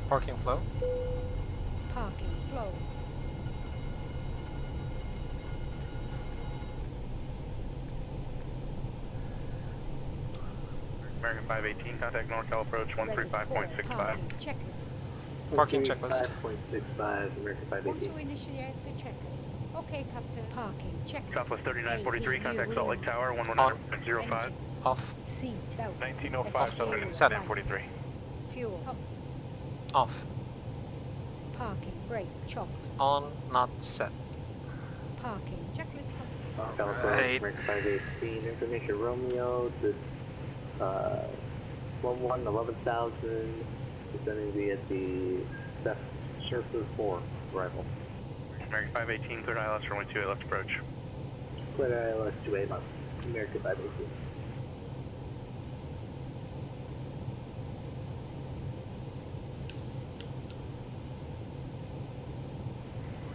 Parking flow. Parking flow. American 518, contact NorCal approach 135.65. Checklist. Parking checklist. 5.65, American Want 518. to initiate the checklist. Okay, Captain. Parking checklist. Southwest 3943, contact Salt Lake Tower 119.05. Off. Seat belts. 1905, exterior Southwest Set. 43. lights, Fuel pumps. Off. Parking brake chocks. On, not set. Parking checklist complete. NorCal approach, Right. American 518, information Romeo to 11,000, descending via the Surfer 4 arrival. American 518, cleared ILS runway 28 left approach. Clear ILS 28 left, American 518.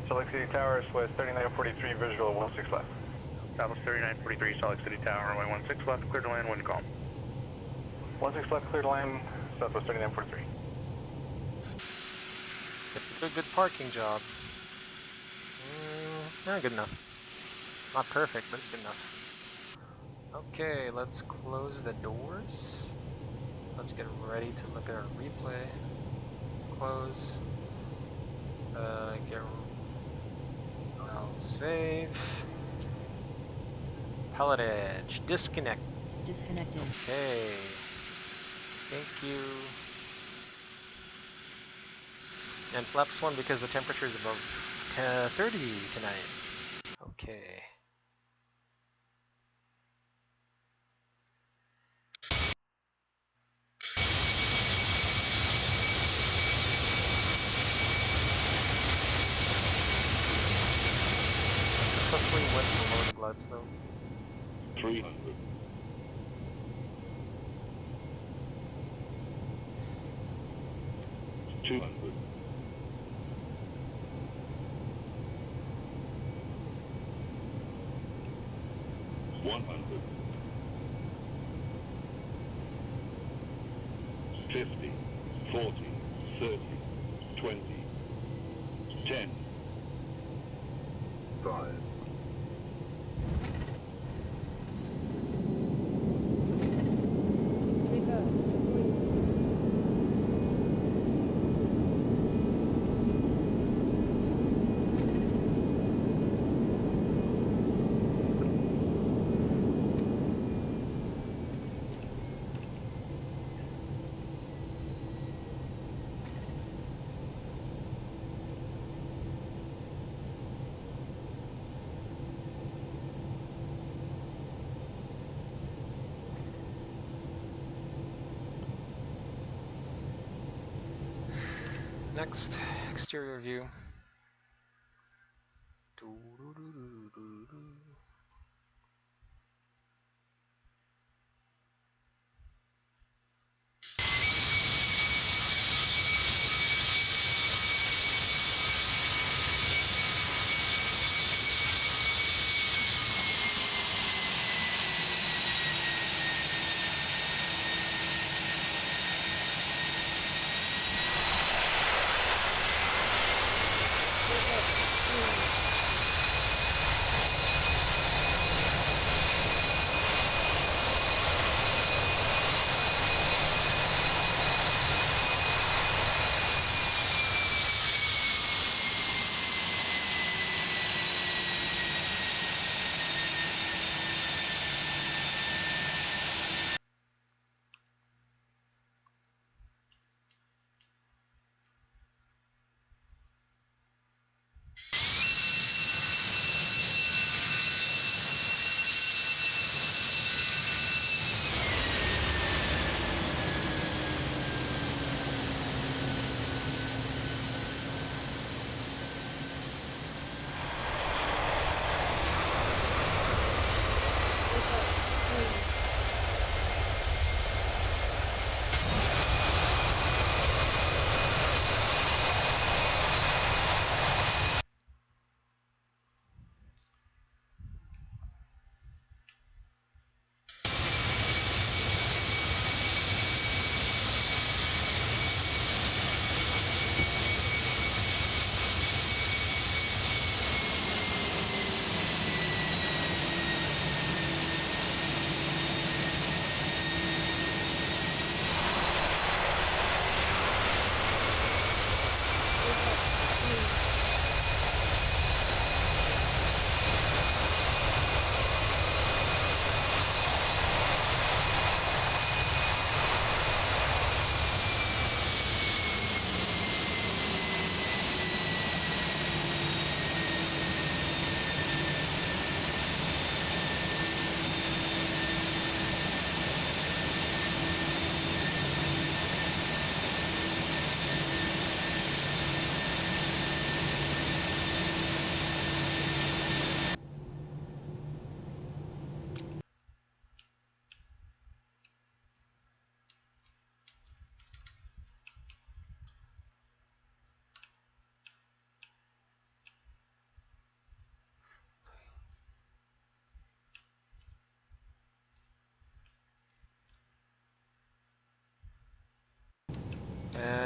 Salt Lake City Tower, Southwest 3943, visual 16 left. Southwest 3943, Salt Lake City Tower, runway 16 left, clear to land, wind calm. 16 left, clear to land, Southwest 3943. Good parking job. Not good enough. Not perfect, but it's good enough. Okay, let's close the doors. Let's get ready to look at our replay. Let's close. I'll save. PilotEdge. Disconnect. Disconnected. Okay. Thank you. And flaps 1 because the temperature is above 30 tonight. Okay. Successfully went below the glide slope. 300. 200. 100. 50, 40, 30, 20, 10, 5. Reverse. Next, exterior view.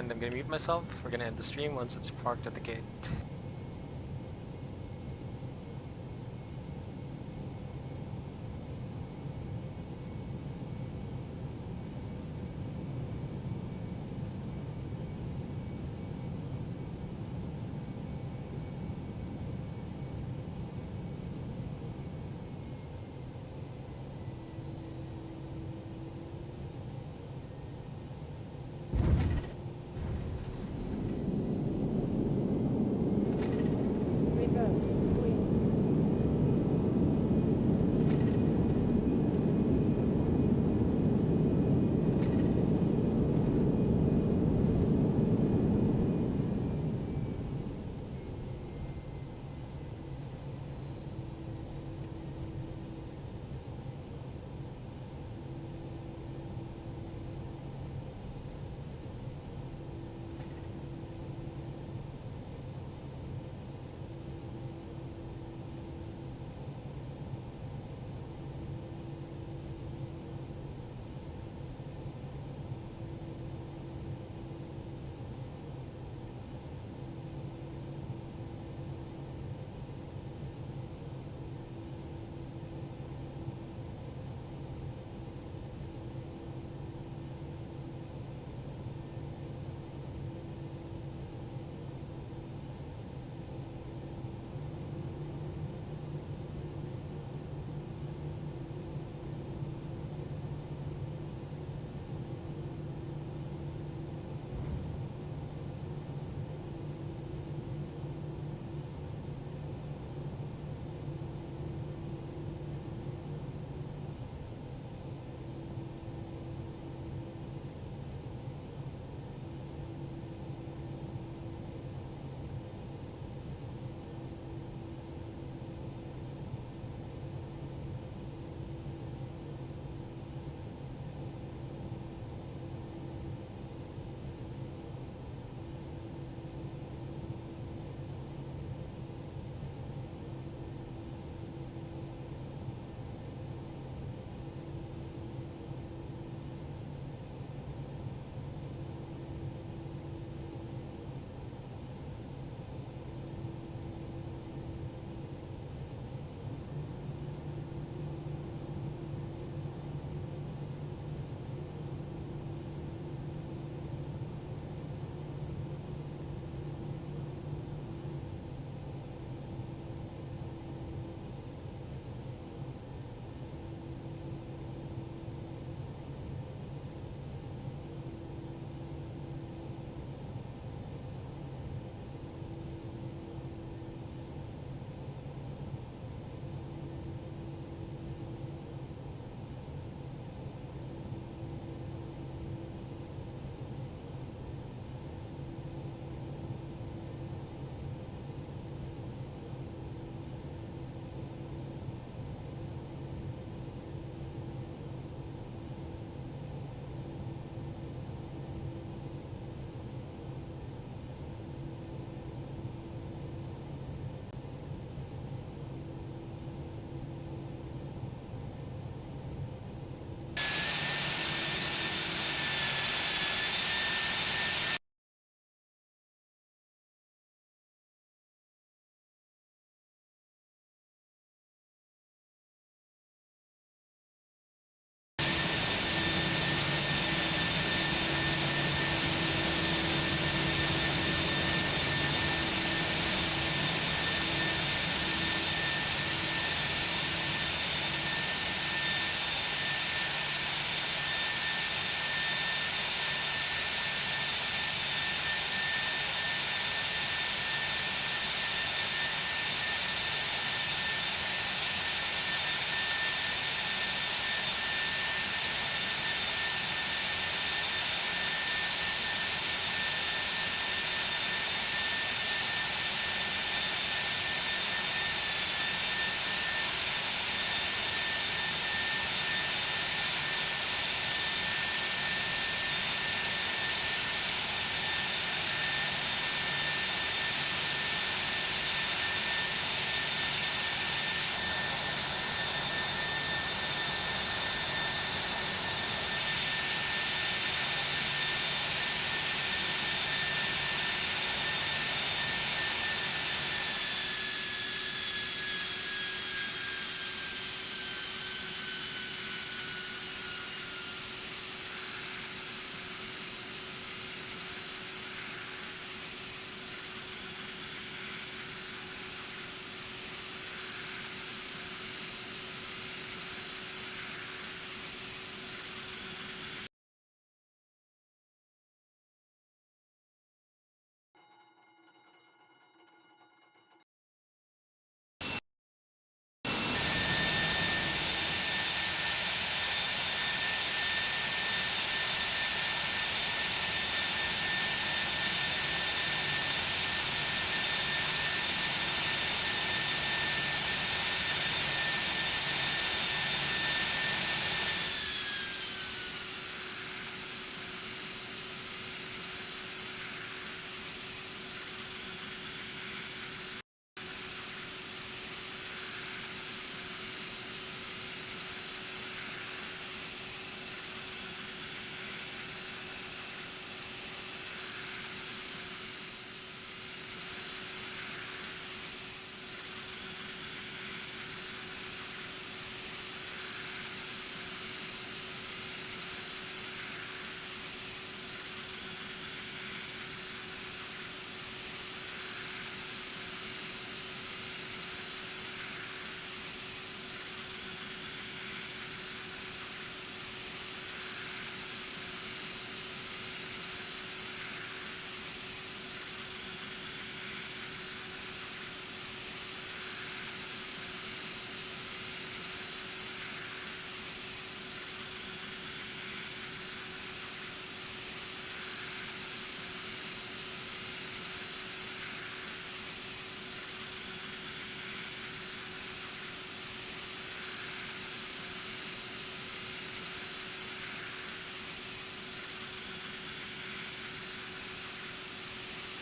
and I'm gonna mute myself. We're gonna end the stream once it's parked at the gate.